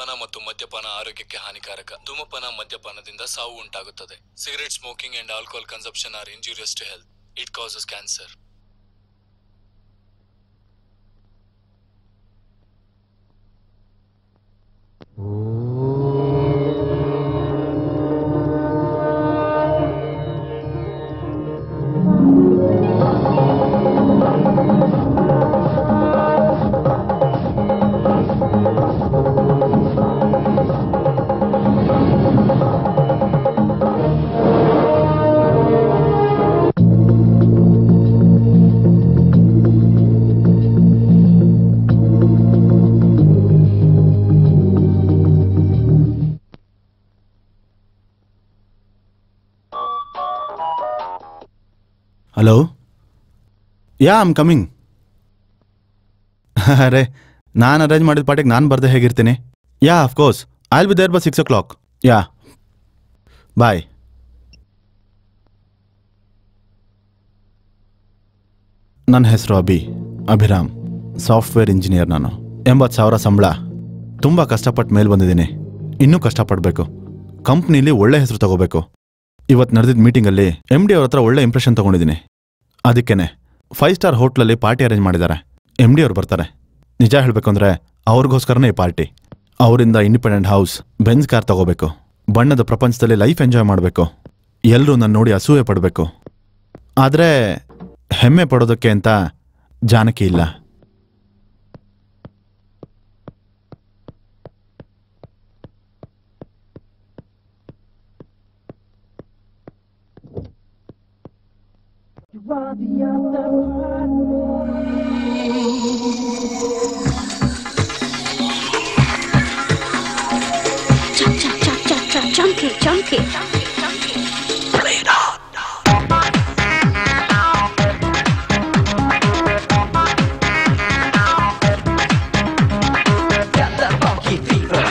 ಧೂಮಪಾನ ಮತ್ತು ಮದ್ಯಪಾನ ಆರೋಗ್ಯಕ್ಕೆ ಹಾನಿಕಾರಕ. ಧೂಮಪಾನ ಮದ್ಯಪಾನದಿಂದ ಸಾವು ಉಂಟಾಗುತ್ತದೆ. Cigarette smoking and alcohol consumption are injurious to health. It causes cancer. Hello, yeah I'm coming. ಅರೆ, ನಾನು ಅರೇಂಜ್ ಮಾಡಿದ ಪಾರ್ಟಿಗೆ ನಾನು ಬರ್ದೆ ಹೇಗಿರ್ತೀನಿ? Yeah of course, I will be there by 6 o'clock. Yeah, bye. ನನ್ನ ಹೆಸರು ಅಭಿರಾಮ್, ಸಾಫ್ಟ್ವೇರ್ ಇಂಜಿನಿಯರ್. ನಾನು 80,000 ಸಂಬಳ. ತುಂಬ ಕಷ್ಟಪಟ್ಟು ಮೇಲೆ ಬಂದಿದ್ದೀನಿ. ಇನ್ನೂ ಕಷ್ಟಪಡಬೇಕು. ಕಂಪ್ನೀಲಿ ಒಳ್ಳೆ ಹೆಸರು ತಗೋಬೇಕು. ಇವತ್ತು ನಡೆದಿದ್ದ ಮೀಟಿಂಗಲ್ಲಿ MD ಅವ್ರ ಹತ್ರ ಒಳ್ಳೆ ಇಂಪ್ರೆಷನ್ ತೊಗೊಂಡಿದ್ದೀನಿ. ಅದಕ್ಕೇನೆ 5 ಸ್ಟಾರ್ ಹೋಟ್ಲಲ್ಲಿ ಪಾರ್ಟಿ ಅರೇಂಜ್ ಮಾಡಿದ್ದಾರೆ. MD ಅವ್ರು ಬರ್ತಾರೆ. ನಿಜ ಹೇಳಬೇಕು ಅಂದರೆ ಅವ್ರಿಗೋಸ್ಕರನೇ ಈ ಪಾರ್ಟಿ. ಅವರಿಂದ ಇಂಡಿಪೆಂಡೆಂಟ್ ಹೌಸ್, ಬೆಂಜ್ ಕಾರ್ ತಗೋಬೇಕು. ಬಣ್ಣದ ಪ್ರಪಂಚದಲ್ಲಿ ಲೈಫ್ ಎಂಜಾಯ್ ಮಾಡಬೇಕು. ಎಲ್ಲರೂ ನನ್ನ ನೋಡಿ ಅಸೂಯೆ ಪಡಬೇಕು. ಆದರೆ ಹೆಮ್ಮೆ ಪಡೋದಕ್ಕೆ ಅಂತ ಜಾನಕಿ ಇಲ್ಲ. Chunky. Play it out. Got that funky fever.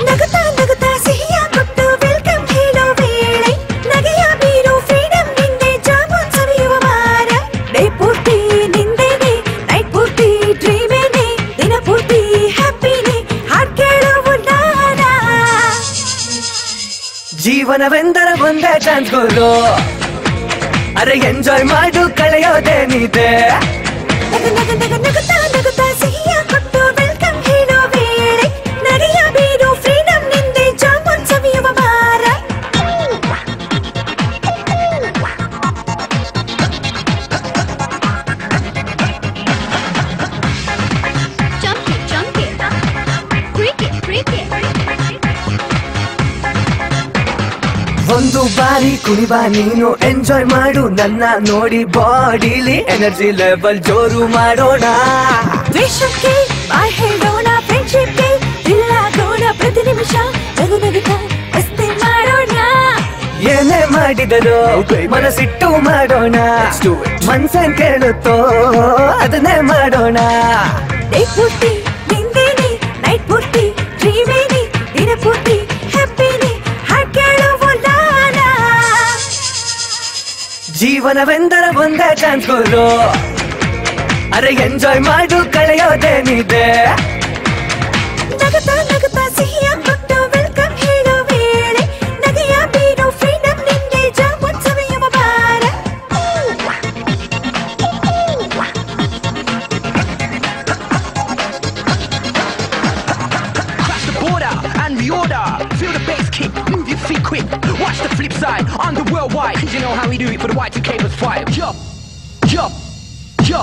ನಗುತ್ತಾ ಸಿಹಿಯ ಕೊಟ್ಟು ವೆಲ್ಕಮ್ ಹೇಳೋ ವೇಳೆ, ನಗೆಯ ಬೀರೋ ಫ್ರೀಡಮ್ ನಿಂದೆ ಜಾಮೂನ್ ಸವಿಯುವ ವಾರ. ಡೇ ಪೂರ್ತಿ ನಿಂದೇನೆ, ನೈಟ್ ಪೂರ್ತಿ ಡ್ರೀಮೇನೆ, ದಿನ ಪೂರ್ತಿ ಹ್ಯಾಪಿನೇ, ಹಾಡ್ ಕೇಳುವ ನಾನ. ಜೀವನವೆಂದರೆ ಒಂದೇ ಚಾನ್ಸ್ ಗುರು, ಅರೆ ಎಂಜಾಯ್ ಮಾಡು, ಕಳೆಯೋದೇನಿದೆ. ನಗುತ್ತಾ ಸಿಹಿಯ ಕೊಟ್ಟು ವೆಲ್ಕಮ್ ಹೇಳೋ ವೇಳೆ, ನಗೆಯ ಬೀರೋ ಫ್ರೀಡಮ್ ನಿಂದೆ ಜಾಮೂನ್ ಸವಿಯುವ ವಾರ. Chunky. Freaky. ಒಂದು ಬಾರಿ ಕುಣಿಬಾ ನೀನು, ಎಂಜಾಯ್ ಮಾಡು ನನ್ನ ನೋಡಿ, ಬಾಡಿಲಿ ಎನರ್ಜಿ ಲೆವೆಲ್ ಜೋರು ಮಾಡೋಣ. ದ್ವೇಷಕ್ಕೆ ಬಾಯ್ ಹೇಳೋಣ, ಫ್ರೆಂಡ್ಶಿಪ್ಗೆ ಇಲ್ಲಾಗೋಣ, ಪ್ರತಿ ನಿಮಿಷ ನಗುತ್ತಾ ಮಸ್ತಿ ಮಾಡೋಣ. ಏನೇ ಮಾಡಿದರು ಮನಸ್ಸಿಟ್ಟು ಮಾಡೋಣ, ಮನ್ಸನ್ ಕೇಳುತ್ತೋ ಅದನ್ನೇ ಮಾಡೋಣ. ಡೇ ಪೂರ್ತಿ ನಿಂದೇನೆ, ನೈಟ್ ಪೂರ್ತಿ ಡ್ರೀಮೇನೆ, ದಿನ ಪೂರ್ತಿ ಹ್ಯಾಪಿನೇ, ಹಾಡ್ ಕೇಳುವ ನಾನ. ಜೀವನವೆಂದರೆ ಒಂದೇ ಚಾನ್ಸ್ ಗುರು, ಅರೆ ಎಂಜಾಯ್ ಮಾಡು, ಕಳೆಯೋದೇನಿದೆ. ನಗುತ್ತಾ ಸಿಹಿಯ ಕೊಟ್ಟು ವೆಲ್ಕಮ್ ಹೇಳೋ ವೇಳೆ, ನಗೆಯ ಬೀರೋ ಫ್ರೀಡಮ್ ನಿಂದೆ ಜಾಮೂನ್ ಸವಿಯುವ ವಾರ. Crash the border and reorder. Feel the bass kick, move your feet quick. Watch the flip side on the worldwide. Cause you know how we do it for the Y2K was 5. Yup. 9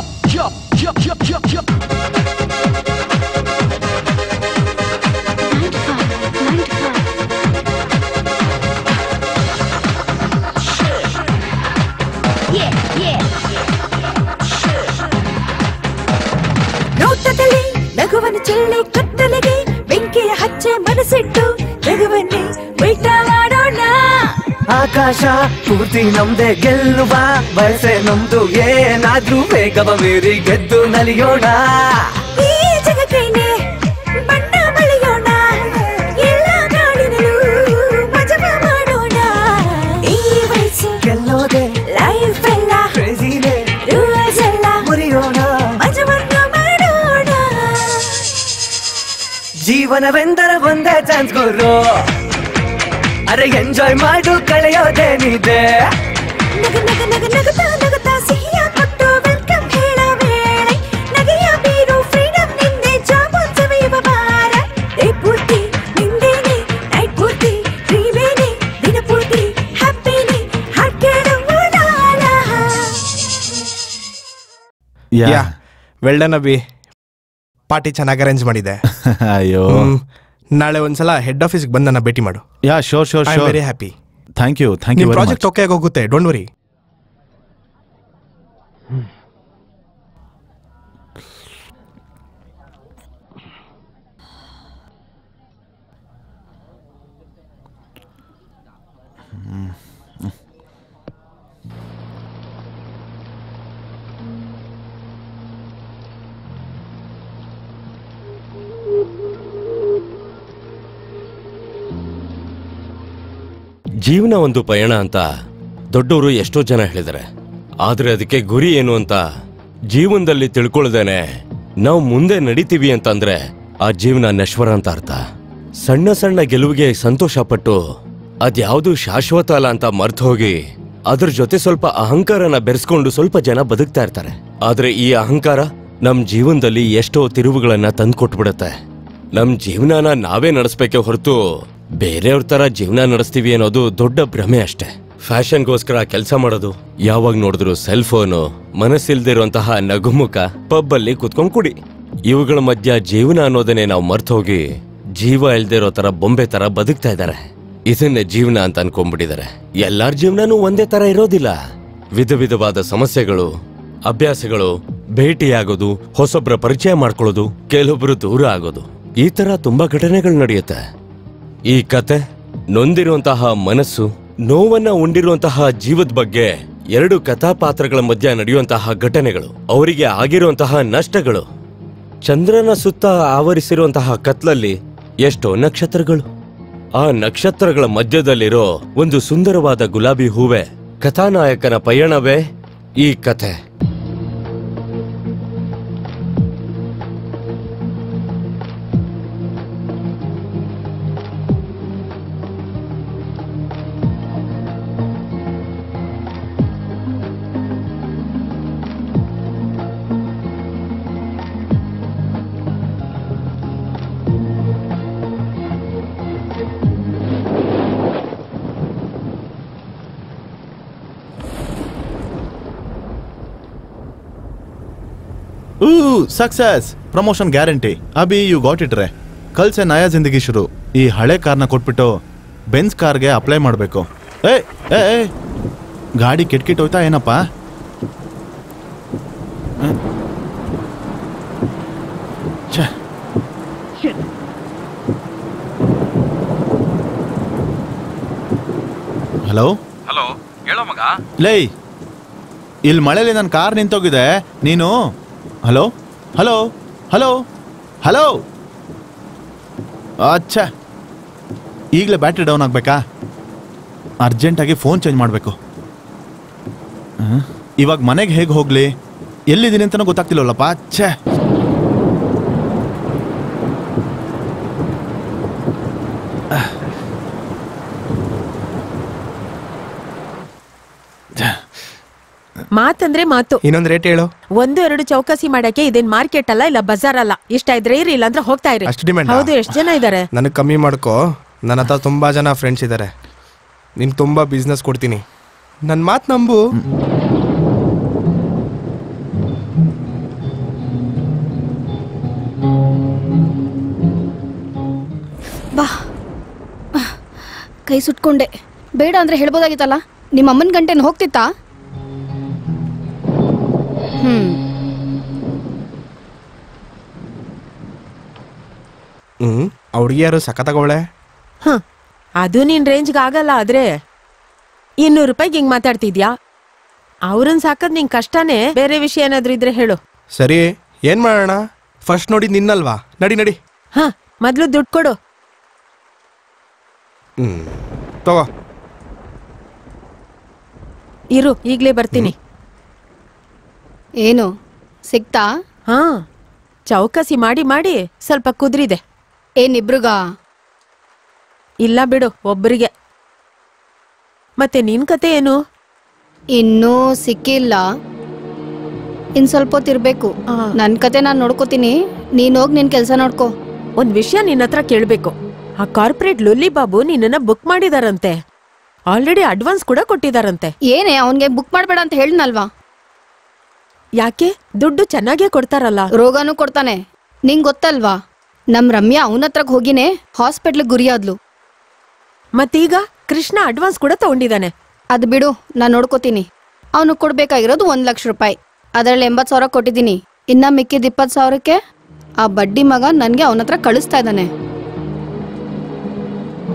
to 5. Yeah. ನೋಟದಲ್ಲಿ ನಗುವನ್ನು ಚೆಲ್ಲಿ, ಕತ್ತಲೆಗೆ ಬೆಂಕಿಯ ಹಚ್ಚೆ ಮನಸ್ಸಿಟ್ಟು, ನಗುವನ್ನೇ ಊಟ ಮಾಡೋಣ. ಆಕಾಶ ಪೂರ್ತಿ ನಮ್ದೆ ಗೆಲ್ಲುವ ಬಯಸೆ ನಮ್ದು, ಏನಾದ್ರೂ ವೇಗವ ಮೀರಿ ಗೆದ್ದು ನಲಿಯೋಣ. ಈ ಜಗತ್ತೇನೆ ಬಣ್ಣ ಬಳಿಯೋಣ, ಎಲ್ಲ ನಾಡಿನಲ್ಲೂ ಮಜವ ಮಾಡೋಣ. ಈ ವಯಸ್ಸು ಗೆಲ್ಲೋದೆ ಲೈಫ್ ಎಲ್ಲ ಕ್ರೇಜಿನೇ, ರೂಲ್ಸ್ ಎಲ್ಲ ಮುರಿಯೋಣ. ಜೀವನವೆಂದರೆ ಒಂದೇ ಚಾನ್ಸ್ ಗುರು, ಅರೆ ಎಂಜಾಯ್ ಮಾಡು ಕಳೆಯೋದೇನಿದೆ. ನಗ ನಗ ನಗ ನಗತಾ ನಗತಾ ಸಿಹಿಯ ಕೊಟ್ಟು ವೆಲ್ಕಮ್ ಹೇಳೋ ವೇಳೆ, ನಗೆಯ ಬೀರು ಫ್ರೀಡಮ್ ನಿಂದೆ ಜಾಮೂನ್ ಸವಿಯುವ ಬಾರ. ಡೇ ಪೂರ್ತಿ ನಿಂದೇನೆ, ನೈಟ್ ಪೂರ್ತಿ ಡ್ರೀಮೇನೆ, ದಿನ ಪೂರ್ತಿ ಹ್ಯಾಪಿನೇ ಹಾಡ್ ಕೇಳುವ ನಾಳ. ಯಾ ವೆಲ್ ಡನ್ ಅಭಿ, ಪಾರ್ಟಿ ಚೆನ್ನಾಗಿ ಅರೇಂಜ್ ಮಾಡಿದೆ. ಅಯ್ಯೋ ನಾಳೆ ಒಂದ್ಸಲ ಹೆಡ್ ಆಫೀಸ್ಗೆ ಬಂದು ನನ್ನ ಭೇಟಿ ಮಾಡು. Ya sure sure I am sure. Very happy. Thank you ನಿಮ್ಮ ಪ್ರಾಜೆಕ್ಟ್ ಓಕೆ ಆಗೋಗುತ್ತೆ, ಡೋಂಟ್ ವರಿ. ಜೀವನ ಒಂದು ಪಯಣ ಅಂತ ದೊಡ್ಡವರು ಎಷ್ಟೋ ಜನ ಹೇಳಿದ್ದಾರೆ. ಆದ್ರೆ ಅದಕ್ಕೆ ಗುರಿ ಏನು ಅಂತ ಜೀವನದಲ್ಲಿ ತಿಳ್ಕೊಳ್ದೇನೆ ನಾವು ಮುಂದೆ ನಡಿತೀವಿ ಅಂತಂದ್ರೆ ಆ ಜೀವನ ನಶ್ವರ ಅಂತ ಅರ್ಥ. ಸಣ್ಣ ಸಣ್ಣ ಗೆಲುವಿಗೆ ಸಂತೋಷ ಪಟ್ಟು ಅದ್ಯಾವುದು ಶಾಶ್ವತ ಅಲ್ಲ ಅಂತ ಮರ್ತು ಹೋಗಿ ಅದ್ರ ಜೊತೆ ಸ್ವಲ್ಪ ಅಹಂಕಾರನ ಬೆರೆಸ್ಕೊಂಡು ಸ್ವಲ್ಪ ಜನ ಬದುಕ್ತಾ ಇರ್ತಾರೆ. ಆದ್ರೆ ಈ ಅಹಂಕಾರ ನಮ್ ಜೀವನದಲ್ಲಿ ಎಷ್ಟೋ ತಿರುವುಗಳನ್ನ ತಂದ್ಕೊಟ್ಬಿಡುತ್ತೆ. ನಮ್ ಜೀವನನ ನಾವೇ ನಡೆಸ್ಬೇಕೆ ಹೊರತು ಬೇರೆಯವ್ರ ತರ ಜೀವನ ನಡೆಸ್ತೀವಿ ಅನ್ನೋದು ದೊಡ್ಡ ಭ್ರಮೆ ಅಷ್ಟೇ. ಫ್ಯಾಷನ್ಗೋಸ್ಕರ ಕೆಲಸ ಮಾಡೋದು, ಯಾವಾಗ ನೋಡಿದ್ರು ಸೆಲ್ ಫೋನು, ಮನಸ್ಸಿಲ್ದಿರುವಂತಹ ನಗುಮುಖ, ಪಬ್ ಅಲ್ಲಿ ಕುತ್ಕೊಂಡ್ ಕುಡಿ, ಇವುಗಳ ಮಧ್ಯ ಜೀವನ ಅನ್ನೋದನ್ನೇ ನಾವು ಮರ್ತು ಹೋಗಿ ಜೀವ ಇಲ್ದಿರೋ ತರ ಬೊಂಬೆ ತರ ಬದುಕ್ತಾ ಇದ್ದಾರೆ. ಇದನ್ನೇ ಜೀವನ ಅಂತ ಅನ್ಕೊಂಡ್ಬಿಟ್ಟಿದ್ದಾರೆ. ಎಲ್ಲಾರ ಜೀವನನೂ ಒಂದೇ ತರ ಇರೋದಿಲ್ಲ. ವಿಧ ವಿಧವಾದ ಸಮಸ್ಯೆಗಳು, ಅಭ್ಯಾಸಗಳು, ಭೇಟಿಯಾಗೋದು, ಹೊಸೊಬ್ರ ಪರಿಚಯ ಮಾಡ್ಕೊಳ್ಳೋದು, ಕೆಲವೊಬ್ರು ದೂರ ಆಗೋದು, ಈ ತರ ತುಂಬಾ ಘಟನೆಗಳು ನಡೆಯುತ್ತೆ. ಈ ಕತೆ ನೊಂದಿರುವಂತಹ ಮನಸ್ಸು, ನೋವನ್ನ ಉಂಡಿರುವಂತಹ ಜೀವದ ಬಗ್ಗೆ ಎರಡು ಕಥಾಪಾತ್ರಗಳ ಮಧ್ಯ ನಡೆಯುವಂತಹ ಘಟನೆಗಳು, ಅವರಿಗೆ ಆಗಿರುವಂತಹ ನಷ್ಟಗಳು. ಚಂದ್ರನ ಸುತ್ತ ಆವರಿಸಿರುವಂತಹ ಕತ್ಲಲ್ಲಿ ಎಷ್ಟೋ ನಕ್ಷತ್ರಗಳು. ಆ ನಕ್ಷತ್ರಗಳ ಮಧ್ಯದಲ್ಲಿರೋ ಒಂದು ಸುಂದರವಾದ ಗುಲಾಬಿ ಹೂವೆ ಕಥಾನಾಯಕನ ಪಯಣವೇ ಈ ಕಥೆ. सक्सेस प्रमोशन ग्यारंटी अभी यू गॉट इट रे. कल से नया जिंदगी शुरू. ಈ ಹಳೆ ಕಾರ್ನ ಕೊಟ್ಬಿಟ್ಟು ಬೆನ್ಸ್ ಕಾರ್ಗೆ ಅಪ್ಲೈ ಮಾಡಬೇಕು. ಏ ಏ ಗಾಡಿ ಕೆಟ್ಕಿಟ್ ಹೋಯ್ತಾ ಏನಪ್ಪ? ಹಲೋ ಹಲೋ, ಹೇಳೋ ಮಗ. ಲೇ, ಇಲ್ಲಿ ಮಳೆಯಲ್ಲಿ ನನ್ನ ಕಾರ್ ನಿಂತೋಗಿದೆ. ನೀನು ಹಲೋ ಹಲೋ ಹಲೋ ಹಲೋ. ಅಚ್ಚಾ, ಈಗಲೇ ಬ್ಯಾಟ್ರಿ ಡೌನ್ ಆಗಬೇಕಾ? ಅರ್ಜೆಂಟಾಗಿ ಫೋನ್ ಚೇಂಜ್ ಮಾಡಬೇಕು. ಇವಾಗ ಮನೆಗೆ ಹೇಗೆ ಹೋಗಲಿ? ಎಲ್ಲಿದ್ದೀನಿ ಅಂತಲೂ ಗೊತ್ತಾಗ್ತಿಲ್ಲವಲ್ಲಪ್ಪ. ಅಚ್ಚಾ, ಮಾತಂದ್ರೆ ಮಾತು. ಇನ್ನೊಂದು ರೇಟ್ ಹೇಳು. 1-2 ಚೌಕಾಸಿ ಮಾಡಕ್ಕೆ ಇದೇನ್ ಮಾರ್ಕೆಟ್ ಅಲ್ಲ, ಇಲ್ಲ ಬಜಾರ್ ಅಲ್ಲ. ಇಷ್ಟ ಇದ್ರೆ ಇರಿ, ಇಲ್ಲ ಅಂದ್ರೆ ಹೋಗ್ತಾ ಇರಿ. ಅಷ್ಟು ಡಿಮ್ಯಾಂಡ್? ಹೌದು. ಎಷ್ಟು ಜನ ಇದಾರೆ? ನನಗೆ ಕಮ್ಮಿ ಮಾಡ್ಕೋ. ನನ್ನ ಹತ್ರ ತುಂಬಾ ಜನ ಫ್ರೆಂಡ್ಸ್ ಇದ್ದಾರೆ. ನಿನ್ ತುಂಬಾ ಬಿಸ್ನೆಸ್ ಕೊಡ್ತೀನಿ, ನನ್ನ ಮಾತು ನಂಬು. ಬಾ, ಕೈ ಸುಟ್ಕೊಂಡೆ. ಬೇಡ ಅಂದ್ರೆ ಹೇಳ್ಬೋದಾಗಿತ್ತಲ್ಲ. ನಿಮ್ಮ ಅಮ್ಮನ ಗಂಟೆನ ಹೋಗ್ತಿತ್ತಾ? ಹುಡುಗಿ ಯಾರು ಸಖತ್ತಾಗವಳೆ. ಅದು ನಿನ್ ರೇಂಜ್ಗೆ ಆಗಲ್ಲ. ಆದ್ರೆ 200 ರೂಪಾಯಿಗೆ ಹಿಂಗ್ ಮಾತಾಡ್ತಿದ್ಯಾ? ಅವ್ರನ್ ಸಾಕದ್ ನಿಂಗ್ ಕಷ್ಟನೇ. ಬೇರೆ ವಿಷಯ ಏನಾದ್ರು ಇದ್ರೆ ಹೇಳು. ಸರಿ, ಏನ್ ಮಾಡೋಣ? ಫಸ್ಟ್ ನೋಡಿ ನಿನ್ನಲ್ವಾ? ನಡಿ ನಡಿ. ಮೊದ್ಲು ದುಡ್ಡು ಕೊಡು. ತಗೋ. ಇರು, ಈಗ್ಲೇ ಬರ್ತೀನಿ. ಏನು ಸಿಕ್ತಾ? ಚೌಕಾಸಿ ಮಾಡಿ ಮಾಡಿ ಸ್ವಲ್ಪ ಕುದ್ರಿದೆ. ಏನಿಬ್ರಿಗಾ? ಇಲ್ಲ ಬಿಡು, ಒಬ್ಬರಿಗೆ. ಮತ್ತೆ ನಿನ್ ಕತೆ ಏನು? ಇನ್ನೂ ಸಿಕ್ಕಿಲ್ಲ. ಇನ್ ಸ್ವಲ್ಪ ಹೊತ್ತಿರ್ಬೇಕು. ನನ್ ಕತೆ ನಾನ್ ನೋಡ್ಕೋತೀನಿ, ನೀನ್ ಹೋಗ್ ನಿನ್ ಕೆಲ್ಸ ನೋಡ್ಕೋ. ಒಂದ್ ವಿಷಯ ನಿನ್ನ ಹತ್ರ ಕೇಳ್ಬೇಕು. ಆ ಕಾರ್ಪೊರೇಟ್ ಲೊಲ್ಲಿ ಬಾಬು ನಿನ್ನನ್ನ ಬುಕ್ ಮಾಡಿದಾರಂತೆ. ಆಲ್ರೆಡಿ ಅಡ್ವಾನ್ಸ್ ಕೂಡ ಕೊಟ್ಟಿದಾರಂತೆ. ಏನೇ ಅವನ್ಗೆ ಬುಕ್ ಮಾಡ್ಬೇಡ ಅಂತ ಹೇಳಿದ್ನಲ್ವಾ? ಯಾಕೆ? ದುಡ್ಡು ಚೆನ್ನಾಗೇ ಕೊಡ್ತಾರಲ್ಲ. ರೋಗನೂ ಕೊಡ್ತಾನೆ. ನಿಂಗ್ ಗೊತ್ತಲ್ವಾ, ನಮ್ ರಮ್ಯಾ ಅವನತ್ರಗ್ ಹೋಗಿನೇ ಹಾಸ್ಪಿಟ್ಲಿಗೆ ಗುರಿಯಾದ್ಲು. ಮತ್ತೀಗ ಕೃಷ್ಣ ಅಡ್ವಾನ್ಸ್ ಕೂಡ ತಗೊಂಡಿದ್ದಾನೆ. ಅದ್ ಬಿಡು, ನಾನ್ ನೋಡ್ಕೋತೀನಿ. ಅವನು ಕೊಡ್ಬೇಕಾಗಿರೋದು 1 ಲಕ್ಷ ರೂಪಾಯಿ. ಅದ್ರಲ್ಲಿ 80,000 ಕೊಟ್ಟಿದ್ದೀನಿ. ಇನ್ನ ಮಿಕ್ಕಿದ 20,000ಕ್ಕೆ ಆ ಬಡ್ಡಿ ಮಗ ನನ್ಗೆ ಅವನತ್ರ ಕಳಿಸ್ತಾ ಇದ್ದಾನೆ.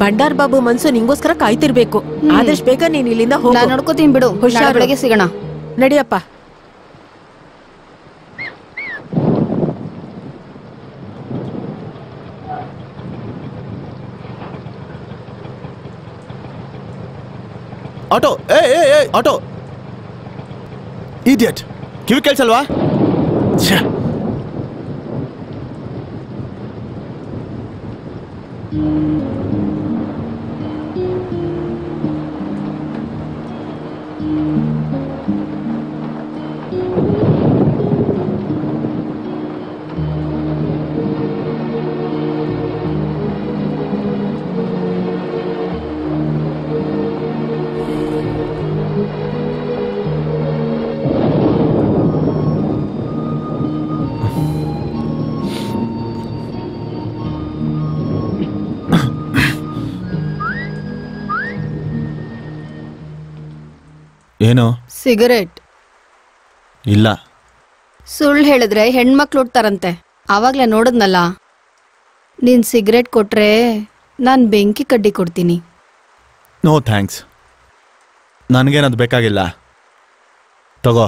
ಬಂಡಾರ್ ಬಾಬು ಮನ್ಸು ನಿಂಗೋಸ್ಕರ ಕಾಯ್ತಿರ್ಬೇಕು. ಆದಷ್ಟು ಬೇಗ ನೀನ್ ಇಲ್ಲಿಂದ ಹೋಗು. ನಾನ್ ನೋಡ್ಕೋತೀನಿ ಬಿಡು. ಹುಷಾರು. ಬೆಳಗ್ಗೆ ಸಿಗೋಣ. ನಡಿಯಪ್ಪ. ಆಟೋ, ಏ ಆಟೋ, ಇಡಿಯಟ್, ಕಿವಿ ಕೇಳ್ಸಲ್ವಾ? ಏನು? ಸಿಗರೇಟ್. ಇಲ್ಲ. ಸುಳ್ಳು ಹೇಳಿದ್ರೆ ಹೆಣ್ಮಕ್ಳು ಹುಡ್ತಾರಂತೆ. ಆವಾಗ್ಲೇ ನೋಡಿದ್ನಲ್ಲ. ನೀನ್ ಸಿಗರೇಟ್ ಕೊಟ್ರೆ ನಾನ್ ಬೆಂಕಿ ಕಡ್ಡಿ ಕೊಡ್ತೀನಿ. ನೋ ಥ್ಯಾಂಕ್ಸ್, ನನಗೇನದು ಬೇಕಾಗಿಲ್ಲ. ತಗೋ.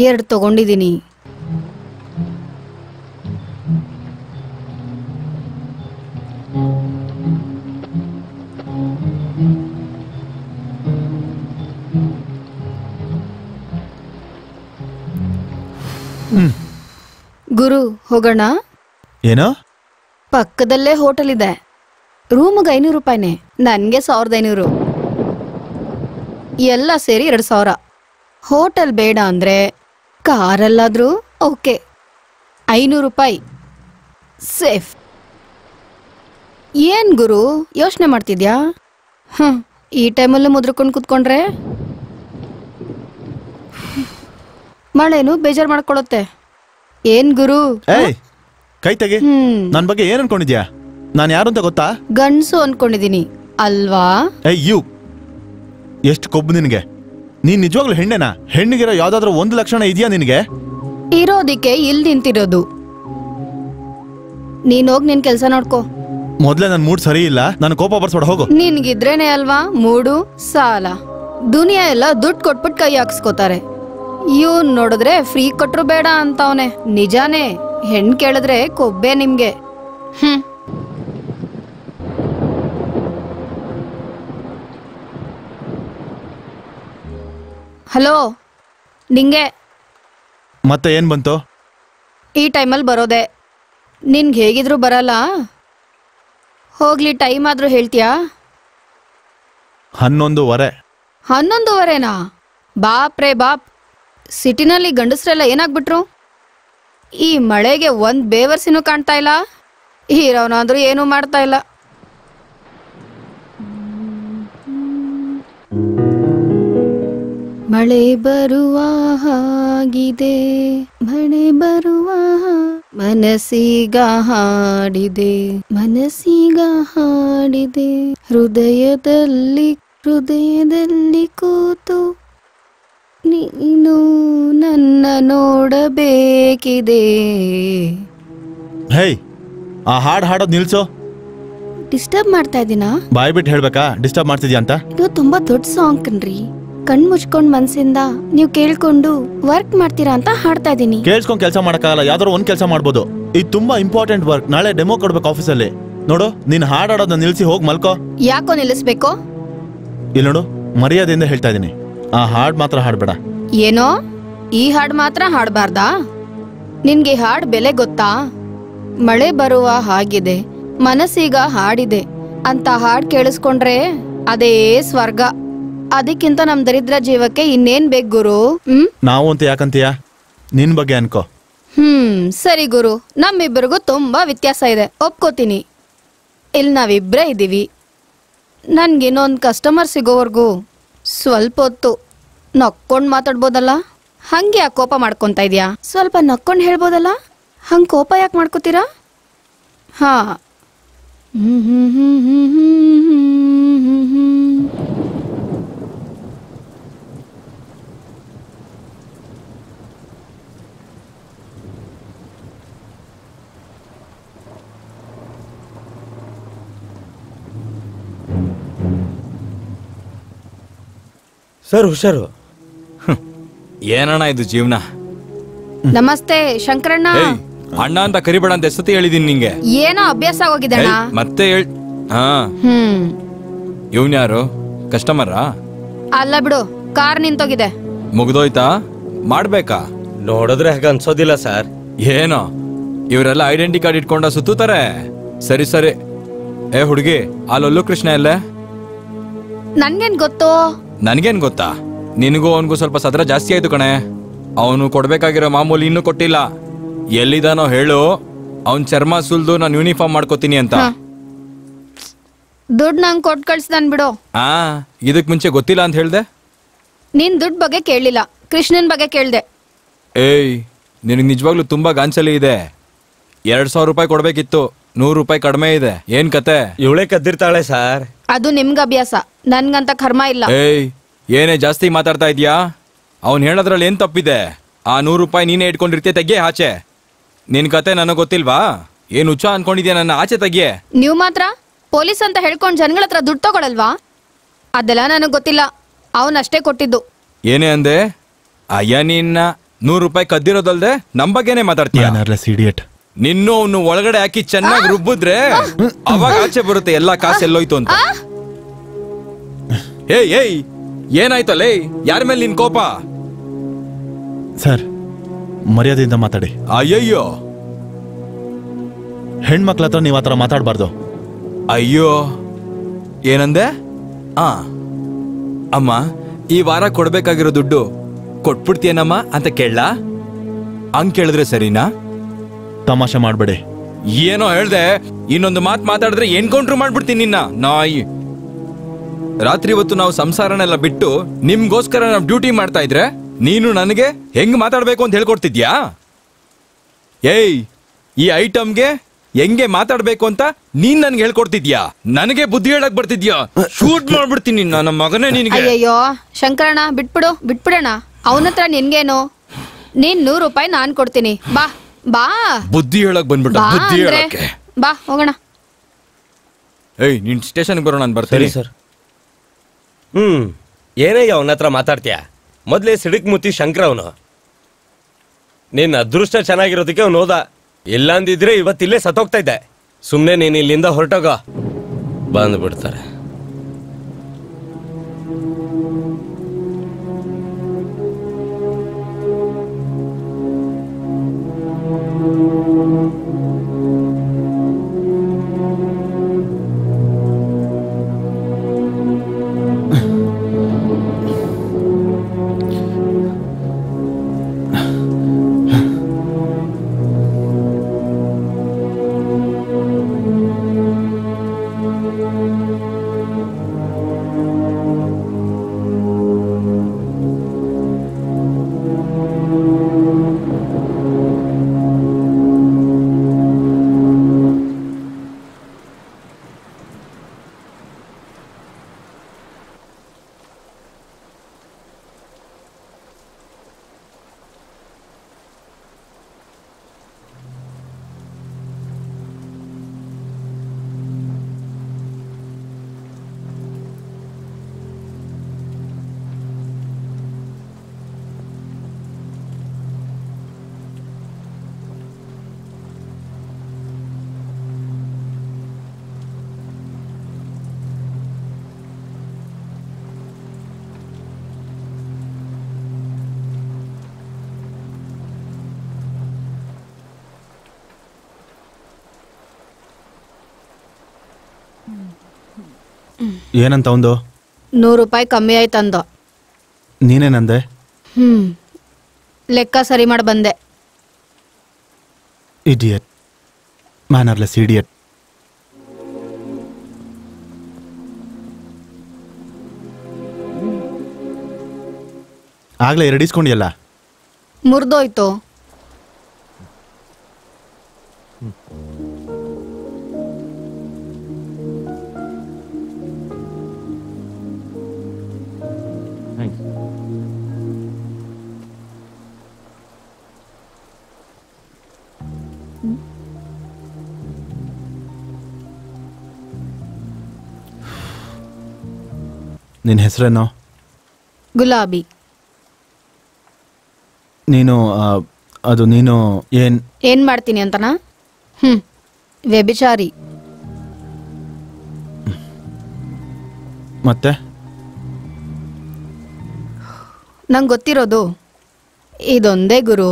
2 ತಗೊಂಡಿದ್ದೀನಿ. ಗುರು, ಹೋಗೋಣ? ಏನೋ? ಪಕ್ಕದಲ್ಲೇ ಹೋಟೆಲ್ ಇದೆ. ರೂಮ್ಗೆ 500 ರೂಪಾಯಿನೇ, ನನ್ಗೆ 1500. ಎಲ್ಲ ಸೇರಿ 2000. ಹೋಟೆಲ್ ಬೇಡ ಅಂದ್ರೆ ಕಾರಲ್ಲಾದ್ರೂ ಓಕೆ. 500 ರೂಪಾಯಿ ಸೇಫ್. ಏನ್ ಗುರು ಯೋಚನೆ ಮಾಡ್ತಿದ್ಯಾ? ಈ ಟೈಮಲ್ಲೂ ಮುದ್ರಕೊಂಡು ಕುತ್ಕೊಂಡ್ರೆ ಮಳೆನು ಬೇಜಾರು ಮಾಡ್ಕೊಳತ್ತೆ. ಏನ್ ಗುರು? ಏಯ್, ಕೈ ತೆಗಿ. ನನ್ ಬಗ್ಗೆ ಏನ್ ಅನ್ಕೊಂಡಿದ್ಯಾ? ನಾನು ಯಾರು ಅಂತ ಗೊತ್ತಾ? ಗಂಡ್ಸು ಅನ್ಕೊಂಡಿದೀನಿ ಅಲ್ವಾ? ಏಯ್ ಯು, ಎಷ್ಟು ಕೊಬ್ಬು ನಿನಗೆ. ನೀನ್ ನಿಜವಾಗ್ಲೂ ಹೆಣ್ಣೆನಾ? ಹೆಣ್ಣಿಗಿರೋ ಯಾವ್ದಾದ್ರೂ 1 ಲಕ್ಷಣ ಇದೆಯಾ ನಿನಗೆ? ಇರೋದಿಕ್ಕೆ ಇಲ್ಲಿ ನಿಂತಿರೋದು. ನೀನ್ ಹೋಗ್ ನಿನ್ ಕೆಲ್ಸ ನೋಡ್ಕೋ. ಮೊದ್ಲೇ ನನ್ ಮೂಡ್ ಸರಿ ಇಲ್ಲ, ನನ್ ಕೋಪ ಬರ್ಸ್ಬೇಡ, ಹೋಗು. ನಿನ್ಗಿದ್ರೇನೆ ಅಲ್ವಾ ಮೂಡು ಸಾಲ. ದುನಿಯಾ ಎಲ್ಲ ದುಡ್ಡು ಕೊಟ್ಬಿಟ್ಟು ಕೈ ಹಾಕ್ಸ್ಕೋತಾರೆ. ಇವ್ನ್ ನೋಡಿದ್ರೆ ಫ್ರೀ ಕೊಟ್ರು ಬೇಡ ಅಂತವನೆ. ನಿಜಾನೇ, ಹೆಣ್ ಕೇಳಿದ್ರೆ ಕೊಬ್ಬೆ ನಿಮ್ಗೆ. ಹಲೋ, ನಿಂಗೆ ಮತ್ತೆ ಏನ್ ಬಂತು? ಈ ಟೈಮಲ್ಲಿ ಬರೋದೆ. ನಿನ್ಗೆ ಹೇಗಿದ್ರು ಬರಲ್ಲ. ಹೋಗ್ಲಿ, ಟೈಮ್ ಆದ್ರೂ ಹೇಳ್ತೀಯಾ? 11:15. 11:15ನಾ? ಬಾಪ್ರೇ ಬಾಪ್. ಸಿಟಿನಲ್ಲಿ ಗಂಡಸ್ರೆಲ್ಲ ಏನಾಗ್ಬಿಟ್ರು? ಈ ಮಳೆಗೆ ಒಂದ್ ಬೇವರ್ಸಿನೂ ಕಾಣ್ತಾ ಇಲ್ಲ. ಹೀರೋನಾದ್ರೂ ಏನೂ ಮಾಡ್ತಾ ಇಲ್ಲ. ಮಳೆ ಬರುವ ಹಾಗಿದೆ, ಮಳೆ ಬರುವ ಮನಸ್ಸೀಗ ಹಾಡಿದೆ, ಮನಸ್ಸೀಗ ಹಾಡಿದೆ. ಹೃದಯದಲ್ಲಿ ಕೂತು ನೀನು ನನ್ನ ನೋಡಬೇಕಿದೆ. ಹೇಯ್, ಆ ಹಾಡ್ ಹಾಡೋದ್ ನಿಲ್ಸೋ. ಡಿಸ್ಟರ್ಬ್ ಮಾಡ್ತಾ ಇದ್ದೀನಾ? ಬಾಯ್ ಬಿಟ್ಟು ಹೇಳ್ಬೇಕಾ ಡಿಸ್ಟರ್ಬ್ ಮಾಡ್ತಿದ್ಯಾ ಅಂತ? ಇದು ತುಂಬಾ ದೊಡ್ಡ ಸಾಂಗ್ ಕಣ್ರಿ. ಕಣ್ ಮುಚ್ಕೊಂಡ್ ಮನ್ಸಿಂದ ನೀವು ಕೇಳ್ಕೊಂಡು ವರ್ಕ್ ಮಾಡ್ತೀರಾ ಅಂತ ಹಾಡ್ತಾ ಇದೀನಿ. ಕೇಳಿಸ್ಕೊಂಡ್ ಕೆಲಸ ಮಾಡಕ್ಕಾಗಲ್ಲ, ಯಾವ್ದಾದ್ರು ಒಂದ್ ಕೆಲಸ ಮಾಡ್ಬೋದು. ಇದು ತುಂಬಾ ಇಂಪಾರ್ಟೆಂಟ್ ವರ್ಕ್. ನಾಳೆ ಡೆಮೋ ಕೊಡ್ಬೇಕು ಆಫೀಸಲ್ಲಿ. ನೋಡು, ನೀನ್ ಹಾಡಾಡೋದನ್ನ ನಿಲ್ಸಿ ಹೋಗಿ ಮಲ್ಕೋ. ಯಾಕೋ ನಿಲ್ಲಿಸ್ಬೇಕು? ಇಲ್ಲಿ ನೋಡು, ಮರ್ಯಾದೆಯಿಂದ ಹೇಳ್ತಾ ಇದೀನಿ, ಆ ಹಾಡ್ ಮಾತ್ರ ಹಾಡ್ಬೇಡ. ಏನೋ ಈ ಹಾಡ್ ಮಾತ್ರ ಹಾಡ್ಬಾರ್ದಾ? ನಿನ್ಗೆ ಹಾಡ್ ಬೆಲೆ ಗೊತ್ತಾ? ಮಳೆ ಬರುವ ಹಾಗಿದೆ, ಮನಸ್ಸೀಗ ಹಾಡಿದೆ ಅಂತ ಹಾಡ್ ಕೇಳಿಸ್ಕೊಂಡ್ರೆ ಅದೇ ಸ್ವರ್ಗ. ಅದಕ್ಕಿಂತ ನಮ್ ದರಿದ್ರ ಜೀವಕ್ಕೆ ಇನ್ನೇನ್ ಬೇಕು ಗುರು? ನಾವು ಅಂತ ಯಾಕಂತೀಯ? ನಿನ್ ಬಗ್ಗೆ ಅನ್ಕೋ. ಸರಿ ಗುರು, ನಮ್ಮಿಬ್ಬರಿಗೂ ತುಂಬಾ ವ್ಯತ್ಯಾಸ ಇದೆ, ಒಪ್ಕೋತೀನಿ. ಇಲ್ಲಿ ನಾವಿಬ್ರೇ ಇದ್ದೀವಿ. ನನ್ಗಿನ್ನೊಂದು ಕಸ್ಟಮರ್ ಸಿಗೋವರೆಗೂ ಸ್ವಲ್ಪ ಹೊತ್ತು ನಕ್ಕೊಂಡ್ ಮಾತಾಡ್ಬೋದಲ್ಲ? ಹಂಗೆ ಯಾಕೆ ಕೋಪ ಮಾಡ್ಕೊಂತ ಇದೀಯಾ? ಸ್ವಲ್ಪ ನಕ್ಕೊಂಡ್ ಹೇಳ್ಬೋದಲ್ಲ? ಹಂಗ್ ಕೋಪ ಯಾಕೆ ಮಾಡ್ಕೋತೀರಾ? ಹಾ. ಸರ್ ಹುಷಾರು. ಏನಣ್ಣ ಇದು ಜೀವನ? ನಮಸ್ತೆ ಶಂಕರಣ್ಣ. ಅಣ್ಣ ಅಂತ ಕರಿಬೇಡ ಅಂತ ಎಷ್ಟತಿ ಹೇಳಿದೀನಿ ನಿಂಗೆ. ಏನೋ ಅಭ್ಯಾಸ ಆಗೋಗಿದಣ್ಣ. ಮತ್ತೆ ಇವನ್ ಯಾರು? ಕಸ್ಟಮರಾ? ಅಲ್ಲ ಬಿಡು, ಕಾರ್ ನಿಂತೋಗಿದೆ. ಮುಗ್ದೋಯ್ತಾ? ಮಾಡ್ಬೇಕಾ? ನೋಡಿದ್ರೆ ಹಾಗೆ ಅನ್ಸೋದಿಲ್ಲ ಸರ್. ಏನೋ ಇವರೆಲ್ಲ ಐಡೆಂಟಿ ಕಾರ್ಡ್ ಇಟ್ಕೊಂಡ ಸುತ್ತುತ್ತಾರೆ. ಸರಿ ಸರಿ. ಏ ಹುಡುಗಿ, ಆ ಲೊಲ್ಲು ಕೃಷ್ಣ ಎಲ್ಲೇ? ನನ್ಗೇನ್ ಗೊತ್ತು? ನನ್ಗೇನ್ ಗೊತ್ತಾ? ನಿನಗೂ ಅವನ್ಗೂ ಸ್ವಲ್ಪ ಸದ್ರ ಜಾಸ್ತಿ ಆಯ್ತು ಕಣೆ. ಅವನು ಕೊಡ್ಬೇಕಾಗಿರೋ ಮಾಮೂಲಿ ಇನ್ನೂ ಕೊಟ್ಟಿಲ್ಲ. ಎಲ್ಲಿದಾನೋ ಹೇಳು, ಅವನ್ ಚರ್ಮ ಸುಲ್ದು ನಾನು ಯೂನಿಫಾರ್ಮ್ ಮಾಡ್ಕೋತೀನಿ ಅಂತ. ದುಡ್ಡು ನಂಗೆ ಕೊಟ್ಟು ಕಳ್ಸ್ದಾನ್ ಬಿಡು. ಇದಕ್ ಮುಂಚೆ ಗೊತ್ತಿಲ್ಲ ಅಂತ ಹೇಳ್ದೆ? ನೀನ್ ದುಡ್ಡು ಬಗ್ಗೆ ಕೇಳಲಿಲ್ಲ, ಕೃಷ್ಣನ್ ಬಗ್ಗೆ ಕೇಳ್ದೆ. ಏಯ್, ನಿನಗೆ ನಿಜವಾಗ್ಲೂ ತುಂಬಾ ಗಾಂಚಲಿ ಇದೆ. 2,000 ರೂಪಾಯಿ ಕೊಡ್ಬೇಕಿತ್ತು, 100 ರೂಪಾಯಿ ಕಡಿಮೆ ಇದೆ. ಏನ್ ಕತೆ? ಇವಳೆ ಕದ್ದಿರ್ತಾಳೆ ಸರ್. ಅದು ನಿಮ್ಗ ಅಭ್ಯಾಸ, ನನ್ಗಂತ ಕರ್ಮ ಇಲ್ಲ. ಏಯ್, ಏನೇ ಜಾಸ್ತಿ ಮಾತಾಡ್ತಾ ಇದ್ಯಾ? ಅವ್ನ್ ಹೇಳೋದ್ರಲ್ಲಿ ಏನ್ ತಪ್ಪಿದೆ? ಆ 100 ರೂಪಾಯಿ ನೀನೇ ಇಟ್ಕೊಂಡಿರ್ತೀಯ, ತೆಗಿಯೇ ಆಚೆ. ನಿನ್ ಕತೆ ನನಗ್ ಗೊತ್ತಿಲ್ವಾ? ಏನ್ ಹುಚ್ಚ ಅನ್ಕೊಂಡಿದ್ಯಾ ನನ್ನ? ಆಚೆ ತೆಗಿಯೇ. ನೀವು ಮಾತ್ರ ಪೊಲೀಸ್ ಅಂತ ಹೇಳ್ಕೊಂಡ್ ಜನಗಳ ಹತ್ರ ದುಡ್ಡು ತಗೊಳಲ್ವಾ? ಅದೆಲ್ಲ ನನಗ್ ಗೊತ್ತಿಲ್ಲ, ಅವನಷ್ಟೇ ಕೊಟ್ಟಿದ್ದು. ಏನೇ ಅಂದೆ? ಅಯ್ಯ, ನಿನ್ನ 100 ರೂಪಾಯಿ ಕದ್ದಿರೋದಲ್ದೆ ನಮ್ ಬಗ್ಗೆನೆ ಮಾತಾಡ್ತೀಯ? ನಿನ್ನೂ ಅವನು ಒಳಗಡೆ ಹಾಕಿ ಚೆನ್ನಾಗಿ ರುಬ್ಬಿದ್ರೆ ಅವಾಗ ಆಚೆ ಬರುತ್ತೆ ಎಲ್ಲಾ ಕಾಸು ಎಲ್ಲೋಯ್ತು ಅಂತ. ಏಯ್ ಏಯ್, ಏನಾಯ್ತಲ್ಲೇ? ಯಾರ ಮೇಲೆ ನಿನ್ ಕೋಪ? ಸರ್, ಮರ್ಯಾದೆಯಿಂದ ಮಾತಾಡಿ. ಅಯ್ಯಯ್ಯೋ, ಹೆಣ್ಮಕ್ಳ ಹತ್ರ ನೀವು ಆತರ ಮಾತಾಡಬಾರ್ದು. ಅಯ್ಯೋ, ಏನಂದೆ? ಅಮ್ಮ, ಈ ವಾರ ಕೊಡ್ಬೇಕಾಗಿರೋ ದುಡ್ಡು ಕೊಟ್ಬಿಡ್ತೀಯನಮ್ಮ ಅಂತ ಕೇಳ? ಹಂಗ್ ಕೇಳಿದ್ರೆ ಸರಿನಾ? ತಮಾಷೆ ಮಾಡ್ಬೇಡಿ. ಏನೋ ಹೇಳ್ದೆ, ಇನ್ನೊಂದು ಮಾತು ಮಾತಾಡಿದ್ರೆ ಎನ್ಕೌಂಟ್ರ್ ಮಾಡ್ಬಿಡ್ತೀನಿ ನಿನ್ನ ನಾಯಿ. ರಾತ್ರಿ ಹೊತ್ತು ನಾವು ಸಂಸಾರನೆಲ್ಲ ಬಿಟ್ಟು ನಿಮ್ಗೋಸ್ಕರ ನಾವು ಡ್ಯೂಟಿ ಮಾಡ್ತಾ ಇದ್ರೆ ನೀನು ನನಗೆ ಹೆಂಗ್ ಮಾತಾಡ್ಬೇಕು ಅಂತ ಹೇಳ್ಕೊಡ್ತಿದ್ಯಾ? ಏಯ್, ಈ ಐಟಮ್ಗೆ ಹೆಂಗೆ ಮಾತಾಡ್ಬೇಕು ಅಂತ ನೀನ್ ನನ್ಗೆ ಹೇಳ್ಕೊಡ್ತಿದ್ಯಾ? ನನಗೆ ಬುದ್ಧಿ ಹೇಳಕ್ ಬರ್ತಿದ್ಯಾ? ಶೂಟ್ ಮಾಡ್ಬಿಡ್ತೀನಿ ನನ್ನ ಮಗನೇ ನಿನ್ಗೆ. ಅಯ್ಯಯ್ಯೋ ಶಂಕರಣ್ಣ, ಬಿಟ್ಬಿಡೋಣ. ಅವನತ್ರ ನಿನ್ಗೇನು? ನೀನ್ 100 ರೂಪಾಯಿ ನಾನ್ ಕೊಡ್ತೀನಿ. ಬಾ ಬಾ. ಬುದ್ಧಿ ಹೇಳಕ್ ಬಂದ್ಬಿಟ್ಟ. ಬುದ್ಧಿ ಹೇಳಕ್ಕೆ ಬಾ, ಹೋಗೋಣ. ಏಯ್, ನೀನ್ ಸ್ಟೇಷನ್ಗೆ ಬರೋ, ನಾನು ಬರ್ತೀನಿ ಸರ್. ಏನೇ ಅವನ ಹತ್ರ ಮಾತಾಡ್ತೀಯ? ಮೊದ್ಲೇ ಸಿಡಿಕ್ ಮುತ್ತಿ ಶಂಕರ ಅವನು. ನಿನ್ನ ಅದೃಷ್ಟ ಚೆನ್ನಾಗಿರೋದಕ್ಕೆ ಅವನು ಹೋದ. ಇಲ್ಲ ಅಂದಿದ್ರೆ ಇವತ್ತಿಲ್ಲೇ ಸತ್ತೋಗ್ತಾ ಇದ್ದೆ. ಸುಮ್ನೆ ನೀನ್ ಇಲ್ಲಿಂದ ಹೊರಟೋಗ. ಬಂದ್ಬಿಡ್ತಾರೆ. ಏನಂತ ಒಂದು ₹100 ಕಮ್ಮಿ ಆಯ್ತಂದ. ನೀನೇನಂದೆ? ಲೆಕ್ಕ ಸರಿ ಮಾಡಿ ಬಂದೆ. Idiot, mannerless idiot. ಆಗ್ಲೇ 2 ಇಸ್ಕೊಂಡಿಯಲ್ಲ. ಮುರಿದೋಯ್ತು. ನಿನ್ನ ಹೆಸರೇನು? ಗುಲಾಬಿ. ನೀನು ಅದು ನೀನು ಏನ್ ಮಾಡ್ತೀನಿ ಅಂತನಾ? ವ್ಯಭಿಚಾರಿ. ಮತ್ತೆ ನಂಗೆ ಗೊತ್ತಿರೋದು ಇದೊಂದೇ ಗುರು.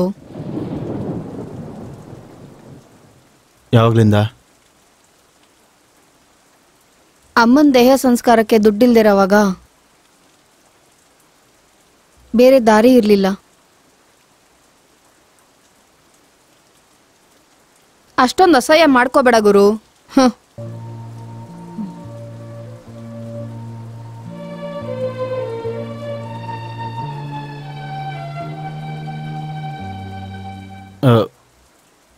ಯಾವಾಗ್ಲಿಂದ? ಅಮ್ಮನ ದೇಹ ಸಂಸ್ಕಾರಕ್ಕೆ ದುಡ್ಡಿಲ್ದಿರೋವಾಗ ಬೇರೆ ದಾರಿ ಇರಲಿಲ್ಲ. ಅಷ್ಟೊಂದು ಅಸಹ್ಯ ಮಾಡ್ಕೋಬೇಡ ಗುರು.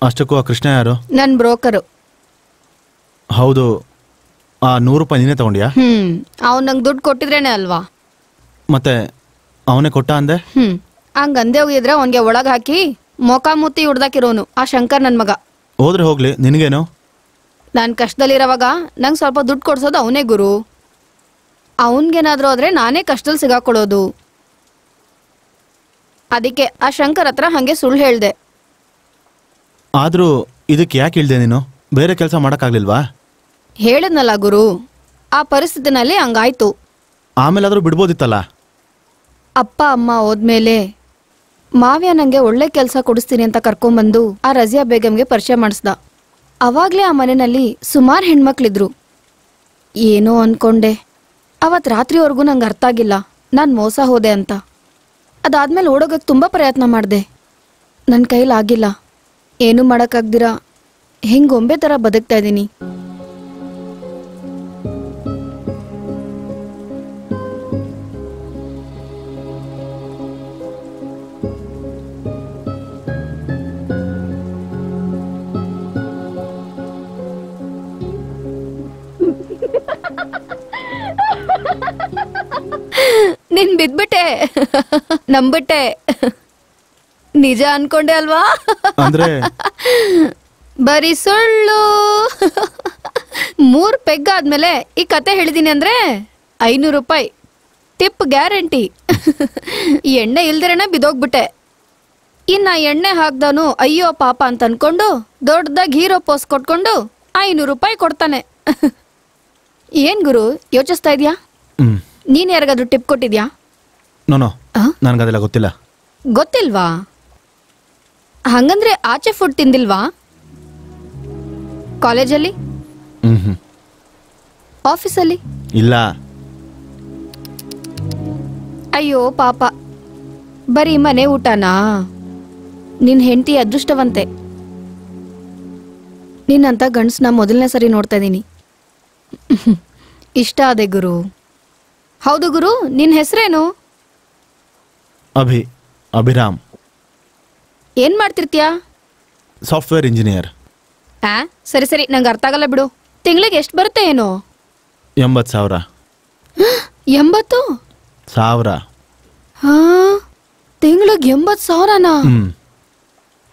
ಅಷ್ಟಕ್ಕೂ ಆ ಕೃಷ್ಣ ಯಾರು? ನನ್ನ ಬ್ರೋಕರು. ಹೌದು. ಆ ₹100 ನೀನೇ ತಗೊಂಡ್ಯಾ? ಅವ್ನು ನಂಗೆ ದುಡ್ಡು ಕೊಟ್ಟಿದ್ರೇನೆ ಅಲ್ವಾ. ಮತ್ತೆ ಅವನೇ ಕೊಟ್ಟ ಅಂದೆ? ಹಂಗ ಅಂದೆ ಹೋಗಿದ್ರೆ ಅವನ್ಗೆ ಒಳಗೆ ಹಾಕಿ ಮೊಕಾಮೂತಿ ಹುಡ್ದಾಕಿರೋನು ಆ ಶಂಕರ್ ನನ್ನ ಮಗ. ಹೋದ್ರೆ ಹೋಗ್ಲಿ, ನಿನಗೇನು? ನಾನು ಕಷ್ಟದಲ್ಲಿರೋವಾಗ ನಂಗೆ ಸ್ವಲ್ಪ ದುಡ್ಡು ಕೊಡ್ಸೋದು ಅವನೇ ಗುರು. ಅವನ್ಗೇನಾದ್ರೂ ಆದ್ರೆ ನಾನೇ ಕಷ್ಟದಲ್ಲಿ ಸಿಗಾಕೊಳ್ಳೋದು. ಅದಕ್ಕೆ ಆ ಶಂಕರ್ ಹತ್ರ ಹಂಗೆ ಸುಳ್ಳು ಹೇಳ್ದೆ. ಆದ್ರೂ ಇದಕ್ಕೆ ಯಾಕೆ ಇಳ್ದೆ ನೀನು? ಬೇರೆ ಕೆಲಸ ಮಾಡೋಕ್ಕಾಗ್ಲಿಲ್ವಾ? ಹೇಳಿದ್ನಲ್ಲ ಗುರು, ಆ ಪರಿಸ್ಥಿತಿನಲ್ಲಿ ಹಂಗಾಯ್ತು. ಆಮೇಲಾದ್ರೂ ಬಿಡ್ಬೋದಿತ್ತಲ್ಲ. ಅಪ್ಪ ಅಮ್ಮ ಹೋದ್ಮೇಲೆ ಮಾವ್ಯ ನಂಗೆ ಒಳ್ಳೆ ಕೆಲಸ ಕೊಡಿಸ್ತೀನಿ ಅಂತ ಕರ್ಕೊಂಡ್ಬಂದು ಆ ರಜಿಯಾ ಬೇಗಂಗೆ ಪರಿಚಯ ಮಾಡಿಸ್ದ. ಅವಾಗ್ಲೇ ಆ ಮನೆಯಲ್ಲಿ ಸುಮಾರು ಹೆಣ್ಮಕ್ಳಿದ್ರು. ಏನೋ ಅನ್ಕೊಂಡೆ. ಅವತ್ತು ರಾತ್ರಿವರೆಗೂ ನಂಗೆ ಅರ್ಥ ಆಗಿಲ್ಲ ನಾನು ಮೋಸ ಹೋದೆ ಅಂತ. ಅದಾದ್ಮೇಲೆ ಓಡೋಗಕ್ಕೆ ತುಂಬ ಪ್ರಯತ್ನ ಮಾಡಿದೆ. ನನ್ನ ಕೈಲಾಗಿಲ್ಲ. ಏನೂ ಮಾಡೋಕ್ಕಾಗ್ದಿರ ಹೆಂಗೆ ಗೊಂಬೆ ಥರ ಬದುಕ್ತಾ ಇದ್ದೀನಿ. ನಿನ್ ಬಿದ್ಬಿಟ್ಟೆ, ನಂಬಿಟ್ಟೆ. ನಿಜ ಅನ್ಕೊಂಡೆ ಅಲ್ವಾ? ಬರೀ ಸುಳ್ಳು. 3 ಪೆಗ್ ಆದ್ಮೇಲೆ ಈ ಕತೆ ಹೇಳಿದೀನಿ ಅಂದ್ರೆ ₹500 ಟಿಪ್ ಗ್ಯಾರಂಟಿ. ಎಣ್ಣೆ ಇಲ್ದಿರೇನೆ ಬಿದೋಗ್ಬಿಟ್ಟೆ. ಇನ್ನ ಎಣ್ಣೆ ಹಾಕ್ದನು ಅಯ್ಯೋ ಪಾಪ ಅಂತ ಅನ್ಕೊಂಡು ದೊಡ್ಡದಾಗಿ ಹೀರೋ ಪೋಸ್ ಕೊಟ್ಕೊಂಡು ₹500 ಕೊಡ್ತಾನೆ. ಏನ್ ಗುರು ಯೋಚಿಸ್ತಾ ಇದ್ಯಾ? ನೀನ್ ಯಾರಿಗಾದ್ರೂ ಟಿಪ್ ಕೊಟ್ಟಿದ್ಯಾ? ನನಗದೆಲ್ಲ ಗೊತ್ತಿಲ್ಲ. ಗೊತ್ತಿಲ್ವಾ? ಹಂಗಂದ್ರೆ ಆಚೆ ಫುಡ್ ತಿಂದಿಲ್ವಾ? ಕಾಲೇಜಲ್ಲಿ? ಆಫೀಸಲ್ಲಿ? ಇಲ್ಲ. ಅಯ್ಯೋ ಪಾಪ, ಬರೀ ಮನೆ ಊಟನಾ? ನಿನ್ ಹೆಂಡತಿ ಅದೃಷ್ಟವಂತೆ. ನಿನ್ನಂತ ಗಂಡ್ಸ್ನ ಮೊದಲನೇ ಸರಿ ನೋಡ್ತಾ ಇದೀನಿ. ಇಷ್ಟ ಆದೆ ಗುರು. ಹೌದು ಗುರು, ನಿನ್ ಹೆಸರೇನು? ಅಭಿರಾಮ್. ಏನ್ ಮಾಡ್ತಿರ್ತೀಯಾ? Software engineer. ಸರಿ ಸರಿ, ನಂಗೆ ಅರ್ಥ ಆಗಲ್ಲ ಬಿಡು. ತಿಂಗಳಿಗೆ ಎಷ್ಟು ಬರುತ್ತೆ ಏನೋ? 80,000. 80,000? ತಿಂಗಳಿಗೆ 80,000ನಾ?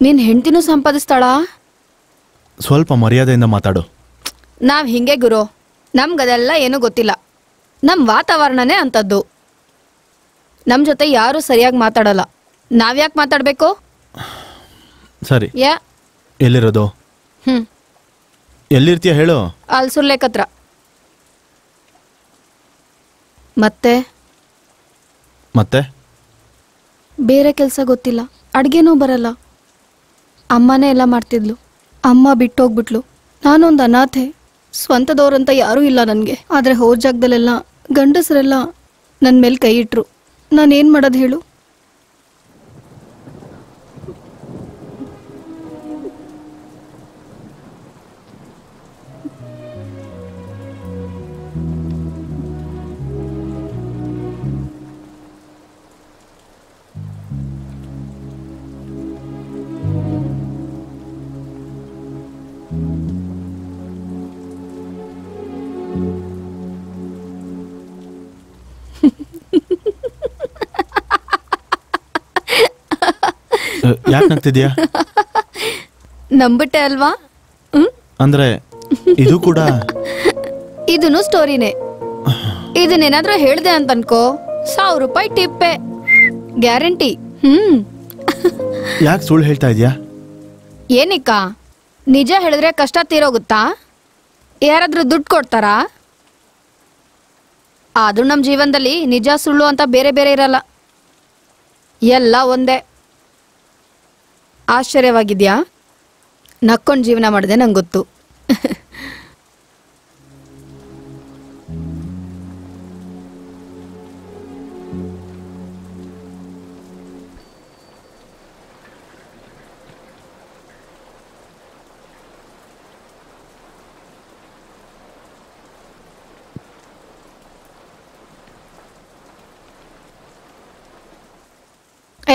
ನಿನ್ ಹೆಂಡತಿನೂ ಸಂಪಾದಿಸ್ತಾಳಾ? ಸ್ವಲ್ಪ ಮರ್ಯಾದೆಯಿಂದ ಮಾತಾಡು. ನಾವ್ ಹಿಂಗೆ ಗುರು, ನಮ್ಗದೆಲ್ಲ ಏನೂ ಗೊತ್ತಿಲ್ಲ. ನಮ್ ವಾತಾವರಣನೇ ಅಂತದ್ದು. ನಮ್ ಜೊತೆ ಯಾರು ಸರಿಯಾಗಿ ಮಾತಾಡಲ್ಲ. ನಾವ್ಯಾಕೆ ಮಾತಾಡ್ಬೇಕು? ಸರಿ, ಎಲ್ಲಿರೋದು? ಎಲ್ಲಿರ್ತೀಯ ಹೇಳು. ಅಲ್ಲಿ ಸುರ್ಲೇಕತ್ರ. ಮತ್ತೆ ಬೇರೆ ಕೆಲಸ ಗೊತ್ತಿಲ್ಲ, ಅಡ್ಗೆನೂ ಬರಲ್ಲ. ಅಮ್ಮನೇ ಎಲ್ಲ ಮಾಡ್ತಿದ್ಲು. ಅಮ್ಮ ಬಿಟ್ಟೋಗ್ಬಿಟ್ಲು. ನಾನೊಂದು ಅನಾಥೆ. ಸ್ವಂತದವ್ರಂತ ಯಾರೂ ಇಲ್ಲ ನನಗೆ. ಆದರೆ ಹೋದ ಜಾಗದಲ್ಲೆಲ್ಲ ಗಂಡಸರೆಲ್ಲ ನನ್ನ ಮೇಲೆ ಕೈ ಇಟ್ರು. ನಾನೇನು ಮಾಡೋದು ಹೇಳು? ಯಾಕೆ ನಗ್ತಿದ್ಯಾ? ನಂಬಿಟ್ಟೆ ಅಲ್ವಾ? ಅಂದ್ರೆ ಇದು ಕೂಡ ಇದನ್ನು ಸ್ಟೋರಿನೇ. ಇದನ್ನೇನಾದ್ರೂ ಹೇಳ್ದೆ ಅಂತ ಅನ್ಕೋ, 1000 ರೂಪಾಯಿ ಟಿಪ್ಪೆ ಗ್ಯಾರಂಟಿ. ಯಾಕೆ ಸುಳ್ಳು ಹೇಳ್ತಾ ಇದ್ಯಾ? ಏನಿಕ್ಕ, ನಿಜ ಹೇಳಿದ್ರೆ ಕಷ್ಟ ತೀರೋಗುತ್ತಾ? ಯಾರಾದ್ರೂ ದುಡ್ಡು ಕೊಡ್ತಾರಾ? ಆದ್ರೂ ನಮ್ಮ ಜೀವನದಲ್ಲಿ ನಿಜ ಸುಳ್ಳು ಅಂತ ಬೇರೆ ಬೇರೆ ಇರಲ್ಲ, ಎಲ್ಲ ಒಂದೇ. ಆಶ್ಚರ್ಯವಾಗಿದ್ಯಾ? ನಕ್ಕೊಂಡು ಜೀವನ ಮಾಡಿದೆ ನಂಗೆ ಗೊತ್ತು.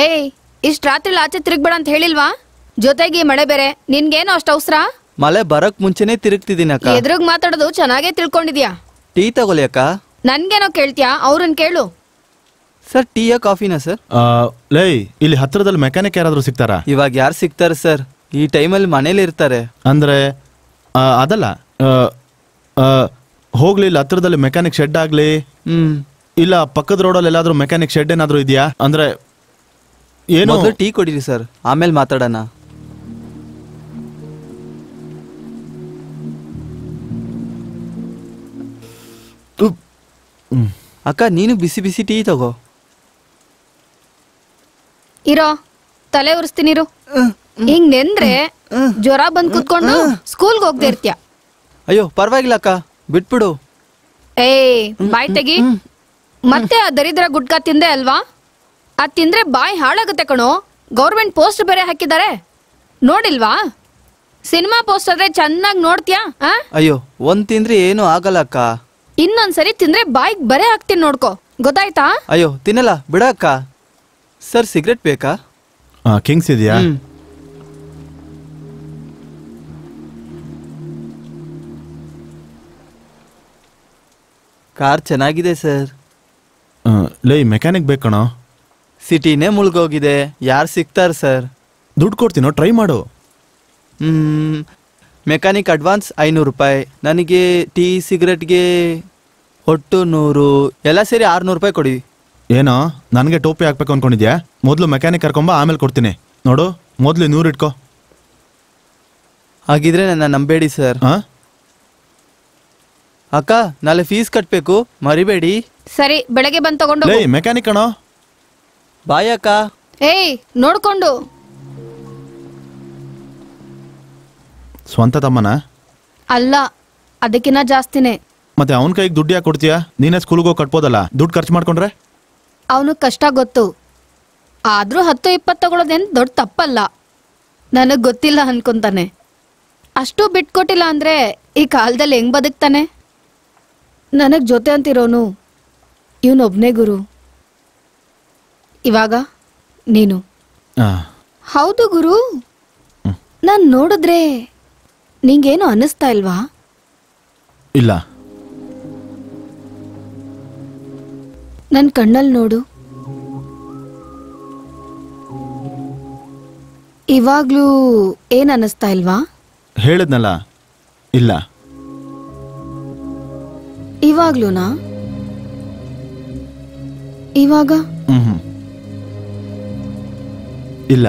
ಏಯ್, ಇಷ್ಟ ರಾತ್ರಿ ಆಚೆ ತಿರುಗ್ಬೇಡ ಅಂತ ಹೇಳಿಲ್ವಾ? ಜೊತೆಗೆ ಮಳೆ ಬೇರೆ, ನಿನ್ಗೇನು ಅಷ್ಟು ಅವಸರ? ಮಳೆ ಬರಕ್ ಮುಂಚೆನೆ ತಿರುಗ್ತಿದ್ದೀನಿ ಅಕ್ಕ. ಎದುರುಗ್ ಮಾತಾಡೋದು ಚೆನ್ನಾಗೇ ತಿಳ್ಕೊಂಡಿದ್ಯಾ. ಟೀ ತಗೊಳ್ಳಿ ಅಕ್ಕ. ನನ್ಗೇನೋ ಕೇಳ್ತೀಯಾ? ಅವ್ರನ್ನ ಕೇಳು. ಸರ್ ಟೀಯಾ ಕಾಫಿನಾ ಸರ್? ಲೈ, ಇಲ್ಲಿ ಹತ್ರದಲ್ಲಿ ಮೆಕ್ಯಾನಿಕ್ ಯಾರಾದ್ರೂ ಸಿಗ್ತಾರಾ? ಇವಾಗ ಯಾರು ಸಿಗ್ತಾರೆ ಸರ್? ಈ ಟೈಮಲ್ಲಿ ಮನೇಲಿ ಇರ್ತಾರೆ. ಅಂದ್ರೆ ಅದಲ್ಲ, ಹೋಗ್ಲಿ ಇಲ್ಲಿ ಹತ್ರದಲ್ಲಿ ಮೆಕ್ಯಾನಿಕ್ ಶೆಡ್ ಆಗ್ಲಿ, ಇಲ್ಲ ಪಕ್ಕದ ರೋಡಲ್ಲಿ ಎಲ್ಲಾದ್ರೂ ಮೆಕ್ಯಾನಿಕ್ ಶೆಡ್ ಏನಾದ್ರೂ ಇದೆಯಾ? ಅಂದ್ರೆ ಏನು? ಟೀ ಕೊಡಿರಿ ಸರ್, ಆಮೇಲೆ ಮಾತಾಡೋಣ. ಅಕ್ಕ ನೀನು ಬಿಸಿ ಬಿಸಿ ಟೀ ತಗೋ. ಇರೋ, ತಲೆ ಉರಿಸ್ತೀನಿರು. ಹಿಂಗ್ ನೆಂದ್ರೆ ಜ್ವರ ಬಂದ್ ಕುತ್ಕೊಂಡು ಸ್ಕೂಲ್ಗೆ ಹೋಗ್ತಾ ಇರ್ತೀಯ. ಅಯ್ಯೋ ಪರವಾಗಿಲ್ಲ ಅಕ್ಕ, ಬಿಟ್ಬಿಡು. ಏಯ್, ಬಾಯ್ ತೆಗಿ. ಮತ್ತೆ ಆ ದರಿದ್ರ ಗುಟ್ಕಾ ತಿಂದೆ ಅಲ್ವಾ? ಅದ್ ತಿಂದ್ರೆ ಬಾಯಿ ಹಾಳಾಗುತ್ತೆ ಕಣೋ. ಗೌರ್ಮೆಂಟ್ ಪೋಸ್ಟ್ ಬೇರೆ ಹಾಕಿದ್ದಾರೆ, ನೋಡಿಲ್ವಾ? ಸಿನಿಮಾ ಪೋಸ್ಟ್ ಆದ್ರೆ ಚೆನ್ನಾಗಿ ನೋಡ್ತೀಯಾ? ಅಯ್ಯೋ, ಒಂದ್ ತಿಂದ್ರೆ ಏನು ಆಗಲ್ಲ ಅಕ್ಕ. ಇನ್ನೊಂದ್ಸರಿ ತಿಂದ್ರೆ ಬಾಯಿಗೆ ಬರೆ ಹಾಕ್ತೀನಿ, ನೋಡ್ಕೋ, ಗೊತ್ತಾಯ್ತಾ? ಅಯ್ಯೋ ತಿನ್ನಲ್ಲ ಬಿಡ ಅಕ್ಕ. ಸರ್ ಸಿಗರೆಟ್ ಬೇಕಾ? ಕಿಂಗ್ಸ್ ಇದೆಯಾ? ಕಾರ್ ಚೆನ್ನಾಗಿದೆ ಸರ್. ಲೈ, ಮೆಕ್ಯಾನಿಕ್ ಬೇಕಣೋ. ಸಿಟಿನೇ ಮುಳುಗೋಗಿದೆ, ಯಾರು ಸಿಗ್ತಾರೆ ಸರ್? ದುಡ್ಡು ಕೊಡ್ತೀನೋ, ಟ್ರೈ ಮಾಡು. ಮೆಕ್ಯಾನಿಕ್ ಅಡ್ವಾನ್ಸ್ 500 ರೂಪಾಯಿ, ನನಗೆ ಟೀ ಸಿಗರೆಟ್ಗೆ ಒಟ್ಟು 100, ಎಲ್ಲ ಸೇರಿ 600 ರೂಪಾಯಿ ಕೊಡಿ. ಏನೋ ನನಗೆ ಟೋಪಿ ಹಾಕ್ಬೇಕು ಅನ್ಕೊಂಡಿದ್ಯಾ? ಮೊದಲು ಮೆಕ್ಯಾನಿಕ್ ಕರ್ಕೊಂಬ, ಆಮೇಲೆ ಕೊಡ್ತೀನಿ. ನೋಡು, ಮೊದಲು 100 ಇಟ್ಕೋ. ಹಾಗಿದ್ರೆ ನನ್ನ ನಂಬೇಡಿ ಸರ್. ಅಕ್ಕ, ನಾಳೆ ಫೀಸ್ ಕಟ್ಟಬೇಕು, ಮರಿಬೇಡಿ. ಸರಿ, ಬೆಳಗ್ಗೆ ಬಂದು ತಗೊಂಡು. ಲೇ, ಮೆಕ್ಯಾನಿಕ್ ಅಣ್ಣ. ಬಾಯ್ ಅಕ್ಕ. ಏಯ್, ನೋಡ್ಕೊಂಡು. ಸ್ವಂತ ತಮ್ಮನ? ಅಲ್ಲ, ಅದಕ್ಕಿನ್ನ ಜಾಸ್ತಿನೇ. ಮತ್ತೆ ಅವನ ಕೈಗೆ ದುಡ್ಡು ಯಾಕೆ ಕೊಡ್ತೀಯಾ? ನೀನೇ ಸ್ಕೂಲ್ಗೆ ಹೋಗಿ ಕಟ್ಬೋದಲ್ಲ, ದುಡ್ಡು ಖರ್ಚು ಮಾಡ್ಕೊಂಡ್ರೆ. ಅವನು ಕಷ್ಟ ಗೊತ್ತು, ಆದ್ರೂ 10-20 ತಗೊಳ್ಳೋದೇನು ದೊಡ್ಡ ತಪ್ಪಲ್ಲ. ನನಗ್ ಗೊತ್ತಿಲ್ಲ ಅನ್ಕೊಂತಾನೆ. ಅಷ್ಟು ಬಿಟ್ಕೊಟ್ಟಿಲ್ಲ ಅಂದ್ರೆ ಈ ಕಾಲದಲ್ಲಿ ಹೆಂಗ್ ಬದುಕ್ತಾನೆ? ನನಗ್ ಜೊತೆ ಅಂತಿರೋನು ಇವನೊಬ್ನೇ ಗುರು. ಇವಾಗ ನೀನು. ಹೌದು ಗುರು, ನಾನ್ ನೋಡಿದ್ರೆ ನಿಂಗೇನು ಅನ್ನಿಸ್ತಾ ಇಲ್ವಾ? ಇಲ್ಲ. ನನ್ ಕಣ್ಣಲ್ಲಿ ನೋಡು, ಇವಾಗ್ಲೂ ಏನ್ ಅನ್ನಿಸ್ತಾ ಇಲ್ವಾ? ಹೇಳಿದ್ನಲ್ಲ, ಇಲ್ಲ. ಇವಾಗ್ಲೂನಾ? ಇವಾಗ ಇಲ್ಲ.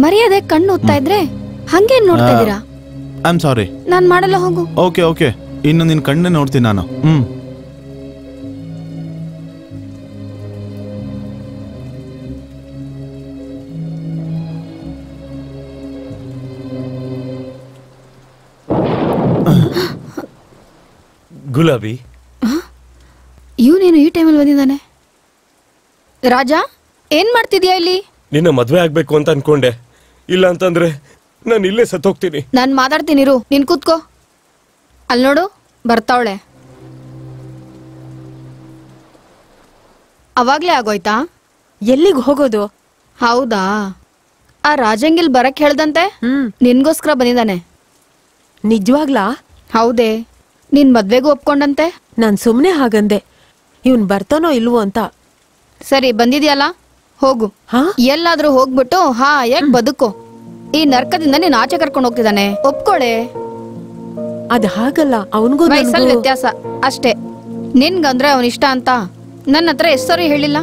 ಮರ್ಯಾದೆ ಕಣ್ಣು ಓದ್ತಾ ಇದ್ರೆ ಹಂಗೇನ್ ನೋಡ್ತಾ ಇದೀರಾ? I am sorry. ನಾನ್ ಮಾಡಲ್ಲ, ಹೋಗು. ಓಕೆ ಓಕೆ, ಇನ್ನು ನಿನ್ ಕಣ್ಣೇ ನೋಡ್ತೀನಿ ನಾನು. ಗುಲಾಬಿ. ಇವನೇನು ಈ ಟೈಮಲ್ಲಿ ಬಂದಿದ್ದಾನೆ? ರಾಜ, ಏನ್ ಮಾಡ್ತಿದ್ಯಾ ಇಲ್ಲಿ? ನಿನ್ನ ಮದ್ವೆ ಆಗ್ಬೇಕು ಅಂತ ಅನ್ಕೊಂಡೆ, ಇಲ್ಲ ಅಂತಂದ್ರೆ ನಾನು ಇಲ್ಲೇ ಸತ್ತೋಗ್ತೀನಿ. ನಾನ್ ಮಾತಾಡ್ತೀನಿರು, ನೀನ್ ಕೂತ್ಕೋ. ಅಲ್ಲಿ ನೋಡು, ಬರ್ತಾವಳೆ. ಅವಾಗ್ಲೇ ಆಗೋಯ್ತಾ? ಎಲ್ಲಿಗೆ ಹೋಗೋದು? ಹೌದಾ, ಆ ರಾಜಂಗಿಲ್ ಬರಕ್ ಹೇಳ್ದಂತೆ ನಿನ್ಗೋಸ್ಕರ ಬಂದಿದ್ದಾನೆ. ನಿಜವಾಗ್ಲಾ? ಹೌದೇ, ನಿನ್ ಮದ್ವೆಗೂ ಒಪ್ಕೊಂಡಂತೆ. ನಾನ್ ಸುಮ್ನೆ ಹಾಗಂದೆ, ಇವನ್ ಬರ್ತಾನೋ ಇಲ್ವೋ ಅಂತ. ಸರಿ, ಬಂದಿದ್ಯಲ್ಲ, ಹೋಗು. ಎಲ್ಲಾದ್ರೂ ಹೋಗ್ಬಿಟ್ಟು ಯಾಕ್ ಬದುಕು. ಈ ನರ್ಕದಿಂದ ನೀನ್ ಆಚೆ ಕರ್ಕೊಂಡು ಹೋಗ್ತಿದ್ದಾನೆ, ಒಪ್ಕೊಳೆ. ಅದ್ ಹಾಗಲ್ಲ, ಅವನ್ಗೂ ವಯಸ್ಸಲ್ಲಿ ವ್ಯತ್ಯಾಸ ಅಷ್ಟೇ. ನಿನ್ಗಂದ್ರೆ ಅವನ್ ಇಷ್ಟ ಅಂತ ನನ್ನ ಹತ್ರ ಎಷ್ಟ್ ಸಾರಿ ಹೇಳಿಲ್ಲ.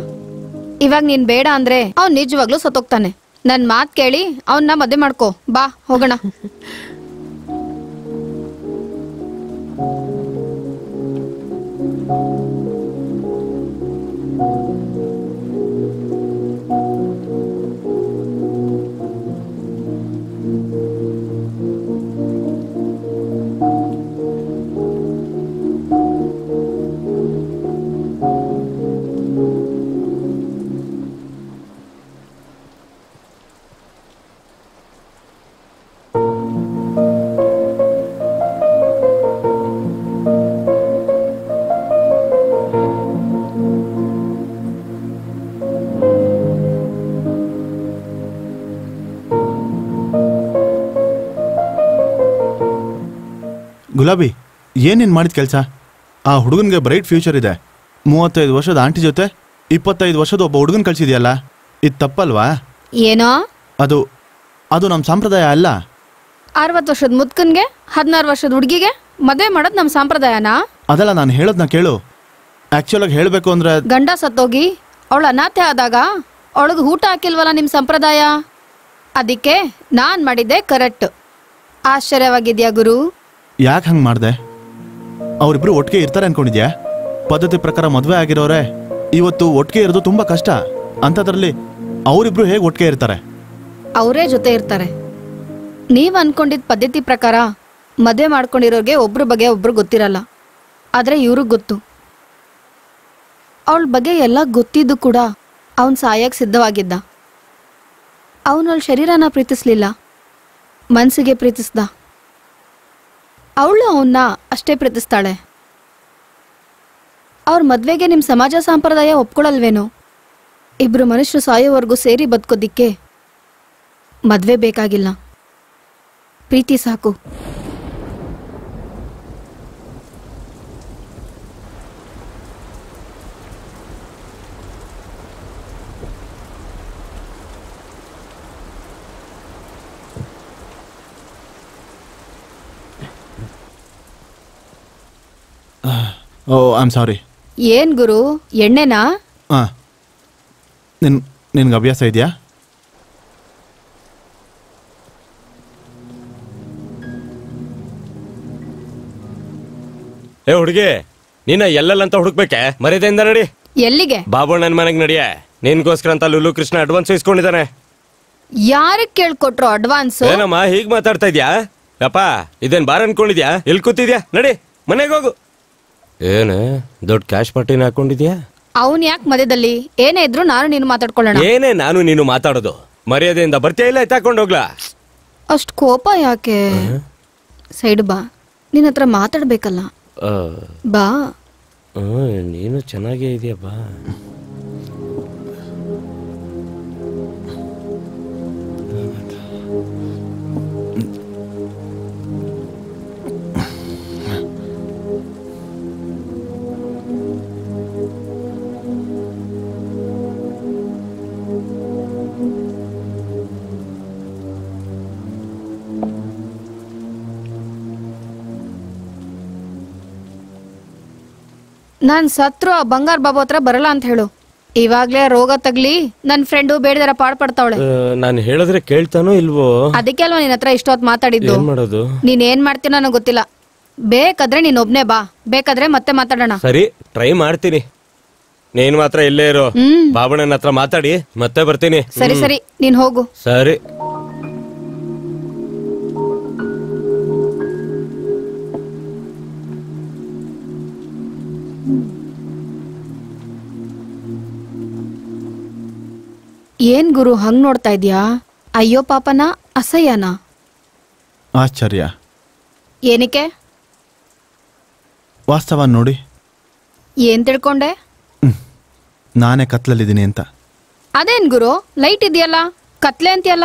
ಇವಾಗ ನೀನ್ ಬೇಡ ಅಂದ್ರೆ ಅವ್ನ್ ನಿಜವಾಗ್ಲೂ ಸತ್ತೋಗ್ತಾನೆ. ನನ್ ಮಾತ್ ಕೇಳಿ ಅವನ್ನ ಮದ್ವೆ ಮಾಡ್ಕೋ. ಬಾ ಹೋಗೋಣ. ಗುಲಾಬಿ, ಏನೇನು ಮಾಡಿದ ಕೆಲಸ? ಆ ಹುಡುಗನಿಗೆ ಬ್ರೈಟ್ ಫ್ಯೂಚರ್ ಇದೆ. 35 ವರ್ಷದ ಆಂಟಿ ಜೊತೆ 25 ವರ್ಷದ ಒಬ್ಬ ಹುಡುಗನ್ ಕಳ್ಸಿದ್ಯಲ್ಲ, ಇದು ತಪ್ಪಲ್ವಾ? ಏನೋ ಅದು ಅದು ನಮ್ಮ ಸಂಪ್ರದಾಯ ಅಲ್ಲ. 60 ವರ್ಷದ ಮುದ್ಕನ್ಗೆ 16 ವರ್ಷದ ಹುಡುಗಿಗೆ ಮದುವೆ ಮಾಡೋದು ನಮ್ಮ ಸಂಪ್ರದಾಯನಾ? ಅದಲ್ಲ, ನಾನು ಹೇಳೋದನ್ನ ಕೇಳು. ಆಕ್ಚುಲಾಗಿ ಹೇಳಬೇಕು ಅಂದ್ರೆ, ಗಂಡ ಸತ್ತೋಗಿ ಅವಳು ಅನಾಥೆ ಆದಾಗ ಅವಳಿಗೆ ಊಟ ಹಾಕಿಲ್ವಲ್ಲ ನಿಮ್ ಸಂಪ್ರದಾಯ. ಅದಕ್ಕೆ ನಾನ್ ಮಾಡಿದ್ದೆ ಕರೆಕ್ಟ್. ಆಶ್ಚರ್ಯವಾಗಿದ್ಯಾ ಗುರು? ಯಾಕೆ ಹಂಗೆ ಮಾಡಿದೆ? ಅವರಿಬ್ರು ಒಟ್ಟಿಗೆ ಇರ್ತಾರೆ ಅನ್ಕೊಂಡಿದ್ಯಾ? ಪದ್ಧತಿ ಪ್ರಕಾರ ಮದುವೆ ಆಗಿರೋರೆ ಇವತ್ತು ಒಟ್ಟಿಗೆ ಇರೋದು ತುಂಬಾ ಕಷ್ಟ. ಅಂಥದ್ರಲ್ಲಿ ಅವರಿಬ್ರು ಹೇಗೆ ಒಟ್ಟಿಗೆ ಇರ್ತಾರೆ? ಅವರೇ ಜೊತೆ ಇರ್ತಾರೆ. ನೀವ್ ಅನ್ಕೊಂಡಿದ್ ಪದ್ಧತಿ ಪ್ರಕಾರ ಮದುವೆ ಮಾಡ್ಕೊಂಡಿರೋರ್ಗೆ ಒಬ್ರ ಬಗ್ಗೆ ಒಬ್ರು ಗೊತ್ತಿರಲ್ಲ. ಆದ್ರೆ ಇವ್ರಿಗೆ ಗೊತ್ತು. ಅವಳ ಬಗ್ಗೆ ಎಲ್ಲ ಗೊತ್ತಿದ್ದು ಕೂಡ ಅವನ್ ಸಾಯಕ್ ಸಿದ್ಧವಾಗಿದ್ದ. ಅವನವಳ ಶರೀರನ ಪ್ರೀತಿಸ್ಲಿಲ್ಲ, ಮನ್ಸಿಗೆ ಪ್ರೀತಿಸ್ದ. ಅವಳು ಅವನ್ನ ಅಷ್ಟೇ ಪ್ರೀತಿಸ್ತಾಳೆ. ಅವ್ರ ಮದ್ವೆಗೆ ನಿಮ್ ಸಮಾಜ ಸಂಪ್ರದಾಯ ಒಪ್ಕೊಳಲ್ವೇನೋ? ಇಬ್ರು ಮನುಷ್ಯರು ಸಾಯೋವರೆಗೂ ಸೇರಿ ಬದುಕೋದಿಕ್ಕೆ ಮದ್ವೆ ಬೇಕಾಗಿಲ್ಲ, ಪ್ರೀತಿ ಸಾಕು. ಓ, ಐ ಆಮ್ ಸಾರಿ. ಏನ್ ಗುರು, ಎಣ್ಣೆನಾ? ಹಾಂ, ನಿನ್ಗೆ ಅಭ್ಯಾಸ ಇದೆಯಾ? ಏ ಹುಡುಗಿ, ನೀನ ಎಲ್ಲೆಲ್ಲಂತ ಹುಡುಕ್ಬೇಕೆ? ಮರ್ಯಾದೆಯಿಂದ ನಡಿ. ಎಲ್ಲಿಗೆ? ಬಾಬು ನನ್ನ ಮನೆಗೆ ನಡಿಯ. ನಿನ್ಗೋಸ್ಕರ ಅಂತ ಲುಲು ಕೃಷ್ಣ ಅಡ್ವಾನ್ಸ್ ಇಸ್ಕೊಂಡಿದ್ದಾನೆ. ಯಾರಕ್ ಕೇಳ್ಕೊಟ್ರು ಅಡ್ವಾನ್ಸ್? ಏನಮ್ಮ ಹೀಗ್ ಮಾತಾಡ್ತಾ ಇದ್ಯಾ? ಯಪ್ಪ, ಇದೇನ್ ಬಾರ್ ಅನ್ಕೊಂಡಿದ್ಯಾ? ಎಲ್ಲಿ ಕೂತಿದ್ಯಾ? ನಡಿ ಮನೆಗೆ ಹೋಗು. ಏನ ದೊಡ್ಡ ಕ್ಯಾಶ್ ಪಟ್ಟಿನ ಹಾಕೊಂಡಿದ್ಯಾ? ಅವನ್ ಯಾಕೆ ಮಧ್ಯದಲ್ಲಿ? ಏನೇ ಇದ್ರು ನಾನು ನೀನು ಮಾತಾಡ್ಕೊಳ್ಳೋಣ. ಏನೇ ನಾನು ನೀನು ಮಾತಾಡೋದು? ಮರ್ಯಾದೆಯಿಂದ ಬರ್ತೀಯ ಇಲ್ಲ ಎತ್ತಾಕೊಂಡು ಹೋಗ್ಲಾ? ಅಷ್ಟ್ ಕೋಪ ಯಾಕೆ? ಸೈಡ್ ಬಾ, ನಿನ್ನ ಹತ್ರ ಮಾತಾಡ್ಬೇಕಲ್ಲ. ಬಾ. ನೀನು ಚೆನ್ನಾಗೇ ಇದೆಯಾ, ಬಾ. ನಾನ್ ಸತ್ರು ಆ ಬಂಗಾರ ಬಾಬು ಹತ್ರ ಬರಲ್ಲ ಅಂತ ಹೇಳು. ಇವಾಗ್ಲೇ ರೋಗ ತಗ್ಲಿ ನನ್ ಫ್ರೆಂಡು ಬೇಡದರ ಪಾಡ್ಪಡ್ತಾವಳೆ. ನಾನು ಹೇಳಿದ್ರೆ ಕೇಳ್ತಾನೋ ಇಲ್ವೋ? ಅದಕ್ಕೆ ಅಲ್ವಾ ನಿನ್ ಹತ್ರ ಇಷ್ಟೊತ್ತು ಮಾತಾಡಿದ್ದು. ಏನ್ ಮಾಡೋದು? ನೀನ್ ಏನ್ ಮಾಡ್ತೀನೋ ನನಗೆ ಗೊತ್ತಿಲ್ಲ. ಬೇಕಾದ್ರೆ ನೀನ್ ಒಬ್ನೇ ಬಾ, ಬೇಕಾದ್ರೆ ಮತ್ತೆ ಮಾತಾಡೋಣ. ಸರಿ, ಟ್ರೈ ಮಾಡ್ತೀನಿ. ನೀನ್ ಮಾತ್ರ ಇಲ್ಲೇ ಇರೋ. ಬಾಬಣ್ಣನ ಹತ್ರ ಮಾತಾಡಿ ಮತ್ತೆ ಬರ್ತೀನಿ. ಸರಿ ಸರಿ, ನೀನ್ ಹೋಗು. ಸರಿ. ಏನ್ ಗುರು ಹಂಗ್ ನೋಡ್ತಾ ಇದ್ಯಾ? ಅಯ್ಯೋ ಪಾಪನ ಅಸಹ್ಯನಾ? ಆಶ್ಚರ್ಯ. ಏನಕ್ಕೆ? ವಾಸ್ತವ ನೋಡಿ. ಏನ್ ತಿಳ್ಕೊಂಡೆ? ನಾನೇ ಕತ್ಲಲ್ಲಿದ್ದೀನಿ ಅಂತ. ಅದೇನ್ ಗುರು ಲೈಟ್ ಇದೆಯಲ್ಲ, ಕತ್ಲೆ ಅಂತೀಯಲ್ಲ?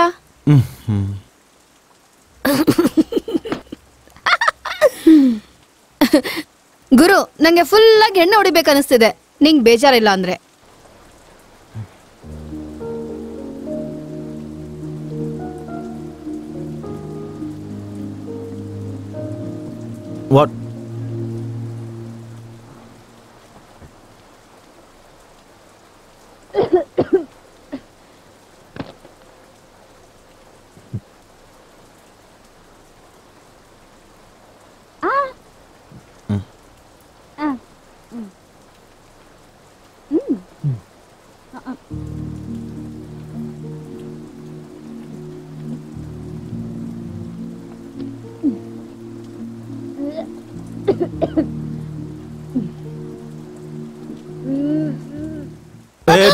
ಗುರು ನಂಗೆ ಫುಲ್ ಆಗಿ ಎಣ್ಣೆ ಹೊಡಿಬೇಕನ್ನಿಸ್ತಿದೆ, ನಿಂಗ್ ಬೇಜಾರಿಲ್ಲ ಅಂದ್ರೆ. ವಾಟ್?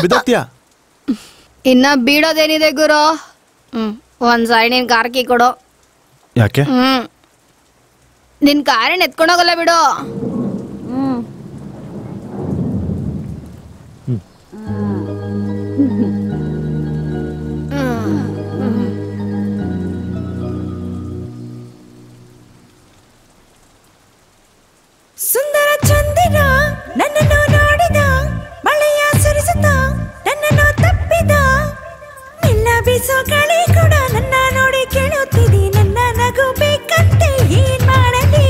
ಬಿದ್ದೋಗ್ತೀಯಾ? ಇನ್ನ ಬೀಳೋದೇನಿದೆ ಗುರು? ಒಂದ್ ಸಾರಿ ನಿನ್ ಕಾರ್ ಕೀ ಕೊಡು. ಯಾಕೆ? ನಿನ್ ಕಾರನ್ನ ಎತ್ಕೊಂಡೋಗಲ್ಲ ಬಿಡು. ಸುಂದರ ಚಂದಿರ ನನ್ನನ್ನು ನೋಡಿದ, ಮಳೆಯ ಸುರಿಸುತ್ತ ನನ್ನನ್ನು ತಪ್ಪಿದ, ಎಲ್ಲ ಬೀಸೋ ಗಾಳಿ ಕೂಡ ನನ್ನ ನೋಡಿ ಕೇಳುತ್ತಿದೆ, ನನ್ನ ನಗು ಬೇಕಂತೆ ಏನ್ ಮಾಡಲಿ?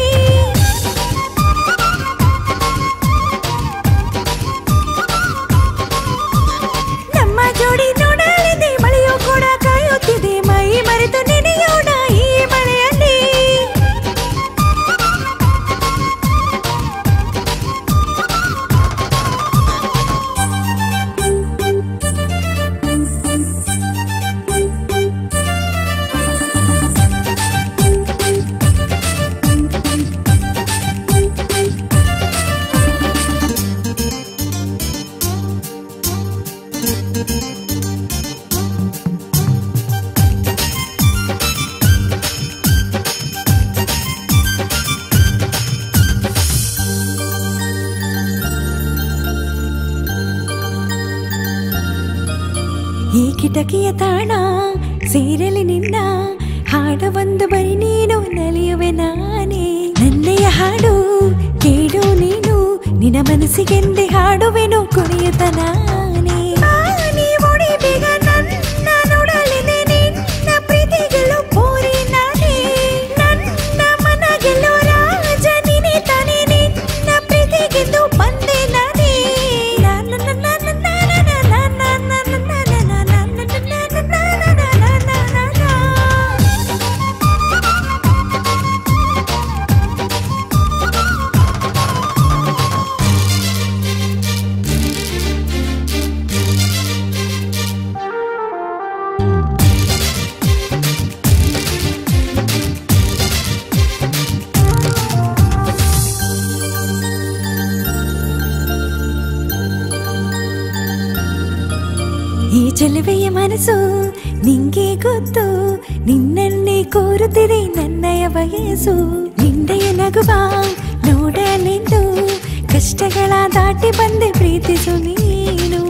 ನಮ್ಮ ಜೋಡಿ ನೋಡಲಿದೆ, ಮಳೆಯೂ ಕೂಡ ಕಾಯುತ್ತಿದೆ, ಮೈ ಮರೆತು ನೆನೆಯೋಣ ಈ ಮಳೆಯಲ್ಲಿ. ಈ ಕಿಟಕಿಯ ತಾಣ ಸೇರಲಿ ನಿನ್ನ ಹಾಡು, ಒಂದು ಬರಿ ನೀನು ನಲಿಯುವೆ ನಾನೇ. ನನ್ನೆಯ ಹಾಡು ಕೇಳು ನೀನು, ನಿನ್ನ ಮನಸ್ಸಿಗೆಂದೇ ಹಾಡುವೆನು ಕುಣಿಯುತ್ತ ನಾನೇ. ನೀ ಬೇಗ ನನ್ನ ನೋಡಲಿದೆ, ನಿನ್ನ ಪ್ರೀತಿಗಳು ಪೂರಿ ನಾನೇ, ನನ್ನ ಮನ ಗೆಲ್ಲೋ ರಾಜ ನೀನೇ ತಾನೇ, ನಿನ್ನ ಪ್ರೀತಿಗೆಂದು ಬಂದೆ ನಾನೇ. ಈ ಚೆಲುವೆಯ ಮನಸ್ಸು ನಿಂಗೆ ಗೊತ್ತು, ನಿನ್ನನ್ನೇ ಕೋರುತ್ತಿದೆ ನನ್ನಯ ವಯಸ್ಸು. ನಿಂದೆಯ ನಗುವ ನೋಡಲೆಂದು ಕಷ್ಟಗಳ ದಾಟಿ ಬಂದೆ ಪ್ರೀತಿಸು ನೀನು.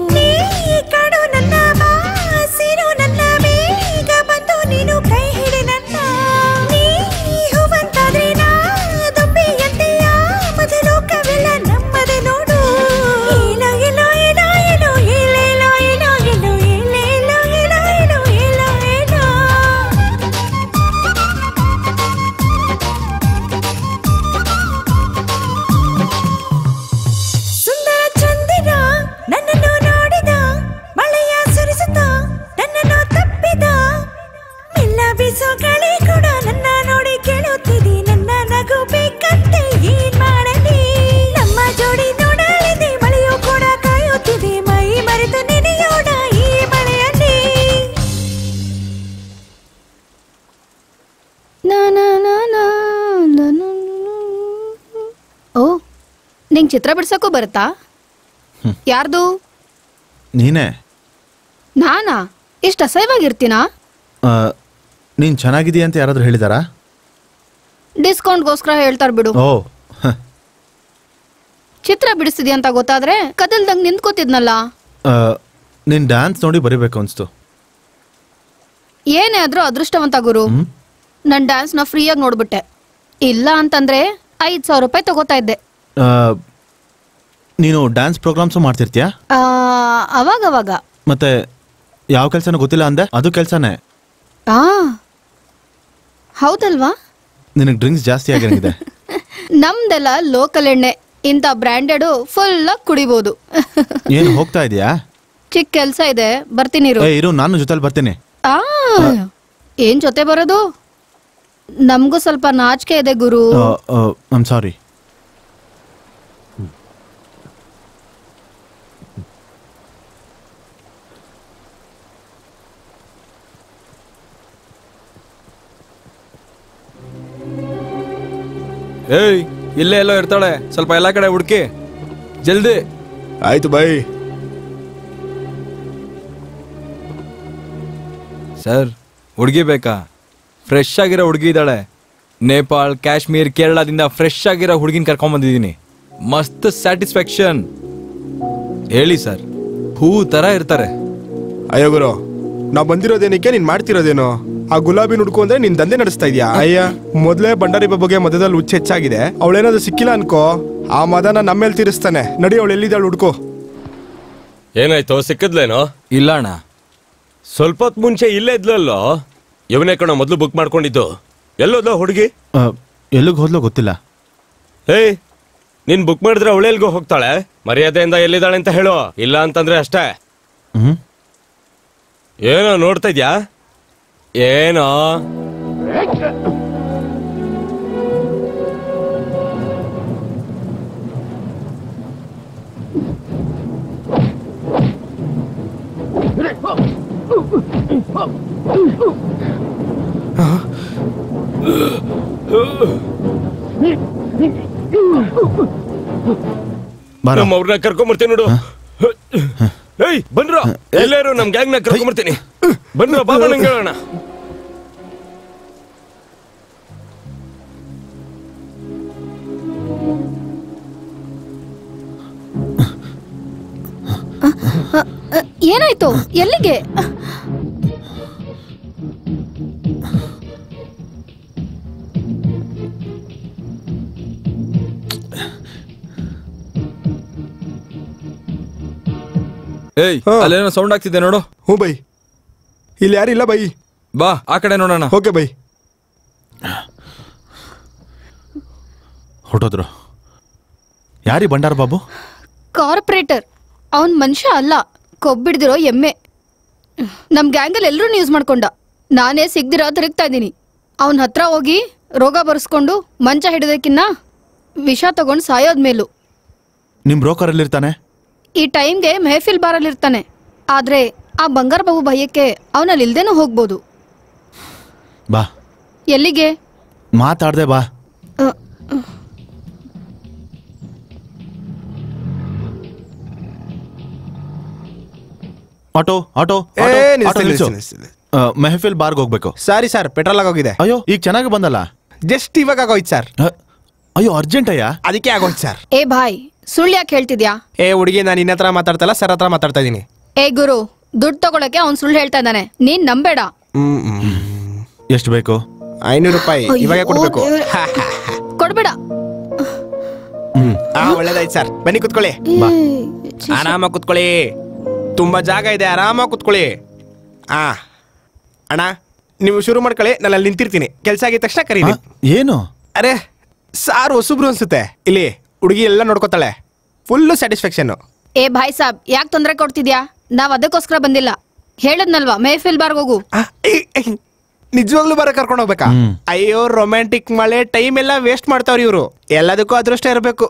ಕಡು ನನ್ನ ಬಾಸಿರು, ನನ್ನ ಬೇಗ ಬಂದು ನೀನು ಕೈ ಹಿಡಿ ನನ್ನ. ನೀ ಹೂವಂತಾದ್ರೆ ನಾ ದುಂಬಿಯಂತೆಯ ಮಧುಲೋಕವೆಲ್ಲ ನಮ್ಮದೆ ನೋಡು. ಏನೋ ಏನೋ ಏನೋ ಏನೋ ಏನೇನೋ ಏನೋ ಏನೋ ಏನೇನೋ ಏನೋ ಏನೋ ಏನೋ ಏನೋ. ಸುಂದರ ಚಂದಿರ ನನ್ನ ನಿಂಗೆ ಚಿತ್ರ ಬಿಡ್ಸಕ್ಕೂ ಬರುತ್ತಾ? ಯಾರ್ದು? ನೀನೇ. ನಾನಾ? ಇಷ್ಟು ಅಸಹ್ಯವಾಗಿರ್ತೀನಾ? ನೀನು ಚೆನ್ನಾಗಿದೆಯಾ ಅಂತ ಯಾರಾದರೂ ಹೇಳಿದಾರಾ? ಡಿಸ್ಕೌಂಟ್ಗೋಸ್ಕರ ಹೇಳ್ತಾರ ಬಿಡು. ಓ, ಚಿತ್ರ ಬಿಡಿಸ್ತಿದ್ಯಾ ಅಂತ ಗೊತ್ತಾದ್ರೆ ಕದಲ್ದಂಗ್ ನಿಂತ್ಕೋತಿದ್ನಲ್ಲ. ನೀನು ಡ್ಯಾನ್ಸ್ ನೋಡಿ ಬರೀಬೇಕು ಅನ್ಸ್ತು. ಏನೇ ಆದ್ರೂ ಅದೃಷ್ಟವಂತ ಗುರು. ನನ್ನ ಡ್ಯಾನ್ಸ್ನ ಫ್ರೀಯಾಗಿ ನೋಡ್ಬಿಟ್ಟೆ. ಇಲ್ಲ ಅಂತಂದ್ರೆ 5,000 ರೂಪಾಯಿ ತಗೋತಾ ಇದ್ದೆ. ನೀನು ಡ್ಯಾನ್ಸ್ ಪ್ರೋಗ್ರಾಮ್ಸು ಮಾಡ್ತಿರ್ತೀಯಾ? ಅವಾಗವಾಗ. ಮತ್ತೆ ಯಾವ ಕೆಲಸನೂ ಗೊತ್ತಿಲ್ಲ ಅಂದೆ? ಅದು ಕೆಲಸನೇ. ಹೌದಲ್ವಾ? ನಿನಗೆ ಡ್ರಿಂಕ್ಸ್ ಜಾಸ್ತಿ ಆಗಿರಂಗಿದೆ. ನಮ್ದೆಲ್ಲ ಲೋಕಲ್ ಎಣ್ಣೆ. ಇಂಥ ಬ್ರ್ಯಾಂಡೆಡ್ ಫುಲ್ ಆಗಿ ಕುಡಿಬಹುದು. ಏನು ಹೋಗ್ತಾ ಇದೆಯಾ? ಚಿಕ್ಕ ಕೆಲಸ ಇದೆ, ಬರ್ತೀನಿ ಇರು. ನಾನು ಜೊತೆಲಿ ಬರ್ತೀನಿ. ಏನ್ ಜೊತೆ ಬರೋದು? ನಮಗೂ ಸ್ವಲ್ಪ ನಾಚಿಕೆ ಇದೆ ಗುರು. I'm sorry. ಏಯ್, ಇಲ್ಲೇ ಎಲ್ಲೋ ಇರ್ತಾಳೆ, ಸ್ವಲ್ಪ ಎಲ್ಲ ಕಡೆ ಹುಡುಕಿ ಜಲ್ದಿ. ಆಯ್ತು ಬಾಯ್. ಸರ್, ಹುಡುಗಿ ಬೇಕಾ? ಫ್ರೆಶ್ ಆಗಿರೋ ಹುಡುಗಿ ಇದ್ದಾಳೆ. ನೇಪಾಳ್, ಕಾಶ್ಮೀರ್, ಕೇರಳದಿಂದ ಫ್ರೆಶ್ ಆಗಿರೋ ಹುಡುಗಿನ ಕರ್ಕೊಂಬಂದಿದ್ದೀನಿ. ಮಸ್ತ್ ಸ್ಯಾಟಿಸ್ಫ್ಯಾಕ್ಷನ್. ಹೇಳಿ ಸರ್, ಹೂ ತರ ಇರ್ತಾರೆ. ಅಯ್ಯೋ ಗುರು, ನಾವು ಬಂದಿರೋದೇನಕ್ಕೆ, ನೀನ್ ಮಾಡ್ತಿರೋದೇನೋ? ಆ ಗುಲಾಬಿ ನುಡ್ಕೊ ಅಂದ್ರೆ ನೀನ್ ದಂಧೆ ನಡೆಸ್ತಾ ಇದೀಯಾ? ಅಯ್ಯ, ಮೊದ್ಲೇ ಬಂಡಾರಿ ಬಗ್ಗೆ ಮಧ್ಯದಲ್ಲಿ ಹುಚ್ಚ ಹೆಚ್ಚಾಗಿದೆ. ಅವಳೇನಾದ್ರು ಸಿಕ್ಕಿಲ್ಲ ಅನ್ಕೋ, ಆ ಮದನ ನಮ್ಮೇಲೆ ತೀರಿಸ್ತಾನೆ. ನಡಿ, ಅವಳು ಎಲ್ಲಿದ್ದಾಳು ಹುಡ್ಕೋ. ಏನಾಯ್ತು, ಸಿಕ್ಕದ್ಲೇನೋ? ಇಲ್ಲ ಅಣ್ಣ, ಸ್ವಲ್ಪ ಹೊತ್ತು ಮುಂಚೆ ಇಲ್ಲೇ ಇದ್ಲಲ್ಲೋ. ಇವನೇ ಕಣ ಮೊದಲು ಬುಕ್ ಮಾಡ್ಕೊಂಡಿದ್ದು. ಎಲ್ಲೋದ್ಲೋ ಹುಡುಗಿ? ಎಲ್ಲಿಗೆ ಹೋದ್ಲೋ ಗೊತ್ತಿಲ್ಲ. ಏಯ್, ನೀನ್ ಬುಕ್ ಮಾಡಿದ್ರೆ ಅವಳು ಎಲ್ಗೋ ಹೋಗ್ತಾಳೆ? ಮರ್ಯಾದೆಯಿಂದ ಎಲ್ಲಿದ್ದಾಳೆ ಅಂತ ಹೇಳು, ಇಲ್ಲ ಅಂತಂದ್ರೆ ಅಷ್ಟೇ. ಏನೋ ನೋಡ್ತಾ ಇದ್ಯಾ? ಏನೋ ನಮ್ಮ ಅವ್ರನ್ನ ಕರ್ಕೊಂಬರ್ತೀನಿ ನೋಡು. ಏಯ್, ಬನ್ರೋ, ಎಲ್ಲರೂ ನಮ್ ಗ್ಯಾಂಗ್ ನ ಕರ್ಕೊಂಬರ್ತೀನಿ. ಬನ್ರೋ, ಬಾಬಾ ನಂಗೆ ಹೇಳೋಣ. ಏನಾಯ್ತು? ಎಲ್ಲಿಗೆ? ಏಯ್, ಅಲ್ಲೇನೋ ಸೌಂಡ್ ಆಗ್ತಿದೆ ನೋಡು. ಹ್ಞೂ ಬೈ, ಇಲ್ಲಿ ಯಾರಿಲ್ಲ ಬೈ. ಬಾ, ಆ ಕಡೆ ನೋಡೋಣ. Okay bye. ಹೊರಟೋದ್ರು. ಯಾರಿ ಬಂಡಾರ ಬಾಬು? ಕಾರ್ಪೊರೇಟರ್. ಅವನ್ ಮನುಷ್ಯ ಅಲ್ಲ, ಕೊಬ್ಬಿಡ್ದಿರೋ ಎಮ್ಮೆ. ನಮ್ ಗ್ಯಾಂಗಲ್ಲಿ ಎಲ್ಲರೂ ಯೂಸ್ ಮಾಡ್ಕೊಂಡ. ನಾನೇ ಸಿಗ್ದಿರೋ ತಿರುಗ್ತಾ ಇದ್ದೀನಿ. ಅವನ ಹತ್ರ ಹೋಗಿ ರೋಗ ಬರ್ಸ್ಕೊಂಡು ಮಂಚ ಹಿಡಿದಕ್ಕಿನ್ನ ವಿಷ ತಗೊಂಡು ಸಾಯೋದ್ ಮೇಲು. ನಿಮ್ ಬ್ರೋಕರ್ ಎಲ್ಲಿರ್ತಾನೆ? ಈ ಟೈಮ್ಗೆ ಮೆಹಫಿಲ್ ಬಾರಲ್ಲಿರ್ತಾನೆ. ಆದ್ರೆ ಆ ಬಂಗಾರ ಬಾಬು ಭಯಕ್ಕೆ ಅವನಲ್ಲಿ ಇಲ್ದೇನೂ ಹೋಗ್ಬೋದು. ಬಾ. ಎಲ್ಲಿಗೆ? ಮಾತಾಡ್ದೆ ಬಾ. ಆಟೋ ಆಟೋ ಮೆಹಫಿಲ್ ಬಾರ್ಗ್ ಹೋಗ್ಬೇಕು. ಸಾರಿ ಸರ್, ಪೆಟ್ರೋಲ್ ಆಗೋಗಿದೆ. ಅಯ್ಯೋ, ಈಗ ಚೆನ್ನಾಗಿ ಬಂದಲ್ಲ. ಜಸ್ಟ್ ಇವಾಗ ಆಗೋಯ್ತು ಸರ್. ಅಯ್ಯೋ, ಅರ್ಜೆಂಟ್ ಅಯ್ಯ, ಅದಕ್ಕೆ ಆಗೋಯ್ತು ಸರ್. ಏ ಭಾಯ್, ಸುಳ್ಳು ಯಾಕೆ ಹೇಳ್ತಿದ್ಯಾ? ಹುಡುಗಿ, ನಾನು ನಿನ್ನ ಹತ್ರ ಮಾತಾಡ್ತಲ್ಲ, ಸರ್ ಹತ್ರ ಮಾತಾಡ್ತಾ ಇದೀನಿ. ಏ ಗುರು, ದುಡ್ಡು ತಗೊಳಕ್ಕೆ ಅವ್ನು ಸುಳ್ಳು ಹೇಳ್ತಾ ಇದ್ದಾನೆ. ನೀನ್ ನಂಬೇಡ. ಎಷ್ಟು ಬೇಕು? 500 ರೂಪಾಯಿ ಇವಾಗ ಕೊಡ್ಬೇಕು. ಕೊಡ್ಬೇಡ. ಒಳ್ಳೇದಾಯ್ತು ಸರ್, ಬನ್ನಿ ಕುತ್ಕೊಳ್ಳಿ. ಆರಾಮಾಗಿ ಕುತ್ಕೊಳ್ಳಿ, ತುಂಬಾ ಜಾಗ ಇದೆ, ಆರಾಮಾಗಿ ಕುತ್ಕೊಳ್ಳಿ. ಅಣ್ಣ, ನೀವು ಶುರು ಮಾಡ್ಕೊಳ್ಳಿ, ನಾನು ಅಲ್ಲಿ ನಿಂತಿರ್ತೀನಿ. ಕೆಲಸ ಆಗಿದ ತಕ್ಷಣ ಕರೀರಿ. ಏನು? ಅರೆ ಸಾರು ಹೊಸಬ್ರು ಅನ್ಸುತ್ತೆ. ಇಲ್ಲಿ ಹುಡುಗಿ ಎಲ್ಲ ನೋಡ್ಕೋತಾಳೆ, ಫುಲ್ಲು ಸ್ಯಾಟಿಸ್ಫ್ಯಾಕ್ಷನ್. ಏ ಭಾಯ್ ಸಾಬ್, ಯಾಕೆ ತೊಂದರೆ ಕೊಡ್ತಿದ್ಯಾ? ನಾವ್ ಅದಕ್ಕೋಸ್ಕರ ಬಂದಿಲ್ಲ. ಹೇಳದ್ನಲ್ವಾ, ಮೆಹಫಿಲ್ ಬಾರ್ಗ್ ಹೋಗು. ನಿಜವಾಗ್ಲೂ ಬರ ಕರ್ಕೊಂಡು ಹೋಗ್ಬೇಕಾ? ಅಯ್ಯೋ, ರೊಮ್ಯಾಂಟಿಕ್ ಮಳೆ ಟೈಮ್ ಎಲ್ಲ ವೇಸ್ಟ್ ಮಾಡ್ತಾವ್ರಿ ಇವರು. ಎಲ್ಲದಕ್ಕೂ ಅದೃಷ್ಟ ಇರಬೇಕು.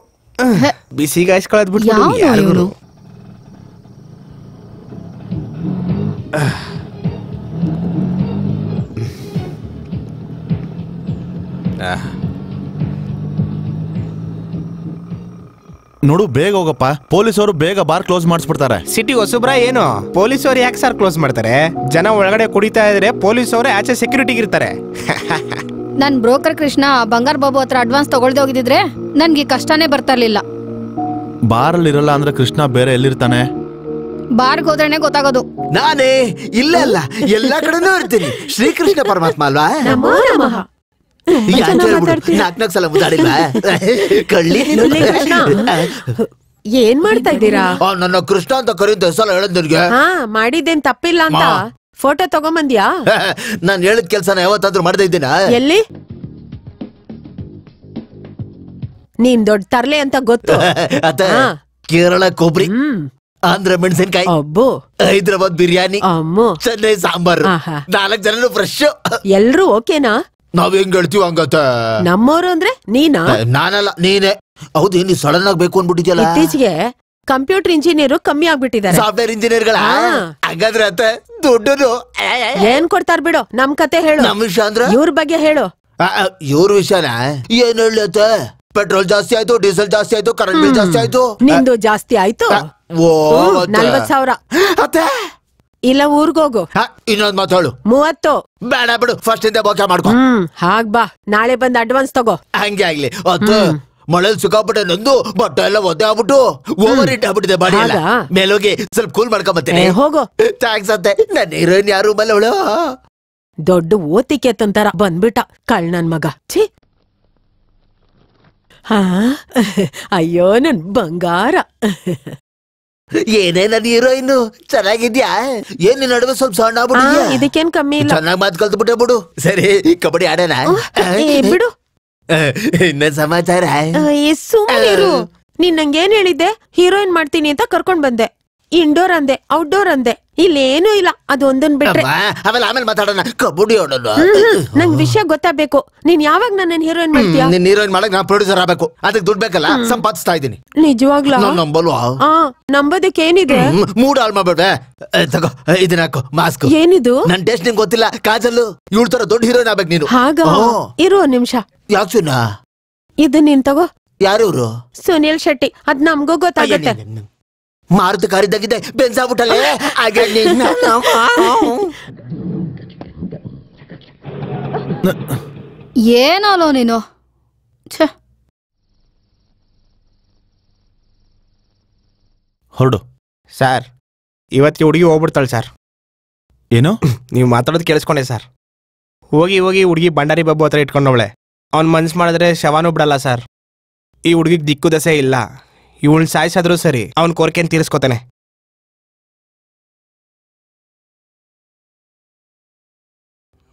ಬಿಸಿಗಾಯಿಸ್ಕೊಳ್ಳೋದ್ ಬಿಟ್ಬಿಟ್ಟು ಯಾರು? ನೋಡು ಬೇಗ ಹೋಗಪ್ಪ, ಪೊಲೀಸವರು ಬೇಗ ಬಾರ್ ಕ್ಲೋಸ್ ಮಾಡಿಸ್ಬಿಡ್ತಾರೆ. ಸಿಟಿ ಹೊಸಬ್ರ ಏನು ಪೊಲೀಸವ್ರು ಯಾಕೆ ಸರ್ ಕ್ಲೋಸ್ ಮಾಡ್ತಾರೆ? ಜನ ಒಳಗಡೆ ಕುಡಿತಾ ಇದ್ರೆ ಪೊಲೀಸವ್ರೆ ಆಚೆ ಸೆಕ್ಯೂರಿಟಿಗೆ ಇರ್ತಾರೆ. ನನ್ ಬ್ರೋಕರ್ ಕೃಷ್ಣ ಬಂಗಾರ ಬಾಬು ಹತ್ರ ಅಡ್ವಾನ್ಸ್ ತಗೊಳ್ದೆ ಹೋಗಿದ್ರೆ ನನ್ಗೆ ಕಷ್ಟನೇ ಬರ್ತಾ ಇರ್ಲಿಲ್ಲ. ಬಾರಲ್ಲಿ ಇರಲ್ಲ ಅಂದ್ರೆ ಕೃಷ್ಣ ಬೇರೆ ಎಲ್ಲಿರ್ತಾನೆ? ಬಾರ್ಗ್ ಹೋದ್ರೇನೆ ಗೊತ್ತಾಗೋದು. ನಾನೇ ಇಲ್ಲ ಅಲ್ಲ ಎಲ್ಲಾ ಕಡೆನೂ ಇರ್ತೀನಿ. ಶ್ರೀಕೃಷ್ಣ ಪರಮಾತ್ಮ ಅಲ್ವಾ? ನಾಲ್ಕು ಸಲ ಮುದ್ದಾಡಿಲ್ವಾ ಕಳ್ಳಿ? ಏನ್ ಮಾಡ್ತಾ ಇದ್ದೀರಾ? ನನ್ನ ಕೃಷ್ಣ ಅಂತ ಕರೀತ ಸಲ ಹೇಳದ್ ನಿನ್ಗೆ. ಮಾಡಿದ್ದೇನ್ ತಪ್ಪಿಲ್ಲ ಅಂತ ಫೋಟೋ ತಗೊಂಬಂದ್ಯಾ? ನಾನ್ ಹೇಳಿದ ಕೆಲ್ಸನ ಯಾವತ್ತಾದ್ರೂ ಮಾಡದೇ ಇದ್ದೀನ? ಎಲ್ಲಿ? ನೀನ್ ದೊಡ್ಡ ತರ್ಲೆ ಅಂತ ಗೊತ್ತು. ಅತ್ತ ಕೇರಳ ಕೊಬ್ಬರಿ, ಆಂಧ್ರ ಮೆಣಸಿನ್ಕಾಯಿ, ಹೈದ್ರಾಬಾದ್ ಬಿರಿಯಾನಿ, ಚೆನ್ನೈ ಸಾಂಬಾರು, 4 ಜನನು ಫ್ರೆಶ್. ಎಲ್ರು ಓಕೆನಾ? ನಾವ್ ಹೆಂಗ್ ಹೇಳ್ತೀವಿ ಹಂಗತ್ತ. ನಮ್ಮವ್ರು ಅಂದ್ರೆ ನೀನಾ? ನಾನಲ್ಲ ನೀನೆ. ಹೌದು, ನೀ ಸಡನ್ ಆಗಿ ಬೇಕು ಅನ್ಬಿಟ್ಟಿದ್ಯಲ್ಲ. ಇತ್ತೀಚೆಗೆ ಕಂಪ್ಯೂಟರ್ ಇಂಜಿನಿಯರ್ ಕಮ್ಮಿ ಆಗ್ಬಿಟ್ಟಿದ್ದಾರೆ. ಸಾಫ್ಟ್ವೇರ್ ಇಂಜಿನಿಯರ್ಗಳ ಹಾಗಾದ್ರೆ ಅತ್ತ ದುಡ್ಡು ಏನ್ ಕೊಡ್ತಾರ ಬಿಡು. ನಮ್ ಕತೆ ಹೇಳು. ನಮ್ ವಿಷಯ ಅಂದ್ರೆ ಇವ್ರ ಬಗ್ಗೆ ಹೇಳು. ಇವ್ರ ವಿಷಯನ ಏನ್ ಹೇಳತ್ತ? ಪೆಟ್ರೋಲ್ ಜಾಸ್ತಿ ಆಯ್ತು, ಡೀಸೆಲ್ ಜಾಸ್ತಿ ಆಯ್ತು, ಕರೆಂಟ್ ಬಿಲ್ ಜಾಸ್ತಿ ಆಯ್ತು. ನಿಂದು ಜಾಸ್ತಿ ಆಯ್ತು. 40,000 ಇಲ್ಲ ಊರ್ಗೋಗು. ಇನ್ನೊಂದ್ ಮಾತಾಳು. 30. ಬೇಡ ಬಿಡು, ಫಸ್ಟ್ ಇಂದ ಬೋಕೆ ಮಾಡ್ಕೊ. ಹಾಗ್ ಬಾ, ನಾಳೆ ಬಂದ್ ಅಡ್ವಾನ್ಸ್ ತಗೋ. ಹಂಗೆ ಆಗ್ಲಿ. ಮಳೇಲಿ ಸಿಕ್ಕಾಪಟ್ಟೆ ನಂದು ಬಟ್ಟೆ ಎಲ್ಲ ಒದ್ದೆ ಆಗ್ಬಿಟ್ಟು ಓವರ್ ಹಿಟ್ ಆಗ್ಬಿಟ್ಟಿದೆ ಬಾಡಿ ಎಲ್ಲ. ಮೇಲೋಗಿ ಸ್ವಲ್ಪ ಕೂಲ್ ಮಾಡ್ಕೊಂಬತ್ತೇನೆ. ಹೋಗೋ. ಥ್ಯಾಂಕ್ಸ್ ಅತ್ತೆ. ನನ್ನ ಹೀರೋಯಿನ್ ಯಾರು ಬಲ್ಲವಳು? ದೊಡ್ಡ ಓತಿಕೆ ತಂತರ ಬಂದ್ಬಿಟ್ಟ ಕಳ್ ನನ್ ಮಗ. ಛೀ. ಅಯ್ಯೋ ನನ್ ಬಂಗಾರ. ಏನೇ ನನ್ನ ಹೀರೋಯಿನ್ ಚೆನ್ನಾಗಿದ್ಯಾ? ಏನ್ ನಿನ್ ನಡುವೆ ಸ್ವಲ್ಪ ಸಣ್ಣ ಆಗ್ಬಿಟ್ಟಿದ್ಯಾ? ಇದಕ್ಕೇನ್ ಕಮ್ಮಿ ಇಲ್ಲ. ಚೆನ್ನಾಗಿ ಮಾತು ಕಲ್ತು ಬಿಟ್ಟೆ ಬಿಡು. ಸರಿ, ಕಬಡ್ಡಿ ಆಡೋಣ ಬಿಡು. ಇನ್ನ ಸಮಾಚಾರ? ಸುಮ್ಮನಿರು. ನೀನ್ ನಂಗೇನ್ ಹೇಳಿದ್ದೆ? ಹೀರೋಯಿನ್ ಮಾಡ್ತೀನಿ ಅಂತ ಕರ್ಕೊಂಡ್ ಬಂದೆ. ಇಂಡೋರ್ ಅಂದೆ, ಔಟ್ಡೋರ್ ಅಂದೆ. ಇಲ್ಲೇನೂ ಇಲ್ಲ. ಅದೊಂದನ್ ಬಿಟ್ರೆ ಆಮೇಲೆ ಮಾತಾಡೋಣ. ಕಬಡ್ಡಿ ಆಡೋಣ. ನಂಗ್ ವಿಷಯ ಗೊತ್ತಾಗ್ಬೇಕು. ನೀನ್ ಯಾವಾಗ ನನ್ನ ಹೀರೋಯಿನ್ ಮಾಡ್ತೀಯಾ? ನಿನ್ ಹೀರೋಯಿನ್ ಮಾಡಕ್ ನಾ ಪ್ರೊಡ್ಯೂಸರ್ ಆಗ್ಬೇಕು. ಅದಕ್ಕೆ ದುಡ್ಡು ಬೇಕಲ್ಲ, ಸಂಪಾದಿಸ್ತಾ ಇದ್ದೀನಿ. ನಿಜವಾಗ್ಲೂ ನಂಬಲ್ವಾ? ನಂಬೋದಕ್ಕೆ ಏನಿದೆ? ಮೂಡ್ ಹಾಳು ಮಾಡ್ಬೇಡ್ವೆ. ತಗೋ ಇದನ್ನ ಹಾಕು, ಮಾಸ್ಕ್. ಏನಿದು? ನನ್ ಟೇಸ್ಟ್ ನಿಂಗೆ ಗೊತ್ತಿಲ್ಲ. ಕಾಜಲ್ಲು ಇವಳ ತರ ದೊಡ್ಡ ಹೀರೋಯಿನ್ ಆಗ್ಬೇಕು ನೀನು. ಹಾಗ ಇರು ಒಂದ್ ನಿಮಿಷ. ಯಾಕೆ ಸುನ್ನ? ಇದು ನೀನ್ ತಗೋ. ಯಾರು ಇವ್ರು? ಸುನಿಲ್ ಶೆಟ್ಟಿ. ಅದ್ ನಮ್ಗೂ ಗೊತ್ತಾಗತ್ತೆ. ಮಾರುತಿ ಕಾರಿದ್ದಾಗಿದೆ, ಬೆನ್ಸಾಗ್ಬಿಟ್ಟಲ್ಲೇ. ಏನೋ ನೀನು. ಹೊರಡು. ಸರ್, ಇವತ್ತಿಗೆ ಹುಡುಗಿ ಹೋಗ್ಬಿಡ್ತಾಳೆ ಸರ್. ಏನು? ನೀವು ಮಾತಾಡೋದು ಕೇಳಿಸ್ಕೊಂಡೆ ಸರ್. ಹೋಗಿ ಹುಡುಗಿ ಭಂಡಾರಿ ಬಾಬು ಹತ್ರ ಇಟ್ಕೊಂಡವಳೆ. ಅವ್ನ್ ಮನ್ಸ್ ಮಾಡಿದ್ರೆ ಶವಾನು ಬಿಡಲ್ಲ ಸರ್. ಈ ಹುಡುಗಿಗೆ ದಿಕ್ಕು ದಸೆ ಇಲ್ಲ. ಇವಳು ಸಾಯಿಸಾದ್ರೂ ಸರಿ, ಅವನ್ ಕೋರಿಕೆನ್ ತೀರಿಸ್ಕೊತಾನೆ.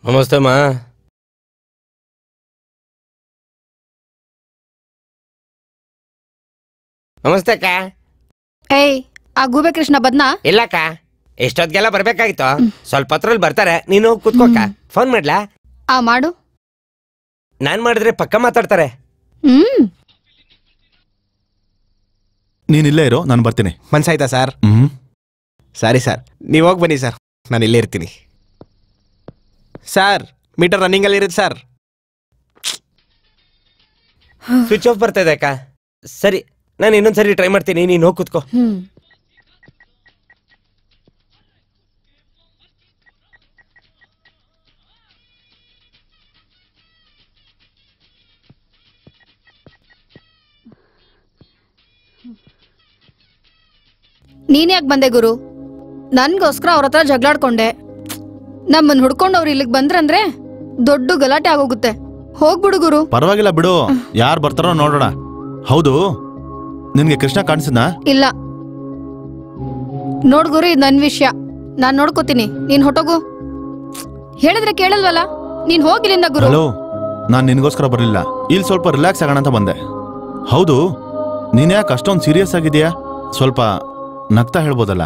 ನಮಸ್ತೆ ಮಾ. ನಮಸ್ತೆ ಅಕ್ಕ. ಏಯ್, ಆ ಗೂಬೆ ಕೃಷ್ಣ ಬದ್ನಾ? ಇಲ್ಲಕ್ಕ, ಎಷ್ಟೊತ್ತಿಗೆಲ್ಲ ಬರ್ಬೇಕಾಗಿತ್ತು. ಸ್ವಲ್ಪ ಹೊತ್ರಲ್ಲಿ ಬರ್ತಾರೆ. ನೀನು ಕೂತ್ಕೋಕ. ಫೋನ್ ಮಾಡ್ಲಾ? ಮಾಡು. ನಾನ್ ಮಾಡಿದ್ರೆ ಪಕ್ಕ ಮಾತಾಡ್ತಾರೆ. ನೀನ್ ಇಲ್ಲೇ ಇರೋ, ನಾನು ಬರ್ತೀನಿ. ಮನ್ಸಾಯ್ತಾ ಸರ್? ಸರಿ ಸರ್, ನೀವು ಹೋಗಿ ಬನ್ನಿ ಸರ್, ನಾನು ಇಲ್ಲೇ ಇರ್ತೀನಿ. ಸರ್, ಮೀಟರ್ ರನ್ನಿಂಗ್ ಅಲ್ಲಿ ಇರುತ್ತೆ ಸರ್. ಸ್ವಿಚ್ ಆಫ್ ಬರ್ತಾ ಇದೆ ಅಕ್ಕ. ಸರಿ, ನಾನು ಇನ್ನೊಂದ್ಸರಿ ಟ್ರೈ ಮಾಡ್ತೀನಿ. ನೀನು ಹೋಗಿ ಕೂತ್ಕೋ. ನೀನ್ ಯಾಕೆ ಬಂದೆ ಗುರು? ನನ್ಗೋಸ್ಕರ ಅವ್ರ ಹತ್ರ ಜಗಳಾಡ್ಕೊಂಡೆ. ನಮ್ಮನ್ ಹುಡ್ಕೊಂಡು ಅವ್ರು ಇಲ್ಲಿಗೆ ಬಂದ್ರಂದ್ರೆ ದೊಡ್ಡ ಗಲಾಟೆ ಆಗೋಗುತ್ತೆ. ಹೋಗ್ಬಿಡು ಗುರು. ಪರವಾಗಿಲ್ಲ ಬಿಡು, ಯಾರು ಬರ್ತಾರೋ ನೋಡೋಣ. ಹೌದು, ನಿನ್ಗೆ ಕೃಷ್ಣ ಕಾಣಿಸಿದ್ನಾ? ಇಲ್ಲ. ನೋಡ್ ಗುರು, ಇದು ನನ್ ವಿಷಯ. ನಾನ್ ನೋಡ್ಕೋತೀನಿ, ನೀನ್ ಹೊಟ್ಟೋಗು. ಹೇಳಿದ್ರೆ ಕೇಳಲ್ವಲ್ಲ, ನೀನ್ ಹೋಗಿಲ್ಲಿಂದ ಗುರು. ಹಲೋ, ನಾನ್ ನಿನ್ಗೋಸ್ಕರ ಬರ್ಲಿಲ್ಲ. ಇಲ್ಲಿ ಸ್ವಲ್ಪ ರಿಲ್ಯಾಕ್ಸ್ ಆಗೋಣ ಅಂತ ಬಂದೆ. ಹೌದು, ನೀನ್ ಯಾಕೆ ಅಷ್ಟೊಂದು ಸೀರಿಯಸ್ ಆಗಿದೆಯಾ? ಸ್ವಲ್ಪ ನಗ್ತಾ ಹೇಳ್ಬೋದಲ್ಲ?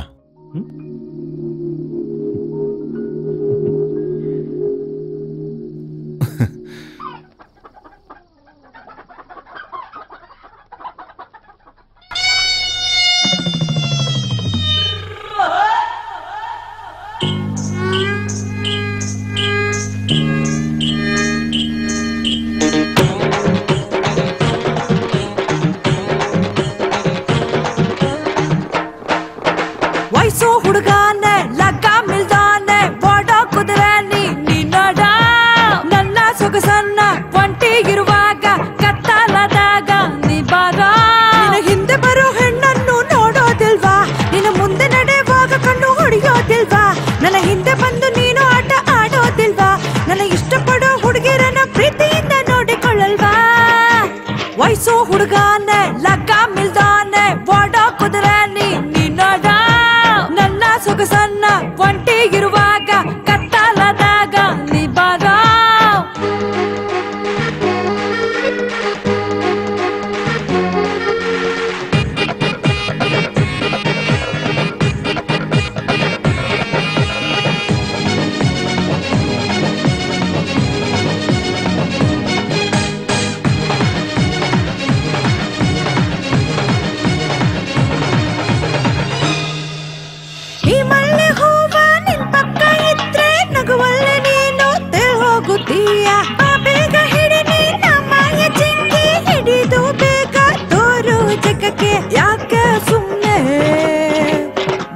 ಯಾಕೆ ಸುಮ್ಮನೆ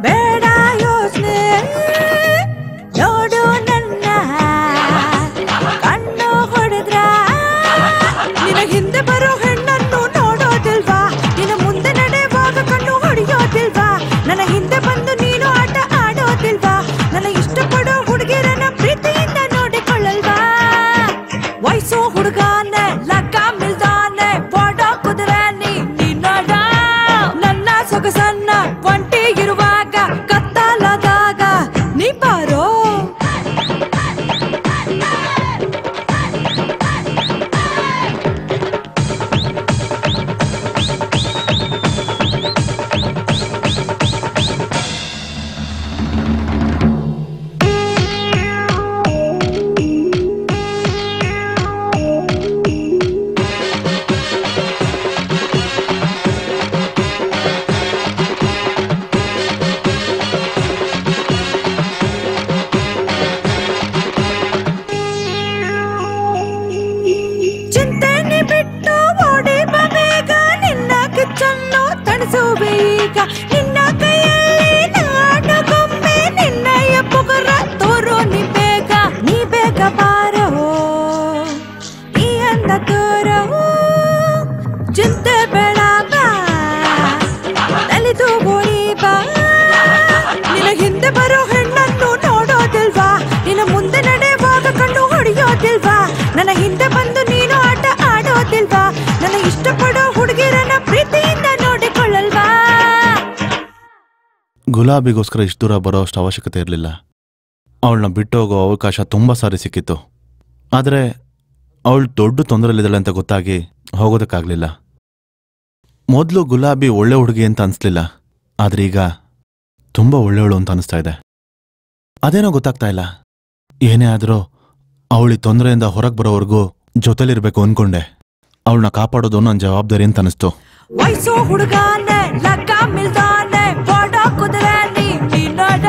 ಬೇಡ ಯೋಚನೆ ನೋಡು ನನ್ನ ಕಣ್ಣು ಹೊಡೆದ್ರ ನಿನ ಹಿಂದೆ ಬರೋ ಹೆಣ್ಣನ್ನು ನೋಡೋದಿಲ್ವಾ ನಿನ್ನ ಮುಂದೆ ನಡೆಯುವಾಗ ಕಣ್ಣು ಹೊಡೆಯೋದಿಲ್ವಾ ನನ್ನ ಹಿಂದೆ ಬಂದು ನೀನು ಆಟ ಆಡೋದಿಲ್ವಾ ನನ್ನ ಇಷ್ಟಪಡೋ ಹುಡುಗಿರನ್ನ ಪ್ರೀತಿಯಿಂದ ನೋಡಿಕೊಳ್ಳಲ್ವಾ ವಯಸ್ಸು ಹುಡುಗಾನೆ ಲಕ್ಕ ಮಿಲ್ದಾನೆ ಬಾಡೋ ಕುದುರೆ ನೀನೋಡ ನನ್ನ ಸೊಗಸನ್ನ ಒಂಟಿ ಇರುವಾಗ ಕತ್ತಲಾದಾಗ ನೀ ಬಾರೋ ಚಿಂತೆನೆ ಬಿಟ್ಟು ಓಡಿ ಬೇಗ ನಿನ್ನ ಕಿಚ್ಚನ್ನು ತಣಿಸುವೆ ಈಗ ನಿನ್ನ ಕೈಯಲ್ಲಿ ನಾಟಗೊಮ್ಮೆ ನಿನ್ನಯ ಪುಗರ ತೋರು ನೀ ಬೇಗ ಬಾರೋ ಈ ಅಂದ ತೋರೋ ಚಿಂತೆ ಬೇಡ ಬಾ ತಲೆದು ಗೋಳಿ ಬಾ ನಿನ್ನ ಹಿಂದೆ ಬರೋ ಹೆಣ್ಣನ್ನು ನೋಡೋದಿಲ್ವಾ ನಿನ್ನ ಮುಂದೆ ನಡೆಯುವಾಗ ಕಣ್ಣು ಹೊಡೆಯೋದಿಲ್ವಾ ನನ್ನ ಹಿಂದೆ ಬಂದು ನೀನು ಆಟ ಆಡೋದಿಲ್ವಾ ನನ್ನ ಇಷ್ಟಪಡೋ ಹುಡುಗಿರನ್ನ ಪ್ರೀತಿಯಿಂದ ನೋಡಿಕೊಳ್ಳಲ್ವಾ ಗುಲಾಬಿಗೋಸ್ಕರ ಇಷ್ಟು ದೂರ ಬರೋ ಅಷ್ಟು ಅವಶ್ಯಕತೆ ಇರಲಿಲ್ಲ. ಅವಳನ್ನ ಬಿಟ್ಟು ಹೋಗೋ ಅವಕಾಶ ತುಂಬ ಸಾರಿ ಸಿಕ್ಕಿತ್ತು. ಆದರೆ ಅವಳು ದೊಡ್ಡ ತೊಂದರೆಯಲ್ಲಿದ್ದಾಳೆ ಅಂತ ಗೊತ್ತಾಗಿ ಹೋಗೋದಕ್ಕಾಗಲಿಲ್ಲ. ಮೊದಲು ಗುಲಾಬಿ ಒಳ್ಳೆ ಹುಡುಗಿ ಅಂತ ಅನಿಸ್ಲಿಲ್ಲ, ಆದರೆ ಈಗ ತುಂಬ ಒಳ್ಳೆಯವಳು ಅಂತ ಅನಿಸ್ತಾ ಇದೆ. ಅದೇನೋ ಗೊತ್ತಾಗ್ತಾ ಇಲ್ಲ. ಏನೇ ಆದರೂ ಅವಳಿ ತೊಂದರೆಯಿಂದ ಹೊರಗೆ ಬರೋವರೆಗೂ ಜೊತೆಲಿರ್ಬೇಕು ಅನ್ಕೊಂಡೆ. ಅವಳನ್ನ ಕಾಪಾಡೋದು ನನ್ನ ಜವಾಬ್ದಾರಿ ಅಂತ ಅನಿಸ್ತು. ವಯಸ್ಸು ಹುಡುಗಾನೆ ಲಕ್ಕ ಮಿಲ್ದಾನೆ ಬಾಡೋ ಕುದುರೆ ನೀನೋಡ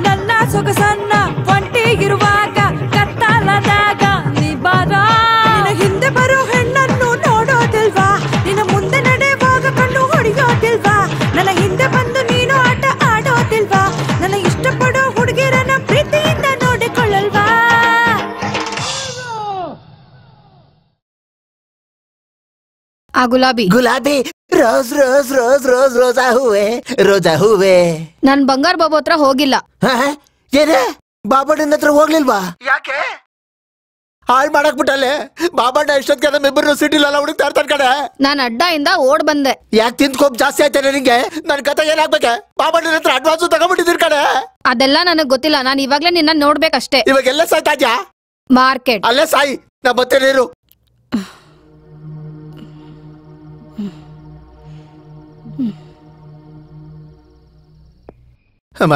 ನನ್ನ ಸೊಗಸನ್ನ ಒಂಟಿ ಇರುವಾಗ ಕತ್ತಲಾದಾಗ ನೀ ಬಾರ ನಿನ್ನ ಹಿಂದೆ ಬರೋ ಹೆಣ್ಣನ್ನು ನೋಡೋದಿಲ್ವಾ ನಿನ್ನ ಮುಂದೆ ನಡೆಯುವಾಗ ಕಣ್ಣು ಹೊಡೆಯೋದಿಲ್ವಾ ನನ್ನ ಹಿಂದೆ ಬಂದು ನೀನು ಆಟ ಆಡೋದಿಲ್ವಾ ನನ್ನ ಇಷ್ಟಪಡೋ ಹುಡುಗಿರನ್ನ ಪ್ರೀತಿಯಿಂದ ನೋಡಿಕೊಳ್ಳಲ್ವಾ ಆ ಗುಲಾಬಿ ರೋಸ್ ರೋಸ್ ರೋಸ್ ರೋಸ್ ರೋಜಾ ಹೂವೆ ನನ್ ಬಂಗಾರ ಬಾಬು ಹತ್ರ ಹೋಗಿಲ್ಲ. ಏನೇ ಬಾಬಣ್ಣನ ಹತ್ರ ಹೋಗ್ಲಿಲ್ವಾ? ಯಾಕೆ ಹಾಳ್ ಮಾಡಕ್ ಬಿಟ್ಟಲ್ಲೇ ಬಾಬಣ್ಣ ಎಷ್ಟೊತ್ತಿಗೆ ಮೆಂಬರ್ ಸಿಟಿಲೆಲ್ಲ ಹುಡುಕ್ತಾ ಇರ್ತಾರ ಕಡೆ. ನಾನ್ ಅಡ್ಡದಿಂದ ಓಡ್ ಬಂದೆ. ಯಾಕೆ ತಿಂದ್ಕೋಪ್ ಜಾಸ್ತಿ ಆಯ್ತಾನೆ ನಿಂಗೆ? ನನ್ ಕತೆ ಏನಾಗ್ಬೇಕೆ? ಬಾಬಣ್ಣನ ಹತ್ರ ಅಡ್ವಾನ್ಸ್ ತಗೊಂಡ್ಬಿಟ್ಟಿದ್ದೀರ್ ಕಡೆ. ಅದೆಲ್ಲ ನನಗ್ ಗೊತ್ತಿಲ್ಲ, ನಾನ್ ಇವಾಗ್ಲೇ ನಿನ್ನ ನೋಡ್ಬೇಕಷ್ಟೇ. ಇವಾಗ ಎಲ್ಲ ಸಾಯ್ತಾ ಇದ್ಯಾ? ಮಾರ್ಕೆಟ್ ಅಲ್ಲೇ ಸಾಯಿ, ನಾ ಬರ್ತೇನೆ ಇರು. ಅಮ್ಮ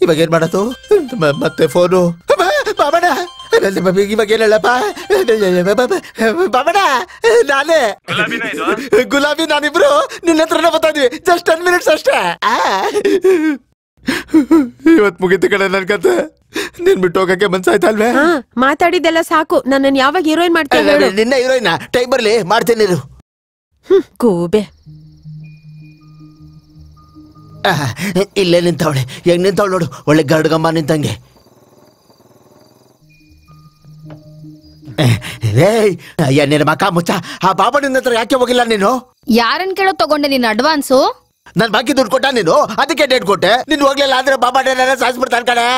ಇವಾಗ ಏನ್ ಮಾಡತ್ತು? ಮತ್ತೆ ಫೋನು ಬಾಬಣ್ಣ ಇವಾಗ ಏನಲ್ಲಪ್ಪ ಬಾಬಣ್ಣ ನಾನೇ ಗುಲಾಬಿ ನಾನಿಬ್ರು ನಿನ್ನ ಹತ್ರನೇ ಬರ್ತಾ ಇದ್ವಿ. ಜಸ್ಟ್ 10 minutes ಅಷ್ಟೇ. ಇವತ್ ಮುಗಿತು ಕಡೆ ನನ್ ಕತೆ. ನೀನ್ ಬಿಟ್ಟು ಹೋಗಕ್ಕೆ ಮನ್ಸಾಯ್ತಾ ಅಲ್ವೇ? ಮಾತಾಡಿದ್ದೆಲ್ಲ ಸಾಕು. ನನ್ನನ್ನು ಯಾವಾಗ ಹೀರೋಯಿನ್ ಮಾಡ್ತೀನಿ? ನಿನ್ನ ಹೀರೋಯಿನ್ ಟೈಮ್ ಬರ್ಲಿ ಮಾಡ್ತೀನಿ ಇರು. ಕೂಬೆ ಇಲ್ಲೇ ನಿಂತವಳೆ. ಹೆಂಗ್ ನಿಂತವಳು ನೋಡು, ಒಳ್ಳೆ ಗರ್ಡ್ಗಮ್ಮ ನಿಂತಂಗೆ. ಅಯ್ಯ ನಿನ್ನ ಮಕ ಮುಚ್ಚ. ಆ ಬಾಬಣ್ಣನ ಹತ್ರ ಯಾಕೆ ಹೋಗಿಲ್ಲ ನೀನು? ಯಾರನ್ ಕೇಳೋ ತಗೊಂಡೆ ನಿನ್ನ ಅಡ್ವಾನ್ಸು? ನನ್ ಬಾಕಿ ದುಡ್ಡು ಕೊಟ್ಟ ನೀನು, ಅದಕ್ಕೆ ಡೇಟ್ ಕೊಟ್ಟೆ. ನೀನ್ ಹೋಗ್ಲಿಲ್ಲ ಅಂದ್ರೆ ಬಾಬಣ್ಣ ಸಾಯಿಸ್ಬಿಡ್ತಾನ ಕಡೆ.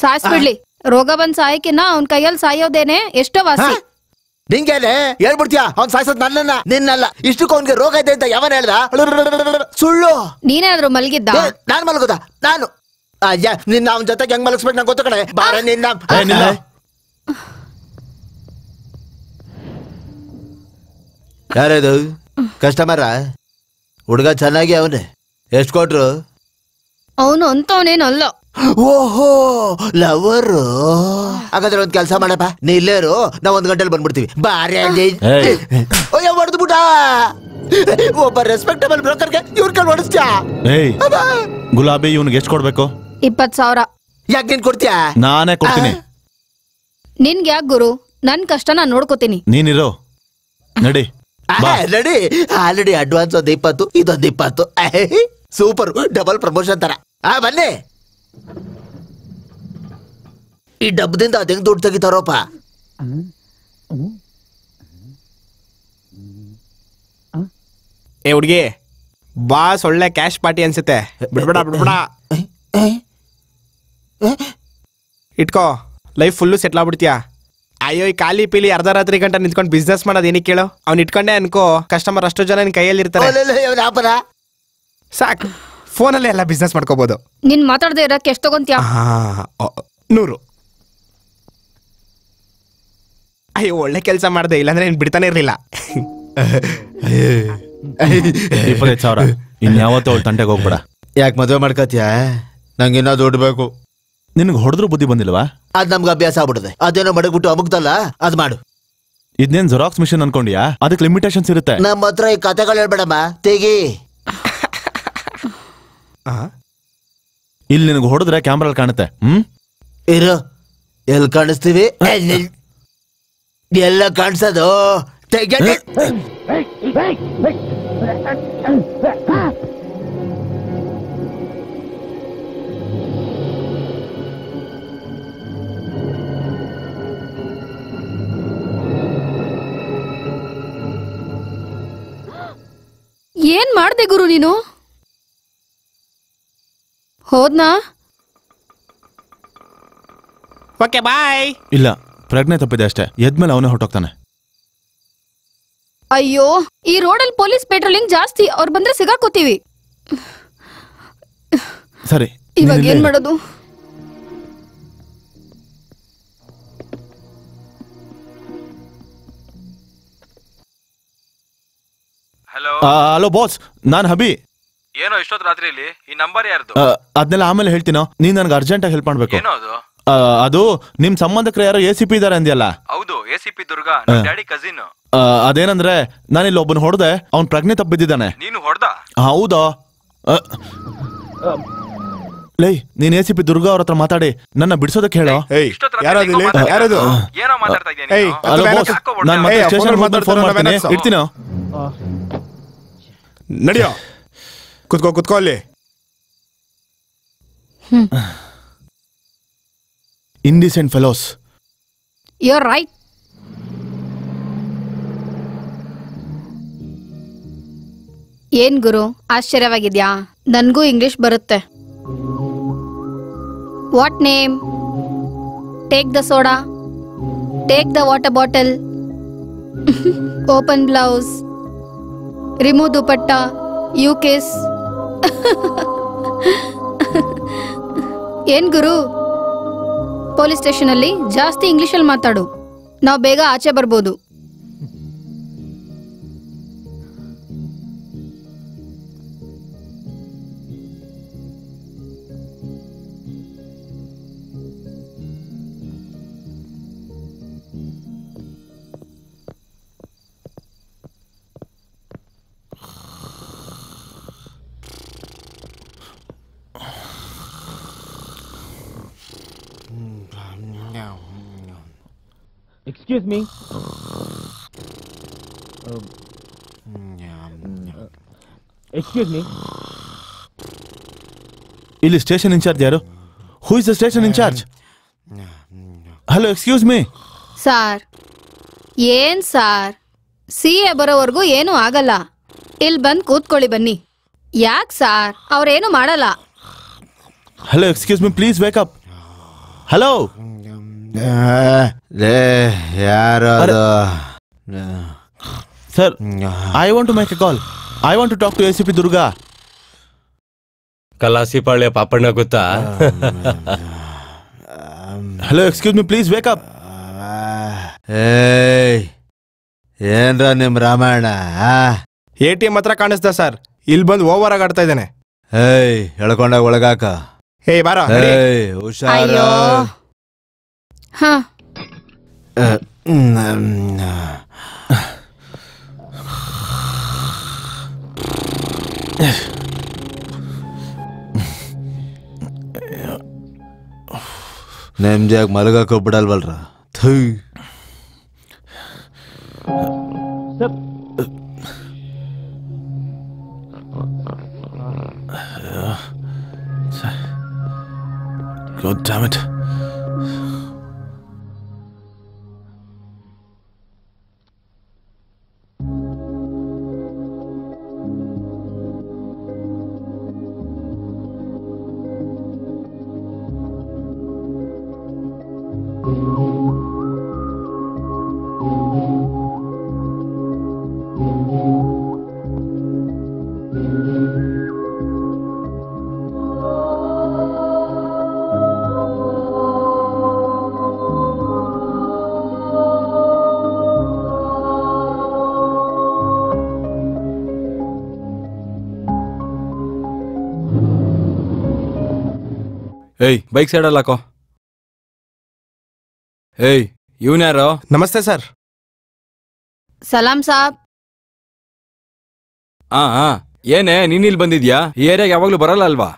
ಸಾಯಿಸ್ಬಿಡ್ಲಿ, ರೋಗ ಬಂದ್ ಸಾಯಕಿನ ಅವ್ನ್ ಕೈಯಲ್ಲಿ ಸಾಯೋದೇನೆ ಎಷ್ಟೋ ವಾಸಿ. ನಿಂಗೇನೆ ಹೇಳ್ಬಿಡ್ತೀಯ ಅವ್ನ್ ಸಾಯಿಸೋದ್ ನನ್ನನ್ನ ನಿನ್ನಲ್ಲ. ಇಷ್ಟಕ್ಕೂ ಅವ್ನಿಗೆ ರೋಗ ಇದೆ ಅಂತ ಯಾವನ್ ಹೇಳ್ದ? ಸುಳ್ಳು. ನೀನೇನಾದ್ರು ಮಲಗಿದ್ದ? ನಾನ್ ಮಲಗೋದ? ನಾನು ಅಯ್ಯ ನಿನ್ನ ಅವನ ಜೊತೆಗೆ ಹೆಂಗ್ ಮಲಗಿಸ್ಬೇಕು ನಂಗೆ ಗೊತ್ತು ಕಡೆ. ಬಾರ ನಿನ್ನ ಯಾರದು ಕಸ್ಟಮರ? ಹುಡುಗ ಚೆನ್ನಾಗಿ ಅವನೇ. ಎಷ್ಟ್ ಕೊಟ್ರು? ಅವನು ಅಂತವನೇನಲ್ಲ. ಓಹೋ ಲವರು. ಹಾಗಾದ್ರೆ ಒಂದ್ ಕೆಲ್ಸ ಮಾಡಪ್ಪ, ನೀ ಇಲ್ಲೇರು, ನಾವ್ 1 ಗಂಟೆಲಿ ಬಂದ್ಬಿಡ್ತೀವಿ. ಬಾರಿ ಅಯ್ಯೋ ಹೊಡೆದು ಬಿಟ್ಟ. ಒಬ್ಬ ರೆಸ್ಪೆಕ್ಟಬಲ್ ಬ್ರೋಕರ್ಗೆ ಇವ್ರ ಕಲ್ ಹೊಡಿಸ್ತ್ಯಾ? ಗುಲಾಬಿ ಇವನ್ಗೆ ಎಷ್ಟು ಕೊಡ್ಬೇಕು? 20,000. ಯಾಕೆ ನೀನ್ ಕೊಡ್ತೀಯಾ? ನಾನೇ ಕೊಡ್ತೀನಿ. ನಿನ್ಗೆ ಯಾಕೆ ಗುರು? ನನ್ ಕಷ್ಟ ನಾನ್ ನೋಡ್ಕೋತೀನಿ. ನೀನಿರೋ ನಡಿ. ನಡಿ ಆಲ್ರೆಡಿ ಅಡ್ವಾನ್ಸ್ ಒಂದು 20 ಇದೊಂದು 20 ಸೂಪರ್ ಡಬಲ್ ಪ್ರಮೋಷನ್ ತರ ಬನ್ನಿ ಈ ಡಬ್ಬದಿಂದ ಅದ್ ಹೆಂಗ್ ದುಡ್ಡು ತೆಗಿತಾರೋಪ ಏ ಹುಡ್ಗಿ ಬಾಸ್ ಒಳ್ಳೆ ಕ್ಯಾಶ್ ಪಾರ್ಟಿ ಅನ್ಸುತ್ತೆ ಬಿಡ್ಬೇಡ ಇಟ್ಕೋ ಲೈಫ್ ಫುಲ್ಲು ಸೆಟ್ಲ್ ಆಗ್ಬಿಡ್ತೀಯಾ ಅಯ್ಯೋ ಈ ಖಾಲಿ ಪೀಲಿ ಅರ್ಧ ರಾತ್ರಿ ಗಂಟೆ ನಿಂತ್ಕೊಂಡು ಬಿಸ್ನೆಸ್ ಮಾಡೋದು ಏನಕ್ಕೆ ಕೇಳು ಅವ್ನು ಇಟ್ಕೊಂಡೆ ಅನ್ಕೋ ಕಸ್ಟಮರ್ ಅಷ್ಟು ಜನ ನಿನ್ ಕೈಯಲ್ಲಿ ಇರ್ತಾರೆ ಸಾಕು ಫೋನಲ್ಲೇ ಎಲ್ಲ ಬಿಸ್ನೆಸ್ ಮಾಡ್ಕೋಬಹುದು ನಿನ್ ಮಾತಾಡದೆ ಇರಕ್ಕೆ ಎಷ್ಟು ತಗೊಂತೀಯ 100 ಅಯ್ಯೋ ಒಳ್ಳೆ ಕೆಲಸ ಮಾಡ್ದೆ ಇಲ್ಲಾಂದ್ರೆ ನೀನ್ ಬಿಡ್ತಾನೆ ಇರ್ಲಿಲ್ಲ 25,000 ಇನ್ಯಾವತ್ತೂ ಅವಳು ತಂಟೆಗೆ ಹೋಗ್ಬೇಡ ಯಾಕೆ ಮದುವೆ ಮಾಡ್ಕತ್ಯಾ ನಂಗೆ ಇನ್ನೂ ದುಡ್ಡು ಬೇಕು ನಿನಗೆ ಹೊಡೆದ್ರು ಬುದ್ಧಿ ಬಂದಿಲ್ವಾ ಅದ್ ನಮ್ಗೆ ಅಭ್ಯಾಸ ಆಗ್ಬಿಡುತ್ತೆ ಅದೇನೋ ಮಡಗ್ಬಿಟ್ಟು ಅಮುಕ್ತಲ್ಲ ಅದ್ ಮಾಡು ಇದನ್ನೇನ್ ಜೆರಾಕ್ಸ್ ಮಿಷನ್ ಅನ್ಕೊಂಡ್ಯಾ ಅದಕ್ಕೆ ಲಿಮಿಟೇಷನ್ಸ್ ಇರುತ್ತೆ ನಮ್ಮ ಹತ್ರ ಈ ಕತೆಗಳು ಹೇಳ್ಬೇಡಮ್ಮ ತೆಗಿ ಇಲ್ಲಿ ನಿನಗೆ ಹೊಡೆದ್ರೆ ಕ್ಯಾಮ್ರಲ್ಲಿ ಕಾಣುತ್ತೆ ಇರು ಎಲ್ಲಿ ಕಾಣಿಸ್ತೀವಿ ಎಲ್ಲ ಕಾಣಿಸೋದು ಏನ್ ಮಾಡ್ದೆ ಗುರು ನೀನು ಹೋದ್ನಾ ಓಕೆ ಬಾಯ್ ಇಲ್ಲ ಪ್ರಜ್ಞೆ ತಪ್ಪಿದೆ ಅಷ್ಟೇ ಎದ್ಮೇಲೆ ಅವನೇ ಹೊರಟೋಗ್ತಾನೆ ಅಯ್ಯೋ ಈ ರೋಡಲ್ಲಿ ಪೊಲೀಸ್ ಪೆಟ್ರೋಲಿಂಗ್ ಜಾಸ್ತಿ ಅವ್ರು ಬಂದ್ರೆ ಸಿಗಾಕೋತೀವಿ ಸರಿ ಇವಾಗ ಏನ್ ಮಾಡೋದು ಹಲೋ ಬಾಸ್ ನಾನ್ ಹಬಿ ಏನೋ ಇಷ್ಟೊತ್ತು ರಾತ್ರಿಯಲ್ಲಿ ಈ ನಂಬರ್ ಯಾರ್ದು ಅದನ್ನೆಲ್ಲ ಆಮೇಲೆ ಹೇಳ್ತೀನೋ ನೀನ್ ನನ್ಗೆ ಅರ್ಜೆಂಟ್ ಆಗಿ ಹೆಲ್ಪ್ ಮಾಡ್ಬೇಕು ಏನೋ ಅದು ಅದು ನಿಮ್ ಸಂಬಂಧಕರು ಯಾರೋ ACP ಇದಾರೆ ಅಂದ್ಯಲ್ಲ ಹೌದು ACP ದುರ್ಗಾ ನಮ್ ಡ್ಯಾಡಿ ಕಸಿನ್ ಅದೇನಂದ್ರೆ ನಾನಿಲ್ಲಿ ಒಬ್ಬನ ಹೊಡೆದೆ ಅವ್ನ್ ಪ್ರಜ್ಞೆ ತಪ್ಪಿದ್ದಾನೆ ನೀನು ಹೊಡೆದ ಹೌದಾ ಲೈ ನೀನ್ ACP ದುರ್ಗಾ ಅವ್ರ ಹತ್ರ ಮಾತಾಡಿ ನನ್ನ ಬಿಡಿಸೋದಕ್ಕೆ ಹೇಳೋ ಯಾರದು ಏನೋ ಮಾತಾಡ್ತಾ ಇದ್ದೀನಿ ನಾನು ಮತ್ತೆ ಸ್ಟೇಷನ್ ಫೋನ್ ಮಾಡ್ತೀನಿ ಇಡ್ತೀನೋ ನಡಿಯೋ ಕುತ್ಕೋ ಅಲ್ಲಿ indecent fellows you are right ಏನ್ ಗುರು ಆಶ್ಚರ್ಯವಾಗಿದ್ಯಾ ನನ್ಗೂ ಇಂಗ್ಲಿಷ್ ಬರುತ್ತೆ what name take the soda take the water bottle open blouse remove dupatta you kiss ಏನ್ ಗುರು ಪೊಲೀಸ್ ಸ್ಟೇಷನ್ ಅಲ್ಲಿ ಜಾಸ್ತಿ ಇಂಗ್ಲಿಷಲ್ಲಿ ಮಾತಾಡು ನಾವು ಬೇಗ ಆಚೆ ಬರ್ಬೋದು Excuse me. Excuse me. ಇಲ್ಲಿ ಸ್ಟೇಷನ್ ಇನ್ಚಾರ್ಜ್ ಯಾರು who is the station incharge hello excuse me sir ಏನ್ ಸಾರ್ CA ಬರೋವರೆಗೂ ಏನು ಆಗಲ್ಲ ಇಲ್ಲಿ ಬಂದು ಕೂತ್ಕೊಳ್ಳಿ ಬನ್ನಿ ಯಾಕೆ ಸಾರ್ ಅವ್ರೇನು ಮಾಡಲ್ಲ hello excuse me please wake up hello ಯಾರು sir I want to make a call I want to talk to ACP Durga Kalasipalya Papanna ಗೊತ್ತಾ hello excuse me please wake up ಏನ್ರ ನಿಮ್ ರಾಮಾಯಣ ATM ಹತ್ರ ಕಾಣಿಸ್ತಾ ಸರ್ ಇಲ್ಲಿ ಬಂದು ಓವರ್ ಆಗಿ ಆಡ್ತಾ ಇದ್ದಾನೆ ಹೇಳ್ಕೊಂಡಾಗ ಒಳಗಾಕ ಬಾರ ಹುಷಾರ ಹಾ ನೆಮ್ಮದಿಯಾಗಿ ಮಲಗಕ್ಕೆ ಬಿಡಲ್ವಲ್ರ Sir, God damn it. ಏಯ್ ಬೈಕ್ ಸೈಡಲ್ಲಿ ಹಾಕೋ. ಏಯ್ ಇವನ್ಯಾರೋ? ನಮಸ್ತೆ ಸರ್. ಸಲಾಂ ಸಾಬ್. ಹಾ ಏನೇ ನೀನ್ ಇಲ್ಲಿ ಬಂದಿದ್ಯಾ? ಈ ಏರಿಯಾಗೆ ಯಾವಾಗ್ಲೂ ಬರಲ್ಲ ಅಲ್ವಾ?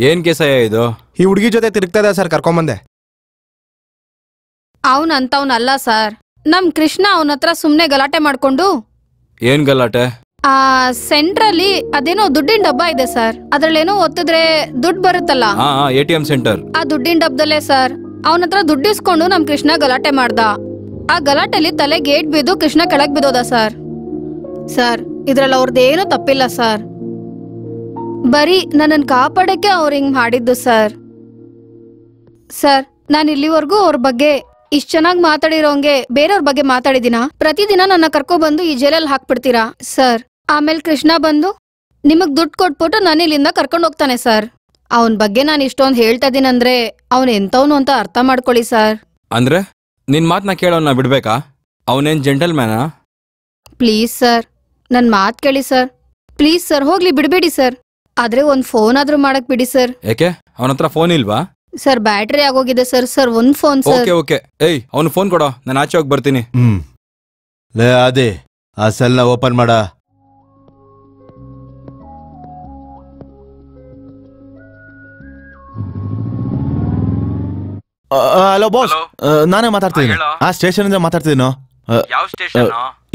ಏನ್ ಕೇಸಯ್ಯ ಇದು? ಈ ಹುಡುಗಿ ಜೊತೆ ತಿರುಗ್ತಾ ಇದೆ ಸರ್, ಕರ್ಕೊಂಬಂದೆ. ಅವನಂತವ್ನಲ್ಲ ಸರ್. ನಮ್ ಕೃಷ್ಣ ಅವನ ಹತ್ರ ಸುಮ್ನೆ ಗಲಾಟೆ ಮಾಡ್ಕೊಂಡು. ಏನ್ ಗಲಾಟೆ? ಸೆಂಟ್ರಲ್ಲಿ ಅದೇನೋ ದುಡ್ಡಿನ ಡಬ್ಬ ಇದೆ ಸರ್. ಅದ್ರಲ್ಲೇನೋ ಒತ್ತಿದ್ರೆ ದುಡ್ಡು ಬರುತ್ತಲ್ಲ, ATM ಸೆಂಟರ್. ಆ ದುಡ್ಡಿನ ಡಬ್ಬದಲ್ಲೇ ಸರ್ ಅವನ ಹತ್ರ ದುಡ್ಡಿಸ್ಕೊಂಡು ನಮ್ ಕೃಷ್ಣ ಗಲಾಟೆ ಮಾಡ್ದ. ಆ ಗಲಾಟೆಲಿ ತಲೆ ಗೇಟ್ ಬಿದ್ದು ಕೃಷ್ಣ ಕೆಳಗ್ ಬಿದ್ದೋದ ಸರ್. ಸರ್ ಇದ್ರಲ್ಲಿ ಅವ್ರದ್ದೇನೂ ತಪ್ಪಿಲ್ಲ ಸರ್. ಬರೀ ನನ್ನನ್ ಕಾಪಾಡಕ್ಕೆ ಅವ್ರು ಹಿಂಗ್ ಮಾಡಿದ್ದು ಸರ್. ಸರ್ ನಾನು ಇಲ್ಲಿವರೆಗೂ ಅವ್ರ ಬಗ್ಗೆ ಇಷ್ಟ ಚೆನ್ನಾಗಿ ಮಾತಾಡಿರೋಂಗೆ ಬೇರೆಯವ್ರ ಬಗ್ಗೆ ಮಾತಾಡಿದಿನ? ಪ್ರತಿದಿನ ನನ್ನ ಕರ್ಕೊಬಂದು ಈ ಜೈಲಲ್ಲಿ ಹಾಕ್ಬಿಡ್ತೀರಾ ಸರ್? ಆಮೇಲೆ ಕೃಷ್ಣ ಬಂದು ನಿಮಗ್ ದುಡ್ಡು ಕೊಟ್ಬಿಟ್ಟು ನಾನು ಇಲ್ಲಿಂದ ಕರ್ಕೊಂಡು ಹೋಗ್ತಾನೆ ಸರ್. ಅವನ್ ಬಗ್ಗೆ ನಾನು ಇಷ್ಟೊಂದು ಹೇಳ್ತಾ ಇದೀನಂದ್ರೆ ಅವನ್ ಎಂತವನು ಅಂತ ಅರ್ಥ ಮಾಡ್ಕೊಳ್ಳಿ ಸರ್. ಅಂದ್ರೆ ನಿನ್ ಮಾತ್ನ ಕೇಳೋನ್ನ ಬಿಡ್ಬೇಕಾ? ಅವನೇನ್ ಜೆಂಟಲ್ ಮ್ಯಾನಾ? ಪ್ಲೀಸ್ ಸರ್ ನನ್ ಮಾತ್ ಕೇಳಿ ಸರ್. ಪ್ಲೀಸ್ ಸರ್ ಹೋಗ್ಲಿ ಬಿಡ್ಬೇಡಿ ಸರ್. ಆದ್ರೆ ಒಂದ್ ಫೋನ್ ಆದ್ರೂ ಮಾಡಕ್ ಬಿಡಿ ಸರ್. ಯಾಕೆ ಅವನ ಹತ್ರ ಫೋನ್ ಇಲ್ವಾ? ಸರ್ ಬ್ಯಾಟ್ರಿ ಆಗೋಗಿದೆ ಸರ್. ಸರ್ ಒಂದ್ ಫೋನ್ ಸರ್. ಓಕೆ ಏಯ್ ಅವನು ಫೋನ್ ಕೊಡೋ, ನಾನು ಆಚೆ ಹೋಗಿ ಬರ್ತೀನಿ. ಲೇ ಅದೇ ಆ ಸೆಲ್ನ ಓಪನ್ ಮಾಡ. ಹಲೋ ಬಾಸ್, ನಾನೇ ಮಾತಾಡ್ತಿದ್ದೀನಿ. ಆ ಸ್ಟೇಷನ್ ಇಂದ ಮಾತಾಡ್ತಿದ್ದೀನೋ.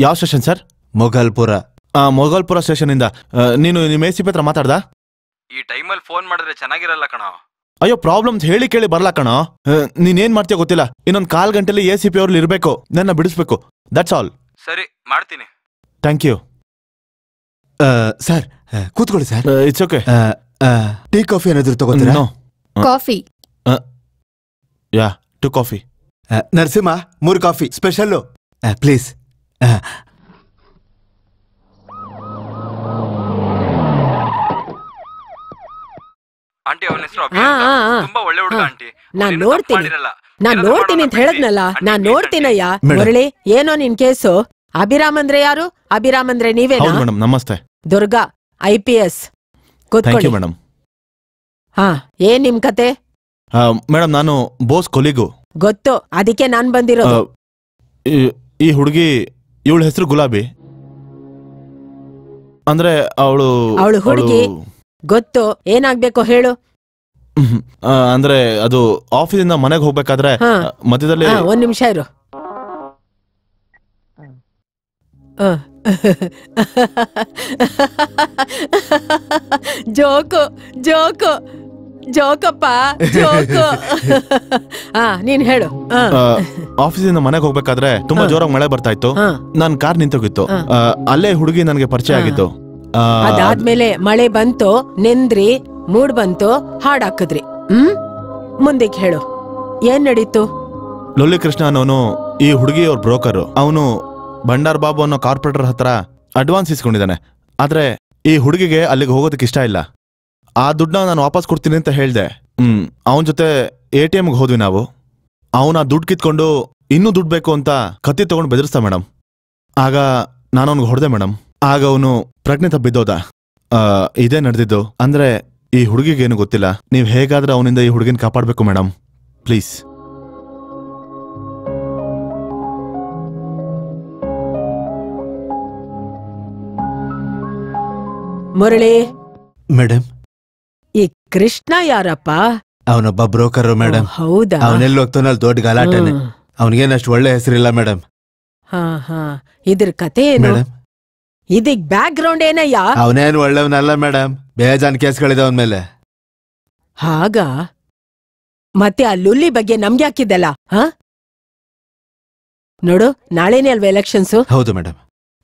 ಯಾವ station sir? Mughalpura. Mughalpura station ಇಂದ. ನೀನು ನಿಮ್ಮ ACP ಹತ್ರ ಮಾತಾಡ್ದ? ಈ ಟೈಮಲ್ಲಿ ಫೋನ್ ಮಾಡಿದ್ರೆ ಚೆನ್ನಾಗಿರಲ್ಲ ಕಣ. ಅಯ್ಯೋ ಪ್ರಾಬ್ಲಮ್ ಹೇಳಿ ಕೇಳಿ ಬರ್ಲಾ ಕಣೋ. ನೀನೇನ್ ಮಾಡ್ತೀಯ ಗೊತ್ತಿಲ್ಲ. ಇನ್ನೊಂದ್ 1/4 ಗಂಟೆಲಿ ACP ಅವ್ರಲ್ಲಿ ಇರ್ಬೇಕು, ನನ್ನ ಬಿಡಿಸ್ಬೇಕು. That's all. ಸರಿ ಮಾಡ್ತೀನಿ. Thank you sir. ಕೂತ್ಕೊಳ್ಳಿ sir. It's okay. Tea coffee ಏನಾದ್ರು ತಗೋತೀರಾ? Coffee. Yeah 2 coffee. Narasimha 3 coffee special please. Aunty ಅವನ ಹೆಸರು ತುಂಬಾ ಒಳ್ಳೆ ಹುಡುಗ ಆಂಟಿ. ನಾನ್ ನೋಡ್ತೀನಿ ಅಂತ ಹೇಳದ್ನಲ್ಲ. ನಾನ್ ನೋಡ್ತೀನಯ್ಯ. ಮುರಳಿ ಏನೋ ನಿನ್ ಕೇಸು? ಅಭಿರಾಮ್ ಅಂದ್ರೆ ಯಾರು? ಅಭಿರಾಮ್ ಅಂದ್ರೆ ನೀವೇನಾ? ಮೇಡಮ್ ನಮಸ್ತೆ. ದುರ್ಗಾ IPS. ಕೂತ್ಕೊಳ್ಳಿ ಮೇಡಮ್. ಹಾ ಏನ್ ನಿಮ್ ಕತೆ? ಮೇಡಮ್ ನಾನು ಬೋಸ್ ಕೊಲಿಗು. ಗೊತ್ತು, ಅದಕ್ಕೆ ನಾನ್ ಬಂದಿರೋದು. ಈ ಹುಡುಗಿ ಇವಳ ಹೆಸರು ಗುಲಾಬಿ. ಅಂದ್ರೆ ಅವಳು ಹುಡುಗಿ ಗೊತ್ತು. ಏನಾಗ್ಬೇಕು ಹೇಳು? ಅಂದ್ರೆ ಅದು ಆಫೀಸಿಂದ ಮನೆಗೆ ಹೋಗ್ಬೇಕಾದ್ರೆ ಮಧ್ಯದಲ್ಲಿ. 1 ನಿಮಿಷ ಇರು. ಜೋಕು ಜೋಕು ಜೋಕಪ್ಪ ಜೋಕು. ನೀನ್ ಹೇಳು. ಆಫೀಸಿಂದ ಮನೆಗೆ ಹೋಗ್ಬೇಕಾದ್ರೆ ತುಂಬಾ ಜೋರಾಗಿ ಮಳೆ ಬರ್ತಾ ಇತ್ತು. ನನ್ ಕಾರ್ ನಿಂತೋಗಿತ್ತು. ಅಲ್ಲೇ ಹುಡುಗಿ ನನಗೆ ಪರಿಚಯ ಆಗಿತ್ತು. ಅದಾದ್ಮೇಲೆ ಮಳೆ ಬಂತು, ನೆಂದ್ರಿ, ಮೂಡ್ ಬಂತು, ಹಾಡ್ ಹಾಕಿದ್ರಿ. ಮುಂದಕ್ಕೆ ಹೇಳು, ಏನ್ ನಡೀತು? ಲೊಲ್ಲಿ ಕೃಷ್ಣ ಅನ್ನೋನು ಈ ಹುಡುಗಿ ಅವ್ರ ಬ್ರೋಕರ್. ಅವನು ಭಂಡಾರ್ ಬಾಬು ಅನ್ನೋ ಕಾರ್ಪೊರೇಟರ್ ಹತ್ರ ಅಡ್ವಾನ್ಸ್ ಇಸ್ಕೊಂಡಿದ್ದಾನೆ. ಆದ್ರೆ ಈ ಹುಡುಗಿಗೆ ಅಲ್ಲಿಗೆ ಹೋಗೋದಕ್ಕೆ ಇಷ್ಟ ಇಲ್ಲ. ಆ ದುಡ್ಡನ್ನ ನಾನು ವಾಪಸ್ ಕೊಡ್ತೀನಿ ಅಂತ ಹೇಳ್ದೆ. ಅವನ ಜೊತೆ ATMಗೆ ಹೋದ್ವಿ ನಾವು. ಅವನ ದುಡ್ಡು ಕಿತ್ಕೊಂಡು ಇನ್ನೂ ದುಡ್ಡು ಬೇಕು ಅಂತ ಕತ್ತಿ ತಗೊಂಡು ಬೆದರಿಸ್ತಾ ಮೇಡಮ್. ಆಗ ನಾನು ಅವನಿಗೆ ಹೊಡೆದೆ ಮೇಡಮ್. ಆಗ ಅವನು ಪ್ರಜ್ಞೆ ತಪ್ಪಿದ್ದೋದ. ಇದೇ ನಡೆದಿದ್ದು. ಅಂದ್ರೆ ಈ ಹುಡುಗಿಗೇನು ಗೊತ್ತಿಲ್ಲ. ನೀವು ಹೇಗಾದ್ರೆ ಅವನಿಂದ ಈ ಹುಡುಗಿನ ಕಾಪಾಡಬೇಕು ಮೇಡಮ್, ಪ್ಲೀಸ್. ಮುರಳಿ ಮೇಡಮ್, ಈ ಕೃಷ್ಣ ಯಾರಪ್ಪ? ಅವನೊಬ್ಬ ಬ್ರೋಕರ್ ಮೇಡಮ್. ಹೌದಾ? ಅವನೆಲ್ಲಿ ಹೋಗ್ತಾನಲ್ಲಿ ದೊಡ್ಡ ಗಲಾಟೆನೆ. ಅವನಿಗೇನಷ್ಟು ಒಳ್ಳೆ ಹೆಸರಿಲ್ಲ ಮೇಡಮ್. ಇದ್ರ ಕತೆ ಏನು? ಇದಕ್ ಬ್ಯಾಕ್ ಗ್ರೌಂಡ್ ಏನಯ್ಯ? ಅವನೇನು ಒಳ್ಳೆಯವನಲ್ಲ ಮೇಡಮ್. ಬೇಜಾನ್ ಕೇಸ್ಗಳಿದೆ ಅವನ ಮೇಲೆ. ಹಾಗ ಮತ್ತೆ ಆ ಲುಲ್ಲಿ ಬಗ್ಗೆ ನಮ್ಗೆ ಹಾಕಿದ್ದಲ್ಲ ಹಾ ನೋಡು ನಾಳೆನೇ ಅಲ್ವಾ ಎಲೆಕ್ಷನ್ಸ್? ಹೌದು ಮೇಡಮ್.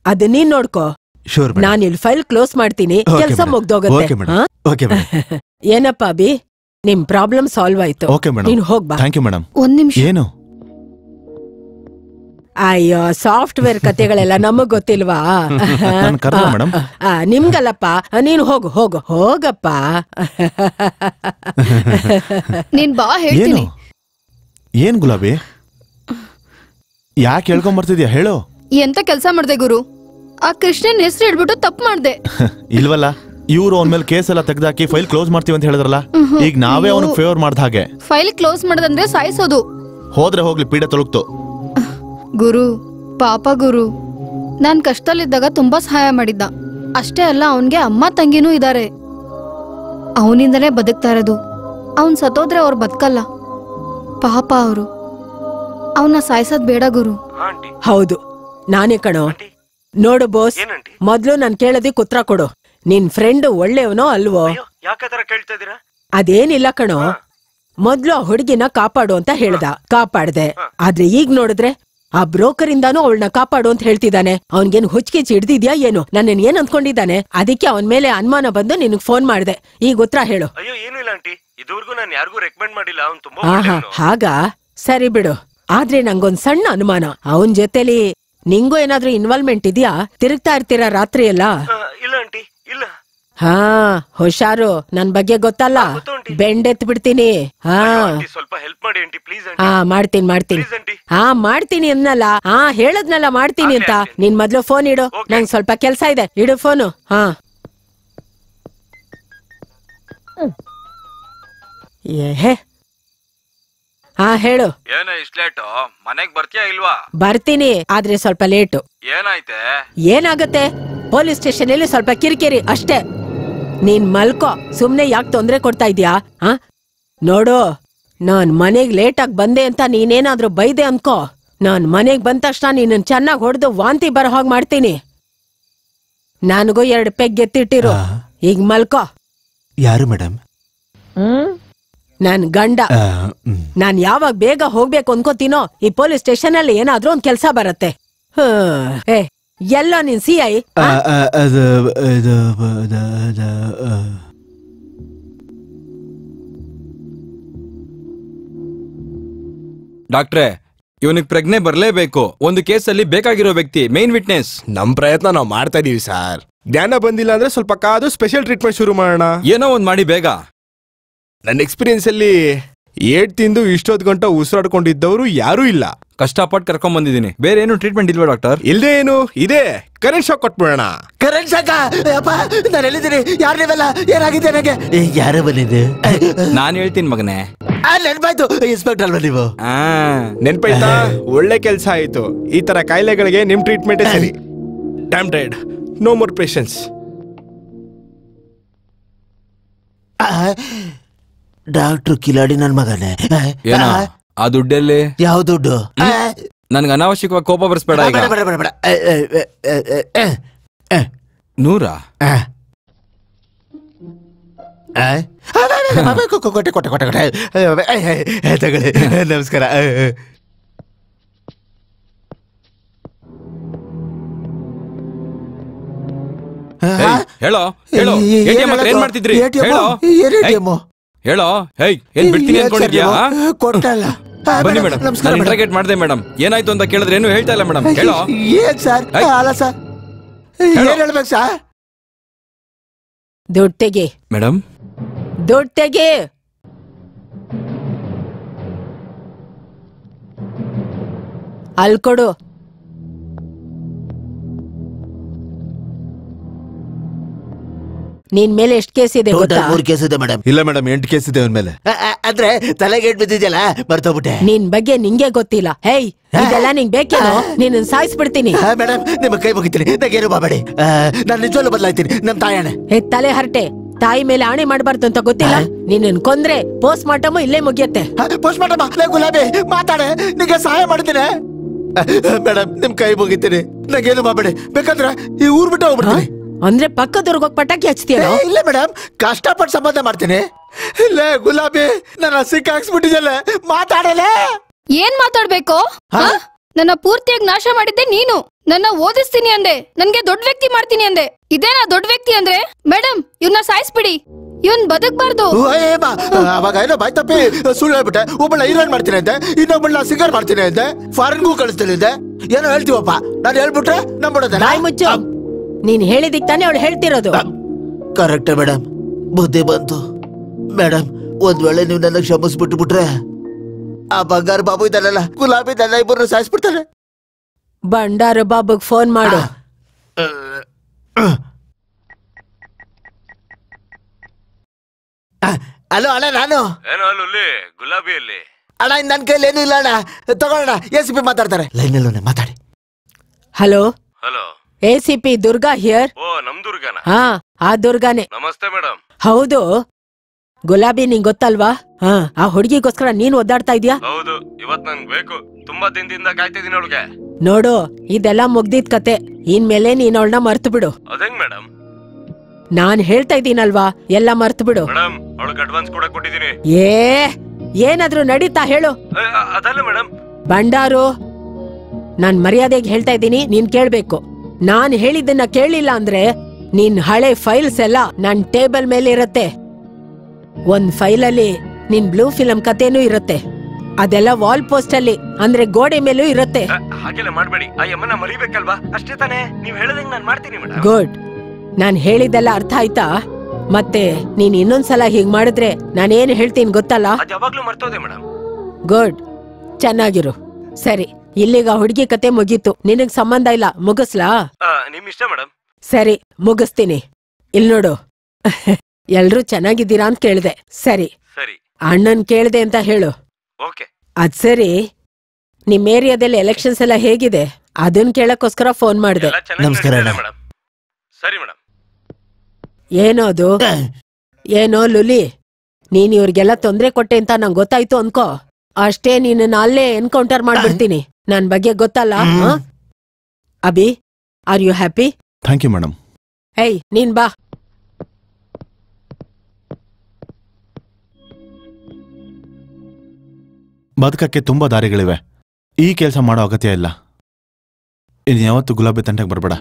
ಅದು ನೀನ್ ನೋಡ್ಕೋ. ಶೂರ್. ನಾನು ಇಲ್ಲಿ ಫೈಲ್ ಕ್ಲೋಸ್ ಮಾಡ್ತೀನಿ, ಕೆಲಸ ಮುಗ್ದೋಗತ್ತೆ. ಏನಪ್ಪ ಅಭಿ, ನಿಮ್ ಪ್ರಾಬ್ಲಮ್ ಸಾಲ್ವ್ ಆಯ್ತು. ನೀನ್ ಹೋಗ್ಬಾ. Thank you madam. ಒಂದ್ ನಿಮಿಷ. ಏನು? ಅಯ್ಯೋ, ಸಾಫ್ಟ್ವೇರ್ ಕತೆಗಳೆಲ್ಲ ನಮಗ್ ಗೊತ್ತಿಲ್ವಾ? ನಿಮ್ಗಲ್ಲಪ್ಪ, ನೀನು ಹೋಗು ಹೋಗು ಹೋಗಪ್ಪ. ನೀನ್ ಬಾ ಹೇಳ್ತೀನಿ. ಏನ್ ಗುಲಾಬಿ, ಯಾಕೆ ಹೇಳ್ಕೊಂಡ್ ಬರ್ತಿದ್ಯಾ ಹೇಳು? ಎಂತ ಕೆಲ್ಸ ಮಾಡ್ದೆ ಗುರು? ಆ ಕೃಷ್ಣನ್ ಹೆಸರು ಹೇಳ್ಬಿಟ್ಟು ತಪ್ಪು ಮಾಡ್ದೆ. ಇಲ್ವಲ್ಲ, ಇವ್ರು ಅವನ ಮೇಲೆ ಕೇಸ್ ಎಲ್ಲ ತೆಗ್ದಾಕಿ ಫೈಲ್ ಕ್ಲೋಸ್ ಮಾಡ್ತೀವಿ ಅಂತ ಹೇಳಿದ್ರಲ್ಲ, ಈಗ ನಾವೇ ಅವನಿಗೆ ಫೇವರ್ ಮಾಡ್ದ ಹಾಗೆ. ಫೈಲ್ ಕ್ಲೋಸ್ ಮಾಡೋದಂದ್ರೆ ಸಾಯಿಸೋದು. ಹೋದ್ರೆ ಹೋಗ್ಲಿ, ಪೀಡೆ ತೊಳಗ್ತು. ಗುರು ಪಾಪ ಗುರು, ನಾನ್ ಕಷ್ಟದಲ್ಲಿದ್ದಾಗ ತುಂಬಾ ಸಹಾಯ ಮಾಡಿದ್ದ. ಅಷ್ಟೇ ಅಲ್ಲ, ಅವನ್ಗೆ ಅಮ್ಮ ತಂಗಿನೂ ಇದಾರೆ. ಅವನಿಂದನೇ ಬದುಕ್ತಾ ಇರೋದು. ಅವನ್ ಸತ್ತೋದ್ರೆ ಅವ್ರು ಬದುಕಲ್ಲ. ಪಾಪ ಅವರು. ಅವನ್ನ ಸಾಯಿಸೋದ್ ಬೇಡ ಗುರು. ಹೌದು, ನಾನೇ ಕಣೋ. ನೋಡು ಬೋಸ್, ಮೊದ್ಲು ನಾನ್ ಕೇಳೋದಿಕ್ ಉತ್ತರ ಕೊಡು. ನಿನ್ ಫ್ರೆಂಡ್ ಒಳ್ಳೆಯವನೋ ಅಲ್ವೋ? ಅದೇನಿಲ್ಲ ಕಣೋ, ಮೊದ್ಲು ಆ ಹುಡುಗಿನ ಕಾಪಾಡು ಅಂತ ಹೇಳ್ದ, ಕಾಪಾಡ್ದೆ. ಆದ್ರೆ ಈಗ ನೋಡಿದ್ರೆ ಆ ಬ್ರೋಕರ್ ಇಂದಾನು ಅವಳನ್ನ ಕಾಪಾಡು ಅಂತ ಹೇಳ್ತಿದ್ದಾನೆ. ಅವನ್ಗೇನು ಹುಚ್ಚಿಚ್ಚಿ ಹಿಡ್ದಿದ್ಯಾ ಏನು? ನನ್ನ ಏನ್ ಅಂದ್ಕೊಂಡಿದ್ದಾನೆ? ಅದಕ್ಕೆ ಅವನ್ ಮೇಲೆ ಅನುಮಾನ ಬಂದು ನಿನಗ್ ಫೋನ್ ಮಾಡ್ದೆ. ಈಗ ಉತ್ತರ ಹೇಳು. ಹಾಗಾ, ಸರಿ ಬಿಡು. ಆದ್ರೆ ನಂಗೊಂದ್ ಸಣ್ಣ ಅನುಮಾನ. ಅವನ್ ಜೊತೆಲಿ ನಿಂಗೂ ಏನಾದ್ರೂ ಇನ್ವಾಲ್ವ್ಮೆಂಟ್ ಇದೆಯಾ? ತಿರುಗ್ತಾ ಇರ್ತೀರಾ ರಾತ್ರಿ ಎಲ್ಲ? ಹಾ, ಹುಷಾರು, ನನ್ ಬಗ್ಗೆ ಗೊತ್ತಲ್ಲ, ಬೆಂಡೆತ್ ಬಿಡ್ತೀನಿ. ಹಾ ಮಾಡ್ತೀನಿ ಮಾಡ್ತೀನಿ ಅನ್ನಲ್ಲ. ಹೇಳದ್ನಲ್ಲ ಮಾಡ್ತೀನಿ ಅಂತ. ನೀನ್ ಮೊದ್ಲು ಫೋನ್ ಇಡು, ನಂಗ್ ಸ್ವಲ್ಪ ಕೆಲ್ಸ ಇದೆ. ಇಡು ಫೋನು. ಹೇಳು. ಏನ ಇಷ್ಟ ಲೇಟು? ಮನೆಗ್ ಬರ್ತೀಯಾ ಇಲ್ವಾ? ಬರ್ತೀನಿ, ಆದ್ರೆ ಸ್ವಲ್ಪ ಲೇಟು. ಏನಾಯ್ತೆ? ಏನಾಗತ್ತೆ, ಪೊಲೀಸ್ ಸ್ಟೇಷನ್ ಅಲ್ಲಿ ಸ್ವಲ್ಪ ಕಿರಿಕಿರಿ ಅಷ್ಟೇ. ನೀನ್ ಮಲ್ಕೋ, ಸುಮ್ನೆ ಯಾಕೆ ತೊಂದ್ರೆ ಕೊಡ್ತಾ ಇದ್ಯಾ? ನೋಡು, ನಾನ್ ಮನೆಗ್ ಲೇಟ್ ಆಗಿ ಬಂದೆ ಅಂತ ನೀನೇನಾದ್ರೂ ಬೈದೆ ಅನ್ಕೋ, ನಾನ್ ಮನೆಗ್ ಬಂದ ತಕ್ಷಣ ನೀನ್ ಚೆನ್ನಾಗ್ ಹೊಡೆದು ವಾಂತಿ ಬರೋ ಹಾಗೆ ಮಾಡ್ತೀನಿ. ನನಗೂ 2 ಪೆಗ್ ಎತ್ತಿಟ್ಟಿರು. ಈಗ ಮಲ್ಕೋ. ಯಾರು ಮೇಡಮ್? ನನ್ ಗಂಡ. ನಾನ್ ಯಾವಾಗ ಬೇಗ ಹೋಗ್ಬೇಕು ಅನ್ಕೋತೀನೋ, ಈ ಪೊಲೀಸ್ ಸ್ಟೇಷನ್ ಅಲ್ಲಿ ಏನಾದ್ರೂ ಒಂದ್ ಕೆಲ್ಸ ಬರತ್ತೆ. ಎಲ್ಲೋ ನಿನ್ CI? ಡಾಕ್ಟ್ರೆ, ಇವನಿಗೆ ಪ್ರಜ್ಞೆ ಬರ್ಲೇಬೇಕು. ಒಂದು ಕೇಸಲ್ಲಿ ಬೇಕಾಗಿರೋ ವ್ಯಕ್ತಿ, ಮೇನ್ ವಿಟ್ನೆಸ್. ನಮ್ ಪ್ರಯತ್ನ ನಾವು ಮಾಡ್ತಾ ಇದೀವಿ ಸರ್. ಜ್ಞಾನ ಬಂದಿಲ್ಲ ಅಂದ್ರೆ ಸ್ವಲ್ಪ ಕಾದು ಸ್ಪೆಷಲ್ ಟ್ರೀಟ್ಮೆಂಟ್ ಶುರು ಮಾಡೋಣ. ಏನೋ ಒಂದ್ ಮಾಡಿ ಬೇಗ. ನನ್ನ ಎಕ್ಸ್ಪೀರಿಯನ್ಸ್ ಅಲ್ಲಿ 8 ತಿಂದು ಇಷ್ಟೊತ್ತು ಗಂಟೆ ಉಸಿರಾಡ್ಕೊಂಡಿದ್ದವರು ಯಾರೂ ಇಲ್ಲ. ಕಷ್ಟಪಟ್ಟು ಕರ್ಕೊಂಡ್ ಬಂದಿದ್ದೀನಿ. ಬೇರೆ ಏನು ಟ್ರೀಟ್ಮೆಂಟ್ ಇಲ್ವಾ ಡಾಕ್ಟರ್? ಇಲ್ದೇ ಏನು ಇದೆ, ಕರೆಂಟ್ ಶಾಕ್ ಕೊಟ್ಬಿಡೋಣ. Current shock? ನಾನು ಹೇಳಿದ್ದೀನಿ. ಯಾರು ನೀವೆಲ್ಲ? ಏನಾಗಿದೆ ನನಗೆ? ಯಾರು ಬಂದಿದೆ? ನಾನು ಹೇಳ್ತೀನಿ ಮಗನೇ. ನೆನ್ಪಾಯ್ತು, ಇನ್ಸ್ಪೆಕ್ಟರ್ ಅಲ್ವಾ ನೀವು? ನೆನ್ಪಾಯ್ತಾ? ಒಳ್ಳೆ ಕೆಲ್ಸ ಆಯ್ತು. ಈ ತರ ಕಾಯಿಲೆಗಳಿಗೆ ನಿಮ್ ಟ್ರೀಟ್ಮೆಂಟ್ ಸರಿ. Damn died, no more patience. Doctor ಕಿಲಾಡಿ ನನ್ ಮಗನೇ. ಆ ದುಡ್ಡಲ್ಲಿ? ಯಾವ ದುಡ್ಡು? ನನ್ಗೆ ಅನಾವಶ್ಯಕವಾಗಿ ಕೋಪ ಬರ್ಸ್ಬೇಡ. 100? ಕೊಟ್ಟೆ ತಗೊಳ್ಳಿ. ನಮಸ್ಕಾರ. ಹೇಳೋ ಏನ್ ಮಾಡ್ತಿದ್ರಿ? ಹೇಳೋ. ಏನ್ ಬಿಡ್ತೀನಿ ಅನ್ಕೊಂಡಿದ್ಯಾ? ಕೊಟ್ಟಲ್ಲ. ಬನ್ನಿ ಮೇಡಮ್, ನಾನು ಇಂಟ್ರಾಗೇಟ್ ಮಾಡಿದೆ ಮೇಡಮ್. ಏನಾಯ್ತು ಅಂತ ಕೇಳಿದ್ರೆ ಏನು ಹೇಳ್ತಾ ಇಲ್ಲ ಮೇಡಮ್. ಹೇಳೋ. ಏನ್ ಸರ್? ಅಲ್ಲ ಸರ್, ಏನ್ ಹೇಳ್ಬೇಕು ಸರ್? ದುಡ್ಡು ತೆಗಿ ಮೇಡಮ್. ದುಡ್ಡು ತೆಗಿ. ಅಲ್ಲಿ ಕೊಡು. ನಿನ್ ಮೇಲೆ ಎಷ್ಟು ಕೇಸ್ ಇದೆ ಗೊತ್ತಾ? 3 ಕೇಸ್ ಇದೆ ಮೇಡಮ್. ಇಲ್ಲ ಮೇಡಮ್, 8 ಕೇಸ್ ಇದೆ ಅವನ ಮೇಲೆ. ಅಂದ್ರೆ ತಲೆಗೆ ಏಟ್ ಬಿದ್ದಿದ್ಯಲ್ಲ, ಮರ್ತೋಗ್ಬಿಟ್ಟೆ. ನಿನ್ ಬಗ್ಗೆ ನಿಂಗೆ ಗೊತ್ತಿಲ್ಲ. ಹೇಯ್, ಇದೆಲ್ಲ ನಿಂಗ್ ಬೇಕೇನೋ? ನೀನ್ ಸಾಯಿಸ್ಬಿಡ್ತೀನಿ. ಮೇಡಮ್, ನಿಮ್ಮ ಕೈ ಮುಗಿತೀನಿ, ನಂಗೇನು ಮಾಡಬೇಡಿ. ನಾನು ನಿಜವಲ್ಲೂ ಬದಲಾಯ್ತೀನಿ. ನಮ್ ತಾಯಣೆ. ತಲೆ ಹರಟೆ, ತಾಯಿ ಮೇಲೆ ಆಣೆ ಮಾಡಬಾರ್ದು ಅಂತ ಗೊತ್ತಿಲ್ಲ? ನಿನ್ನ ಕೊಂದ್ರೆ ಪೋಸ್ಟ್ ಮಾರ್ಟಮ್ ಇಲ್ಲೇ ಮುಗಿಯತ್ತೆ. Post mortem? ಗುಲಾಬಿ ಮಾತಾಡೆ, ನಿಂಗೆ ಸಹಾಯ ಮಾಡ್ತೀನಿ. ಮೇಡಮ್, ನಿಮ್ ಕೈ ಮುಗಿತೀನಿ, ನಂಗೇನು ಮಾಡಬೇಡಿ. ಬೇಕಾದ್ರೆ ಈ ಊರ್ ಬಿಟ್ಟು ಹೋಗ್ಬಿಡ್ತೀನಿ. ಅಂದ್ರೆ ಪಕ್ಕದವ್ರಿಗೆ ಹೋಗಿ ಪಟಾಕಿ ಹಚ್ತೀಯೋ? ಇಲ್ಲ ಮೇಡಮ್, ಕಷ್ಟಪಟ್ಟು ಸಂಬಂಧ ಮಾಡ್ತೀನಿ. ಇಲ್ಲೇ ಗುಲಾಬಿ ನನ್ನ ಸಿಕ್ಕಾಕ್ಸ್ಬಿಟ್ಟಿದ್ದಲ್ಲ, ಮಾತಾಡಲೇ. ಏನ್ ಮಾತಾಡ್ಬೇಕು? ನನ್ನ ಪೂರ್ತಿಯಾಗಿ ನಾಶ ಮಾಡಿದ್ದೆ ನೀನು. ನನ್ನ ಓದಿಸ್ತೀನಿ ಅಂದೆ, ನನ್ಗೆ ದೊಡ್ಡ ವ್ಯಕ್ತಿ ಮಾಡ್ತೀನಿ ಅಂದೆ. ಇದೇನಾ ದೊಡ್ಡ ವ್ಯಕ್ತಿ ಅಂದ್ರೆ? ಮೇಡಮ್, ಇವ್ನ ಸಾಯಿಸ್ಬಿಡಿ, ಇವನ್ ಬದುಕ್ಬಾರ್ದು. ಅವಾಗ ಏನೋ ಬಾಯ್ ತಪ್ಪಿ ಸುಳ್ಳು ಹೇಳ್ಬಿಟ್ಟೆ. ಒಬ್ಬಳ ಹೀರೋಯಿನ್ ಮಾಡ್ತೀನಿ ಅಂತೆ, ಇನ್ನೊಬ್ಬಳ ಸಿಂಗರ್ ಮಾಡ್ತೀನಿ ಅಂತೆ, ಫಾರಿನ್ಗೂ ಕಳಿಸ್ತೀನಿ ಅಂತೆ. ಏನೋ ಹೇಳ್ತೀವಪ್ಪ, ನಾನು ಹೇಳ್ಬಿಟ್ರೆ ನಂಬಿಡೋದ? ಬಾಯ್ ಮುಚ್ಚು. ನೀನ್ ಹೇಳಿದಿಕ್ ತಾನೇ ಅವಳು ಹೇಳ್ತಿರೋದು. ಕರೆಕ್ಟ್ ಮೇಡಮ್, ಬುದ್ಧಿ ಬಂತು. ಮೇಡಮ್, ಒಂದ್ ವೇಳೆ ನೀವು ನನ್ನ ಕ್ಷಮಿಸ್ಬಿಟ್ಟು ಬಿಟ್ರೆ ಆ ಬಂಗಾರ ಬಾಬು ಇದ್ದಾನಲ್ಲ, ಗುಲಾಬಿ ನನ್ನ ಇಬ್ಬರನ್ನು ಸಾಯಿಸ್ಬಿಡ್ತಾರೆ. ಬಂಡಾರ ಬಾಬುಗ್ ಫೋನ್ ಮಾಡು. ಹಲೋ ಅಣ್ಣ, ನಾನು ಗುಲಾಬಿಯಲ್ಲಿ ಅಣ್ಣ, ನನ್ ಕೈಲಿ ಏನು ಇಲ್ಲ ಅಣ್ಣ. ತಗೊಳ್ಳೋಣ, ACP ಮಾತಾಡ್ತಾರೆ. ಲೈನಲ್ಲೇ ಮಾತಾಡಿ. Hello hello, ACP Durga here. ಓ ನಮ್ ದುರ್ಗಾನ? ಹಾ, ಆ ದುರ್ಗಾನೆ. ನಮಸ್ತೆ ಮೇಡಮ್. ಹೌದು, ಗುಲಾಬಿ ನಿಂಗ್ ಗೊತ್ತಲ್ವಾ? ಹಾ, ಆ ಹುಡುಗಿಗೋಸ್ಕರ ನೀನ್ ಒದ್ದಾಡ್ತಾ ಇದ್ಯಾ? ಹೌದು, ಇವತ್ ನಂಗ್ ಬೇಕು. ತುಂಬಾ ದಿನದಿಂದ ಕಾಯ್ತಿದ್ದೀನಿ ಅವಳಿಗೆ. ನೋಡು, ಇದೆಲ್ಲ ಮುಗ್ದಿದ್ ಕತೆ. ಇನ್ಮೇಲೆ ನೀನ್ ಅವಳನ್ನ ಮರ್ತು ಬಿಡು. ಅದೇಂಗ್ ಮೇಡಮ್? ನಾನ್ ಹೇಳ್ತಾ ಇದ್ದೀನಲ್ವಾ, ಎಲ್ಲ ಮರ್ತು ಬಿಡು. ಮೇಡಮ್, ಅವಳಿಗೆ ಅಡ್ವಾನ್ಸ್ ಕೂಡ ಕೊಟ್ಟಿದ್ದೀನಿ. ಏನಾದ್ರೂ ನಡೀತಾ ಹೇಳು. ಅದಲ್ಲ ಮೇಡಮ್. ಬಂಡಾರು, ನಾನ್ ಮರ್ಯಾದೆಗೆ ಹೇಳ್ತಾ ಇದ್ದೀನಿ, ನೀನ್ ಕೇಳ್ಬೇಕು. ನಾನ್ ಹೇಳಿದ್ದನ್ನ ಕೇಳಿಲ್ಲ ಅಂದ್ರೆ ನಿನ್ ಹಳೆ ಫೈಲ್ಸ್ ಎಲ್ಲ ನನ್ ಟೇಬಲ್ ಮೇಲೆ ಇರತ್ತೆ. ಒಂದ್ ಫೈಲಲ್ಲಿ ನಿನ್ ಬ್ಲೂ ಫಿಲಂ ಕಥೆನೂ ಇರತ್ತೆ. ಅದೆಲ್ಲ ವಾಲ್ ಪೋಸ್ಟ್ ಅಲ್ಲಿ, ಅಂದ್ರೆ ಗೋಡೆ ಮೇಲೂ ಇರತ್ತೆ. ಹಾಗೆಲ್ಲ ಮಾಡ್ಬೇಡಿ, ಆ ಯಮ್ಮನ ಮರಿಬೇಕಲ್ವಾ? ಅಷ್ಟೇ ತಾನೇ? ನೀವ್ ಹೇಳದಂಗ್ ನಾನ್ ಮಾಡ್ತೀನಿ ಮೇಡಮ್. ಗುಡ್. ನಾನ್ ಹೇಳಿದ್ದೆಲ್ಲ ಅರ್ಥ ಆಯ್ತಾ? ಮತ್ತೆ ನೀನ್ ಇನ್ನೊಂದ್ಸಲ ಹೀಗ್ ಮಾಡಿದ್ರೆ ನಾನೇನ್ ಹೇಳ್ತೀನಿ ಗೊತ್ತಲ್ಲ? ಯಾವಾಗ್ಲೂ ಮರ್ತೋದೆ ಮೇಡಮ್. ಗುಡ್, ಚೆನ್ನಾಗಿರು. ಸರಿ, ಇಲ್ಲಿಗ ಹುಡುಗಿ ಕತೆ ಮುಗೀತು. ನಿನಗ್ ಸಂಬಂಧ ಇಲ್ಲ, ಮುಗಿಸ್ಲಾ? ನಿಮ್ ಇಷ್ಟ ಮೇಡಮ್. ಸರಿ, ಮುಗಿಸ್ತೀನಿ. ಇಲ್ ನೋಡು, ಎಲ್ರೂ ಚೆನ್ನಾಗಿದ್ದೀರಾ ಅಂತ ಕೇಳ್ದೆ. ಸರಿ, ಅಣ್ಣನ್ ಕೇಳ್ದೆ ಅಂತ ಹೇಳು. ಅದ್ ಸರಿ, ನಿಮ್ ಏರಿಯಾದಲ್ಲಿ ಎಲೆಕ್ಷನ್ಸ್ ಎಲ್ಲ ಹೇಗಿದೆ? ಅದನ್ ಕೇಳಕ್ಕೋಸ್ಕರ ಫೋನ್ ಮಾಡ್ದೆ. ನಮಸ್ಕಾರ. ಸರಿ ಮೇಡಮ್. ಏನೋದು? ಏನೋ ಲುಲಿ, ನೀನ್ ಇವ್ರಿಗೆಲ್ಲ ತೊಂದ್ರೆ ಕೊಟ್ಟೆ ಅಂತ ನಂಗೆ ಗೊತ್ತಾಯ್ತು ಅನ್ಕೋ. ಅಷ್ಟೇ, ನೀನನ್ನ ಅಲ್ಲೇ ಎನ್ಕೌಂಟರ್ ಮಾಡ್ಬಿಡ್ತೀನಿ. ನನ್ ಬಗ್ಗೆ ಗೊತ್ತಲ್ಲ. Abhi, are you happy? Thank you madam. ಏಯ್, ನೀನ್ ಬಾ. ಬದುಕಕ್ಕೆ ತುಂಬಾ ದಾರಿಗಳಿವೆ. ಈ ಕೆಲಸ ಮಾಡೋ ಅಗತ್ಯ ಇಲ್ಲ. ಇನ್ನು ಯಾವತ್ತು ಗುಲಾಬಿ ತಂಟೆಗೆ ಬರ್ಬೇಡ.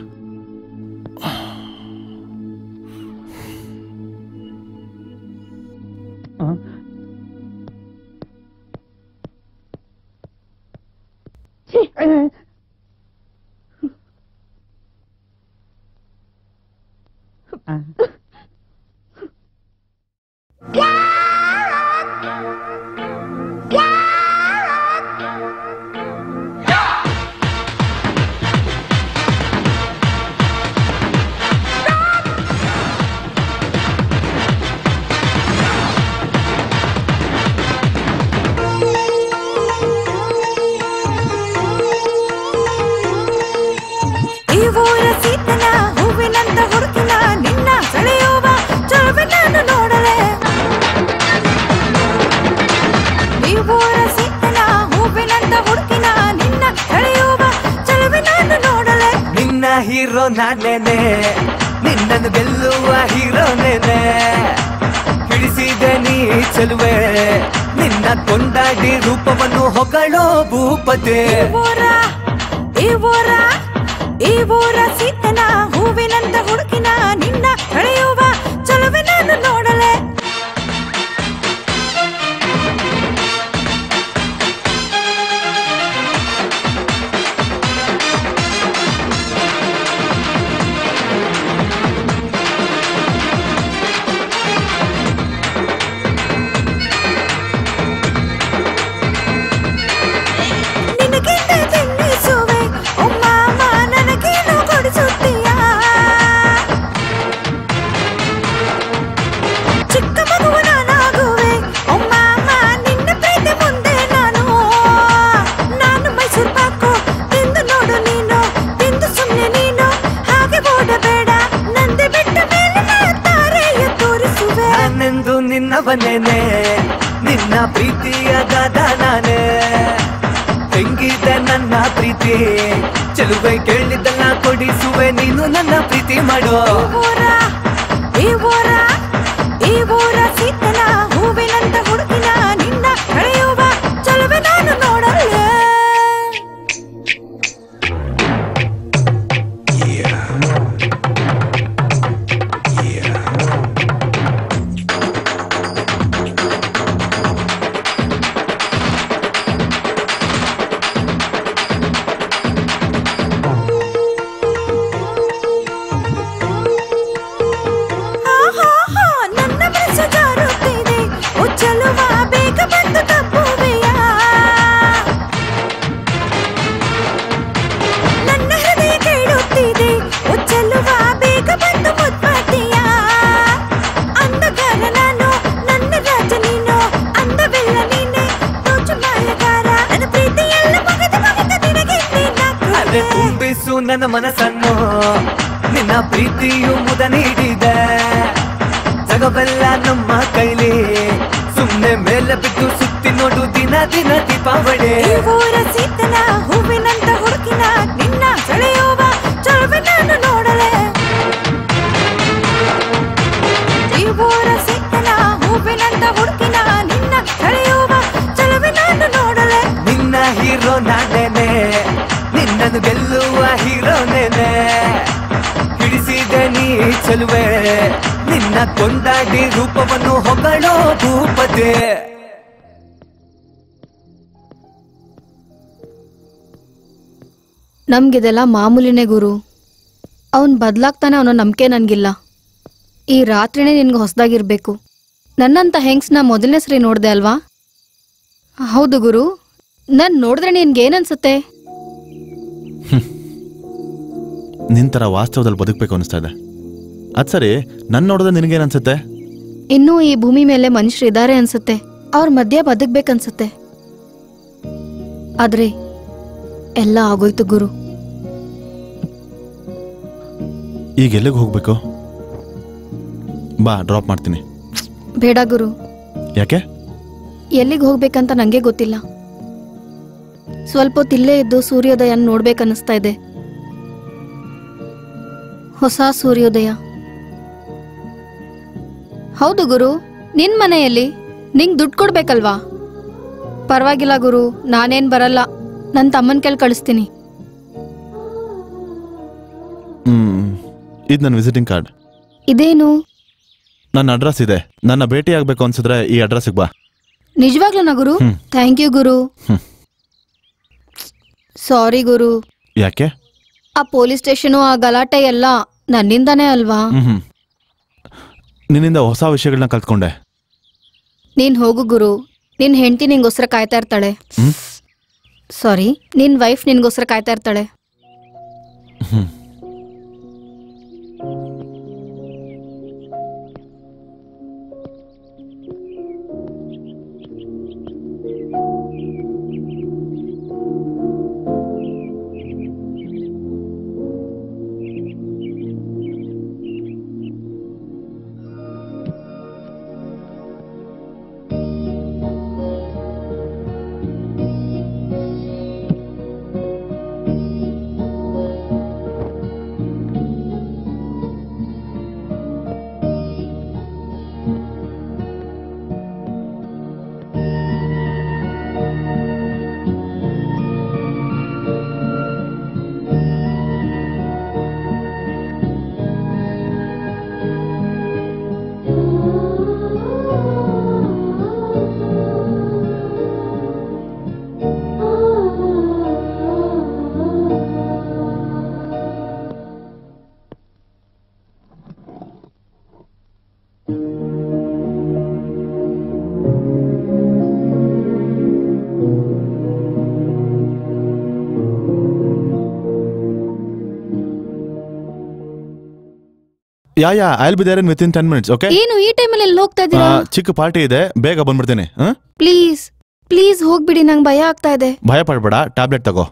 ಹೀರೋ ನಾನೇನೆ, ನಿನ್ನನ್ನು ಗೆಲ್ಲುವ ಹೀರೋನೇನೆ. ಹಿಡಿಸಿದೆ ನೀ ಚೆಲುವೆ, ನಿನ್ನ ಕೊಂಡಾಡಿ ರೂಪವನ್ನು ಹೊಗಳೋ ಭೂಪತೆ. ಈ ಊರ ಸೀತನ ಹೂವಿನಂತ ಹುಡುಕಿನ ನಿನ್ನ ಕಳೆಯುವ ಚಲುವೆ ನಾನು ನೋಡಲೆ. ನಿನ್ನವನೇನೆ, ನಿನ್ನ ಪ್ರೀತಿಯ ದಾದ ನಾನೇ. ಹೆಂಗಿದೆ ನನ್ನ ಪ್ರೀತಿ ಚೆಲುವೆ ಕೊಡಿಸುವೆ ಕೇಳಿದ್ದೆಲ್ಲ ಕೊಡಿಸುವೆ ನೀನು ನನ್ನ ಪ್ರೀತಿ ಮಾಡೋ ಈ ಊರ ಸೀತನ ಹೂವಿನಂತ ಹುಡುಗಿನ ನಿನ್ನ ಕಳೆಯುವ ಚಲುವೆ ನಾನು ನೋಡಲ್ಲ. ತುಂಬಿಸು ನನ್ನ ಮನಸ್ಸನ್ನು ನಿನ್ನ ಪ್ರೀತಿಯು ಮುದ ನೀಡಿದೆ ಜಗವೆಲ್ಲ ನಮ್ಮ ಕೈಲಿ ಸುಮ್ಮನೆ ಮೇಲೆ ಬಿದ್ದು ಸುತ್ತಿ ನೋಡು ದಿನ ದಿನ ದೀಪಾವಳಿ. ಊರ ಸೀತನ ಹೂವಿನಂತ ಹುಡುಕಿನ ನಿನ್ನ ಸೆಳೆಯುವ ಚಲುವೆ ನಾನು ನೋಡಲೆ. ಈ ಊರ ಸೀತನ ಹೂವಿನಂತ ಹುಡುಕಿನ ನಿನ್ನ ಸೆಳೆಯುವ ಚಲುವೆ ನಾನು ನೋಡಲೆ. ನಿನ್ನ ಹೀರೋ ನಾನೇನೆ ನಿನ್ನನ್ನು ಗೆಲ್ಲುವ ಹೀರೋನೇನೆ ಹಿಡಿಸಿದೆ ನೀ ಚೆಲುವೆ ನಿನ್ನ ಕೊಂಡಾಡಿ ರೂಪವನ್ನು ಹೊಗಳೋ ಭೂಪತೆ. ನಮ್ಗಿದೆಲ್ಲ ಮಾಮೂಲಿನೇ ಗುರು. ಅವನ್ ಬದ್ಲಾಗ್ತಾನೆ ಅನ್ನೋ ನಂಬಿಕೆ ನನ್ಗಿಲ್ಲ. ಈ ರಾತ್ರಿನೇ ನಿನ್ಗೆ ಹೊಸದಾಗಿರ್ಬೇಕು. ನನ್ನಂತ ಹೆಂಗ್ಸ್ನ ಮೊದಲನೇ ಸರಿ ನೋಡ್ದೆ ಅಲ್ವಾ? ಹೌದು ಗುರು. ನನ್ ನೋಡಿದ್ರೆ ನಿನ್ಗೇನನ್ಸುತ್ತೆ? ನಿನ್ ಥರ ವಾಸ್ತವದಲ್ಲಿ ಬದುಕಬೇಕು ಅನಿಸ್ತಾ ಇದೆ. ಅದು ಸರಿ, ನನ್ನ ನೋಡಿದ್ರೆ ನಿನಗೇನು ಅನ್ಸುತ್ತೆ? ಇನ್ನೂ ಈ ಭೂಮಿ ಮೇಲೆ ಮನುಷ್ಯರು ಇದ್ದಾರೆ ಅನ್ಸುತ್ತೆ. ಅವ್ರ ಮಧ್ಯ ಬದುಕ್ಬೇಕನ್ಸುತ್ತೆ. ಆದ್ರೆ ಎಲ್ಲ ಆಗೋಯ್ತು ಗುರು. ಈಗ ಎಲ್ಲಿಗೆ ಹೋಗ್ಬೇಕು? ಬಾ, ಡ್ರಾಪ್ ಮಾಡ್ತೀನಿ. ಬೇಡ ಗುರು. ಯಾಕೆ? ಎಲ್ಲಿಗೆ ಹೋಗ್ಬೇಕಂತ ನಂಗೆ ಗೊತ್ತಿಲ್ಲ. ಸ್ವಲ್ಪ ಹೊತ್ತು ಇಲ್ಲೇ ಇದ್ದು ಸೂರ್ಯೋದಯ ನೋಡ್ಬೇಕನ್ನಿಸ್ತಾ ಇದೆ. ಹೊಸ ಸೂರ್ಯೋದಯ. ಹೌದು ಗುರು, ನಿನ್ ಮನೆಯಲ್ಲಿ ನಿಂಗ್ ದುಡ್ಡು ಕೊಡ್ಬೇಕಲ್ವಾ? ಪರವಾಗಿಲ್ಲ ಗುರು, ನಾನೇನ್ ಬರಲ್ಲ. ನನ್ ತಮ್ಮನ್ ಕೈಲಿ ಕಳಿಸ್ತೀನಿ. ಇದು ನನ್ನ ವಿಸಿಟಿಂಗ್ ಕಾರ್ಡ್. ಇದೇನು? ನನ್ನ ಅಡ್ರೆಸ್ ಇದೆ. ನನ್ನ ಭೇಟಿ ಆಗ್ಬೇಕು ಅನ್ಸಿದ್ರೆ ಈ ಅಡ್ರೆಸ್ಗೆ ಬಾ. ನಿಜವಾಗ್ಲೂನಾ ಗುರು? ಥ್ಯಾಂಕ್ ಯು ಗುರು. ಸಾರಿ ಗುರು. ಯಾಕೆ? ಆ ಪೊಲೀಸ್ ಸ್ಟೇಷನು ಆ ಗಲಾಟೆ ಎಲ್ಲ ನನ್ನಿಂದಾನೇ ಅಲ್ವಾ? ನಿನ್ನಿಂದ ಹೊಸ ವಿಷಯಗಳನ್ನ ಕಲ್ತ್ಕೊಂಡೆ. ನೀನ್ ಹೋಗು ಗುರು. ನಿನ್ ಹೆಂಡತಿ ನಿನ್ಗೋಸ್ಕರ ಕಾಯ್ತಾ ಇರ್ತಾಳೆ. ಸಾರಿ, ನಿನ್ ವೈಫ್ ನಿನ್ಗೋಸ್ಕರ ಕಾಯ್ತಾ ಇರ್ತಾಳೆ. Yeah I'll be there in within 10 minutes. Okay? ಏನು ಈ ಟೈಮಲ್ಲಿ ಎಲ್ಲಿ ಹೋಗ್ತಾ ಇದ್ದೀರಾ? ಚಿಕ್ಕ ಪಾರ್ಟಿ ಇದೆ, ಬೇಗ ಬಂದ್ಬಿಡ್ತೀನಿ. ಪ್ಲೀಸ್ ಪ್ಲೀಸ್ ಹೋಗ್ಬಿಡಿ, ನಂಗೆ ಭಯ ಆಗ್ತಾ ಇದೆ. ಭಯ ಪಡ್ಬೇಡ, ಟ್ಯಾಬ್ಲೆಟ್ ತಗೋ.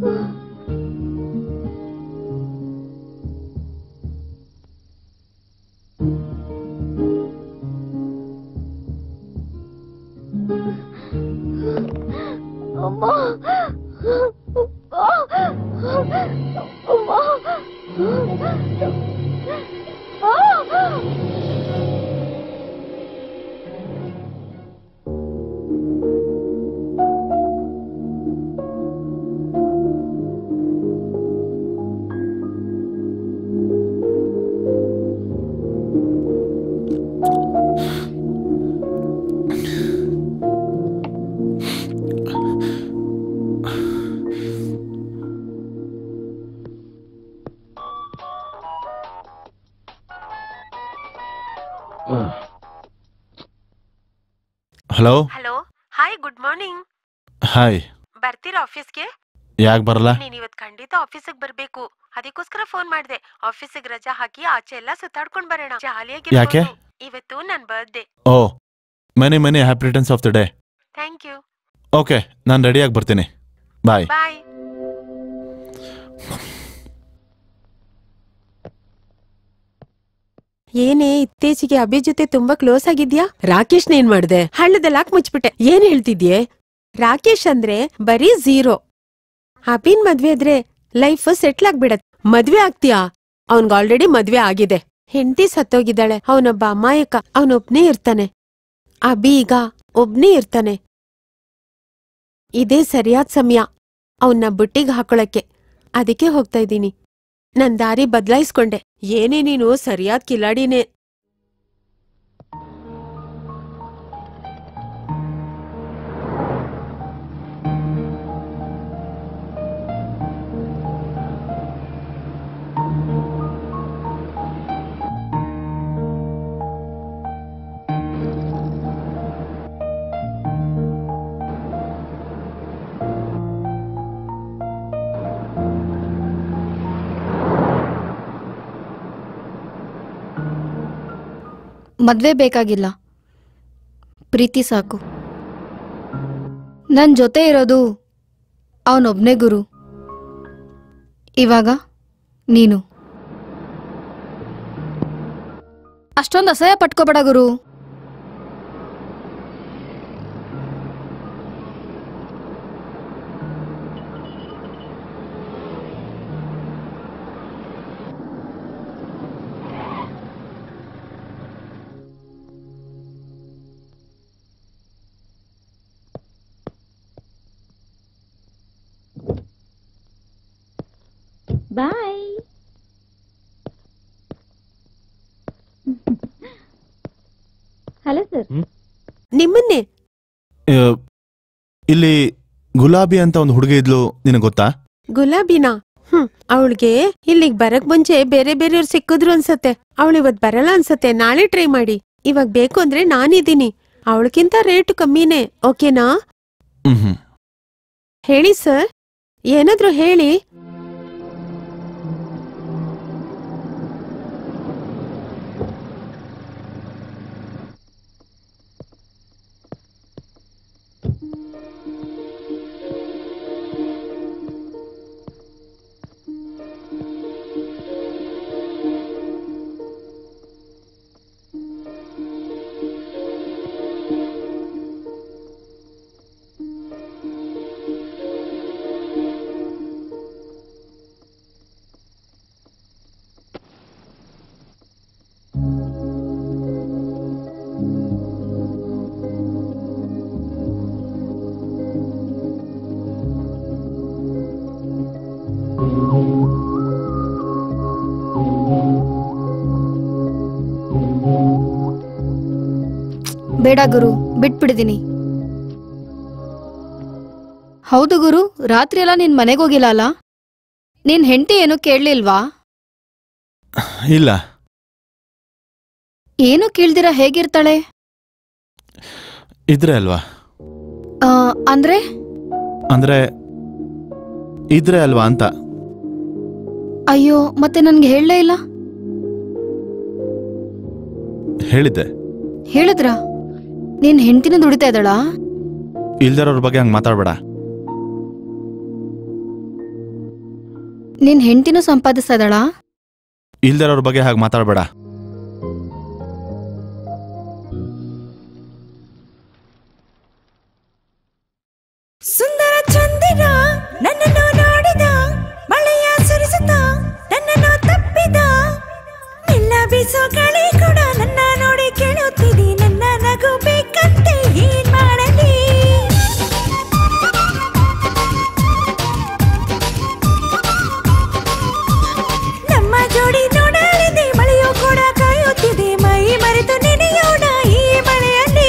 Hello. Hello, hi, good morning. Hi. ಬರ್ತೀರಾ ಆಫೀಸ್ಗೆ? ಯಾಕೆ ಬರಲ್ಲ? ನೀನ್ ಇವತ್ ಖಂಡಿತ ಆಫೀಸಿಗೆ ಬರ್ಬೇಕು, ಅದಕ್ಕೋಸ್ಕರ ಫೋನ್ ಮಾಡ್ದೆ. ಆಫೀಸಿಗೆ ರಜಾ ಹಾಕಿ ಆಚೆ ಎಲ್ಲ ಸುತ್ತಾಡ್ಕೊಂಡ್ ಬರೋಣ, ಜಾಲಿಯಾಗಿ. ಯಾಕೆ? ಇವತ್ತು ನನ್ birthday. Oh, many many happy returns of the day. Thank you. Okay, ನಾನು ರೆಡಿಯಾಗಿ ಬರ್ತೀನಿ. ಬಾಯ್. ಬಾಯ್. ಏನೇ ಇತ್ತೀಚೆಗೆ ಅಭಿ ಜೊತೆ ತುಂಬಾ ಕ್ಲೋಸ್ ಆಗಿದ್ಯಾ? ರಾಕೇಶ್ ಏನ್ ಮಾಡ್ದೆ? ಹಳ್ಳದಲ್ಲಿ ಹಾಕ್ ಮುಚ್ಬಿಟ್ಟೆ. ಏನ್ ಹೇಳ್ತಿದ್ಯೆ? ರಾಕೇಶ್ ಅಂದ್ರೆ ಬರೀ 0. ಅಭಿನ್ ಮದ್ವೆ ಆದ್ರೆ ಲೈಫ್ ಸೆಟ್ಲ್ ಆಗ್ಬಿಡತ್. ಮದ್ವೆ ಆಗ್ತೀಯಾ? ಅವನ್ಗ ಆಲ್ರೆಡಿ ಮದ್ವೆ ಆಗಿದೆ, ಹೆಂಡತಿ ಸತ್ತೋಗಿದ್ದಾಳೆ. ಅವನೊಬ್ಬ ಅಮಾಯಕ, ಅವನೊಬ್ನೇ ಇರ್ತಾನೆ. ಅಭಿ ಈಗ ಒಬ್ನೇ ಇರ್ತಾನೆ. ಇದೇ ಸರಿಯಾದ ಸಮಯ ಅವನ್ನ ಬುಟ್ಟಿಗೆ ಹಾಕೊಳಕ್ಕೆ. ಅದಕ್ಕೆ ಹೋಗ್ತಾ ಇದ್ದೀನಿ. ನನ್ ದಾರಿ ಬದ್ಲಾಯಿಸ್ಕೊಂಡೆ. ಏನೇ ನೀನು ಸರಿಯಾದ ಕಿಲಾಡಿನೇ. ಮದ್ವೆ ಬೇಕಾಗಿಲ್ಲ, ಪ್ರೀತಿ ಸಾಕು. ನನ್ ಜೊತೆ ಇರೋದು ಅವನೊಬ್ನೇ ಗುರು. ಇವಾಗ ನೀನು. ಅಷ್ಟೊಂದು ಅಸಹ್ಯ ಪಟ್ಕೋಬೇಡ ಗುರು. ಬಾಯ್. Hello sir. ನಿಮ್ಮನ್ನೇ. ಇಲ್ಲಿ ಗುಲಾಬಿ ಅಂತ ಒಂದು ಹುಡುಗಿ ಇದ್ಲು, ನಿನಗೆ ಗೊತ್ತಾ? ಗುಲಾಬಿನಾ? ಅವಳಿಗೆ ಇಲ್ಲಿಗ್ ಬರಕ್ ಮುಂಚೆ ಬೇರೆ ಬೇರೆಯವ್ರು ಸಿಕ್ಕಿದ್ರು ಅನ್ಸತ್ತೆ. ಅವಳಿವತ್ ಬರಲ್ಲ ಅನ್ಸತ್ತೆ. ನಾಳೆ ಟ್ರೈ ಮಾಡಿ. ಇವಾಗ ಬೇಕು ಅಂದ್ರೆ ನಾನಿದ್ದೀನಿ. ಅವಳಕ್ಕಿಂತ ರೇಟ್ ಕಮ್ಮಿನೇ, ಓಕೆನಾ? ಹೇಳಿ ಸರ್, ಏನಾದ್ರೂ ಹೇಳಿ. ಬೇಡ ಗುರು, ಬಿಟ್ಬಿಡಿದೀನಿ. ಹೌದು ಗುರು, ರಾತ್ರಿ ಎಲ್ಲ ನಿನ್ ಮನೆಗೆ ಹೋಗಿಲ್ಲ ಅಲ್ಲ? ನಿನ್ ಹೆಂಡತಿ ಏನು ಕೇಳಲಿಲ್ವಾ? ಇಲ್ಲ. ಏನು ಕೇಳ್ದಿರ ಹೇಗಿರ್ತಾಳೆ? ಇದ್ರೆ ಅಲ್ವಾ? ಅಂದ್ರೆ ಅಂದ್ರೆ ಇದ್ರೆ ಅಲ್ವಾ ಅಂತ. ಅಯ್ಯೋ, ಮತ್ತೆ ನನ್ಗೆ ಹೇಳಲೇ ಇಲ್ಲ. ಹೇಳಿದ್ದೆ. ಹೇಳಿದ್ರಾ? ನಿನ್ ಹೆಂಡತಿನ ದುಡಿತಾ ಇದ್ದಾಳಾ? ಇಲ್ದಿರೋರ್ ಬಗ್ಗೆ ಹಂಗ್ ಮಾತಾಡ್ಬೇಡ. ನಿನ್ ಹೆಂಡತಿನೂ ಸಂಪಾದಿಸ್ತಾ ಇದ್ದಾಳಾ? ಇಲ್ದಿರೋರ ಬಗ್ಗೆ ಹಾಗೆ ಮಾತಾಡಬೇಡ. ಸುಂದರ ಚಂದಿರ ನನ್ನನ್ನು ನೋಡಿದ, ಮಳೆಯ ಸುರಿಸುತ್ತ ನನ್ನನ್ನು ತಪ್ಪಿದ, ಎಲ್ಲ ಬೀಸೋ ಗಾಳಿ ಕೂಡ ನನ್ನ ನೋಡಿ ಕೇಳುತ್ತಿದೆ, ನನ್ನ ನಗು ಬೇಕಂತೆ ಏನ್ ಮಾಡಲಿ? ನಮ್ಮ ಜೋಡಿ ನೋಡಲಿದೆ, ಮಳೆಯೂ ಕೂಡ ಕಾಯುತ್ತಿದೆ, ಮೈ ಮರೆತು ನೆನೆಯೋಣ ಈ ಮಳೆಯಲ್ಲಿ.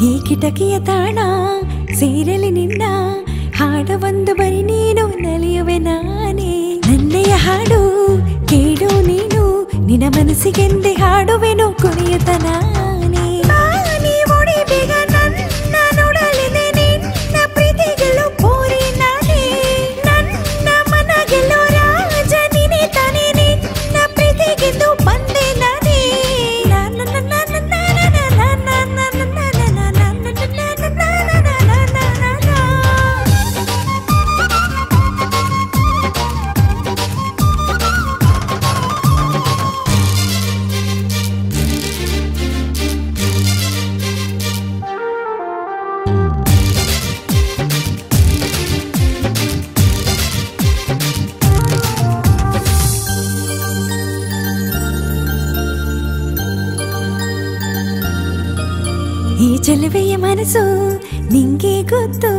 ಈ ಕಿಟಕಿಯ ತಾಣ ಸೇರಲಿ ನಿನ್ನ ಹಾಡು, ಒಂದು ಬರಿ ನೀನು ನಲಿಯುವೆ ನಾನೇ. ನನ್ನೆಯ ಹಾಡು ಕೇಳು ನೀನು, ನಿನ್ನ ಮನಸ್ಸಿಗೆಂದೇ ಹಾಡುವೆನು ಕುಣಿಯುತ್ತ ನಾನೇ. ನೀ ಓಡಿ ಬೇಗ ನನ್ನ ನೋಡಲಿದೆ, ನಿನ್ನ ಪ್ರೀತಿಗೆಲ್ಲೋ ಪೋರಿ ನಾನೇ, ನನ್ನ ಮನ ಗೆಲ್ಲೋ ರಾಜ ನೀನೇ ತಾನೇ, ನಿನ್ನ ಪ್ರೀತಿಗೆಂದು ಬಂದೆ ನಾನೇ. ಈ ಚೆಲುವೆಯ ಮನಸ್ಸು ನಿಂಗೆ ಗೊತ್ತು,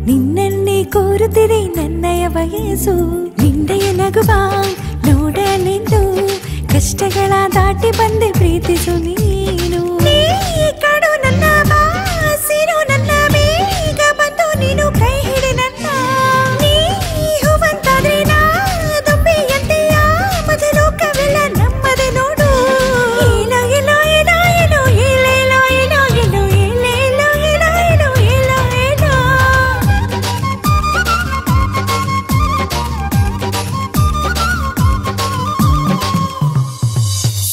ನಿನ್ನನ್ನೇ ಕೋರುತ್ತಿದೆ ನನ್ನಯ ವಯಸ್ಸು. ನಿಂದೆಯ ನಗುವ ನೋಡಲೆಂದು ಕಷ್ಟಗಳ ದಾಟಿ ಬಂದೆ ಪ್ರೀತಿಸು ನೀನು. ನೀ ಕಾಡು ನನ್ನ ಬಾಸಿರು, ನನ್ನ ಬೇಗ ಬಂದು ನೀನು ಕೈ ಹಿಡಿ ನನ್ನ. ನೀ ಹೂವಂತಾದ್ರೆ ನಾ ದುಂಬಿಯಂತೆಯ ಮಧುಲೋಕವೆಲ್ಲ ನಮ್ಮದೆ ನೋಡು. ಏನೋ ಏನೋ ಏನೋ ಏನೋ ಏನೇನೋ ಏನೋ ಏನೋ ಏನೇನೋ ಏನೋ ಏನೋ ಏನೋ ಏನೋ.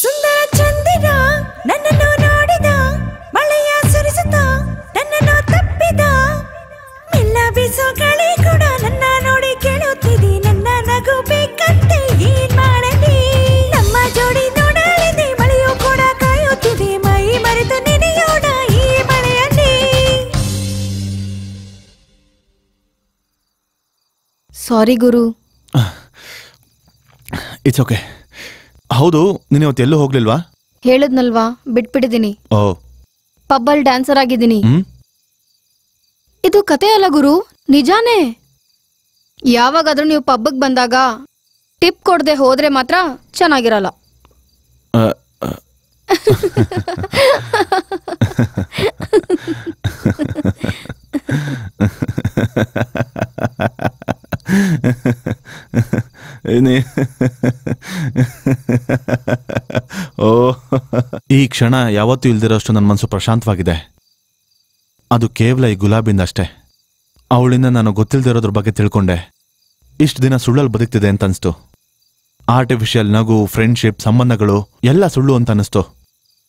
ಸುಂದರ ಚಂದಿರ ನನ್ನನ್ನು ನೋಡಿದ, ಮಳೆಯ ಸುರಿಸುತ್ತ ನನ್ನನ್ನು ತಪ್ಪಿದ, ಎಲ್ಲ ಬೀಸೋ ಗಾಳಿ ಕೂಡ ನನ್ನ ನೋಡಿ ಕೇಳುತ್ತಿದೆ, ನನ್ನ ನಗು ಬೇಕಂತೆ ಏನ್ ಮಾಡಲಿ? ನಮ್ಮ ಜೋಡಿ ನೋಡಲಿದೆ, ಮಳೆಯೂ ಕೂಡ ಕಾಯುತ್ತಿದೆ, ಮೈ ಮರೆತು ನೆನೆಯೋಣ ಈ ಮಳೆಯಲ್ಲಿ. ಸಾರಿ ಗುರು. It's okay. ಹೌದು, ನೀನು ಇವತ್ತು ಎಲ್ಲೂ ಹೋಗ್ಲಿಲ್ವಾ? ಹೇಳದ್ನಲ್ವಾ, ಬಿಟ್ಬಿಟ್ಟಿದೀನಿ. ಓ, ಪಬ್ಬಲ್ ಡ್ಯಾನ್ಸರ್ ಆಗಿದ್ದೀನಿ. ಹ್ಮ್ ಇದು ಕತೆ ಅಲ್ಲ ಗುರು, ನಿಜಾನೇ. ಯಾವಾಗಾದ್ರೂ ನೀವು ಪಬ್ಬಕ್ ಬಂದಾಗ ಟಿಪ್ ಕೊಡದೆ ಹೋದ್ರೆ ಮಾತ್ರ ಚೆನ್ನಾಗಿರಲ್ಲ. ಓ, ಈ ಕ್ಷಣ ಯಾವತ್ತೂ ಇಲ್ದಿರೋಷ್ಟು ನನ್ನ ಮನಸ್ಸು ಪ್ರಶಾಂತವಾಗಿದೆ. ಅದು ಕೇವಲ ಈ ಗುಲಾಬಿಂದ ಅಷ್ಟೇ. ಅವಳಿಂದ ನಾನು ಗೊತ್ತಿಲ್ದಿರೋದ್ರ ಬಗ್ಗೆ ತಿಳ್ಕೊಂಡೆ. ಇಷ್ಟು ದಿನ ಸುಳ್ಳಲ್ಲಿ ಬದುಕ್ತಿದೆ ಅಂತ ಅನಿಸ್ತು. ಆರ್ಟಿಫಿಷಿಯಲ್ ನಗು, ಫ್ರೆಂಡ್ಶಿಪ್, ಸಂಬಂಧಗಳು ಎಲ್ಲ ಸುಳ್ಳು ಅಂತ ಅನಿಸ್ತು.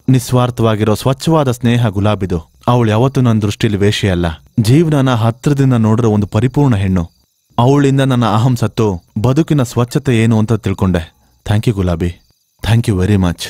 ನಿಸ್ವಾರ್ಥವಾಗಿರೋ ಸ್ವಚ್ಛವಾದ ಸ್ನೇಹ ಗುಲಾಬಿದು. ಅವಳು ಯಾವತ್ತೂ ನನ್ನ ದೃಷ್ಟಿಲಿ ವೇಷೆ ಅಲ್ಲ, ಜೀವನನ ಹತ್ರದಿಂದ ನೋಡಿರೋ ಒಂದು ಪರಿಪೂರ್ಣ ಹೆಣ್ಣು. ಅವಳಿಂದ ನನ್ನ ಅಹಂ ಸತ್ತು ಬದುಕಿನ ಸ್ವಚ್ಛತೆ ಏನು ಅಂತ ತಿಳ್ಕೊಂಡೆ. ಥ್ಯಾಂಕ್ ಯು ಗುಲಾಬಿ, ಥ್ಯಾಂಕ್ ಯು ವೆರಿ ಮಚ್.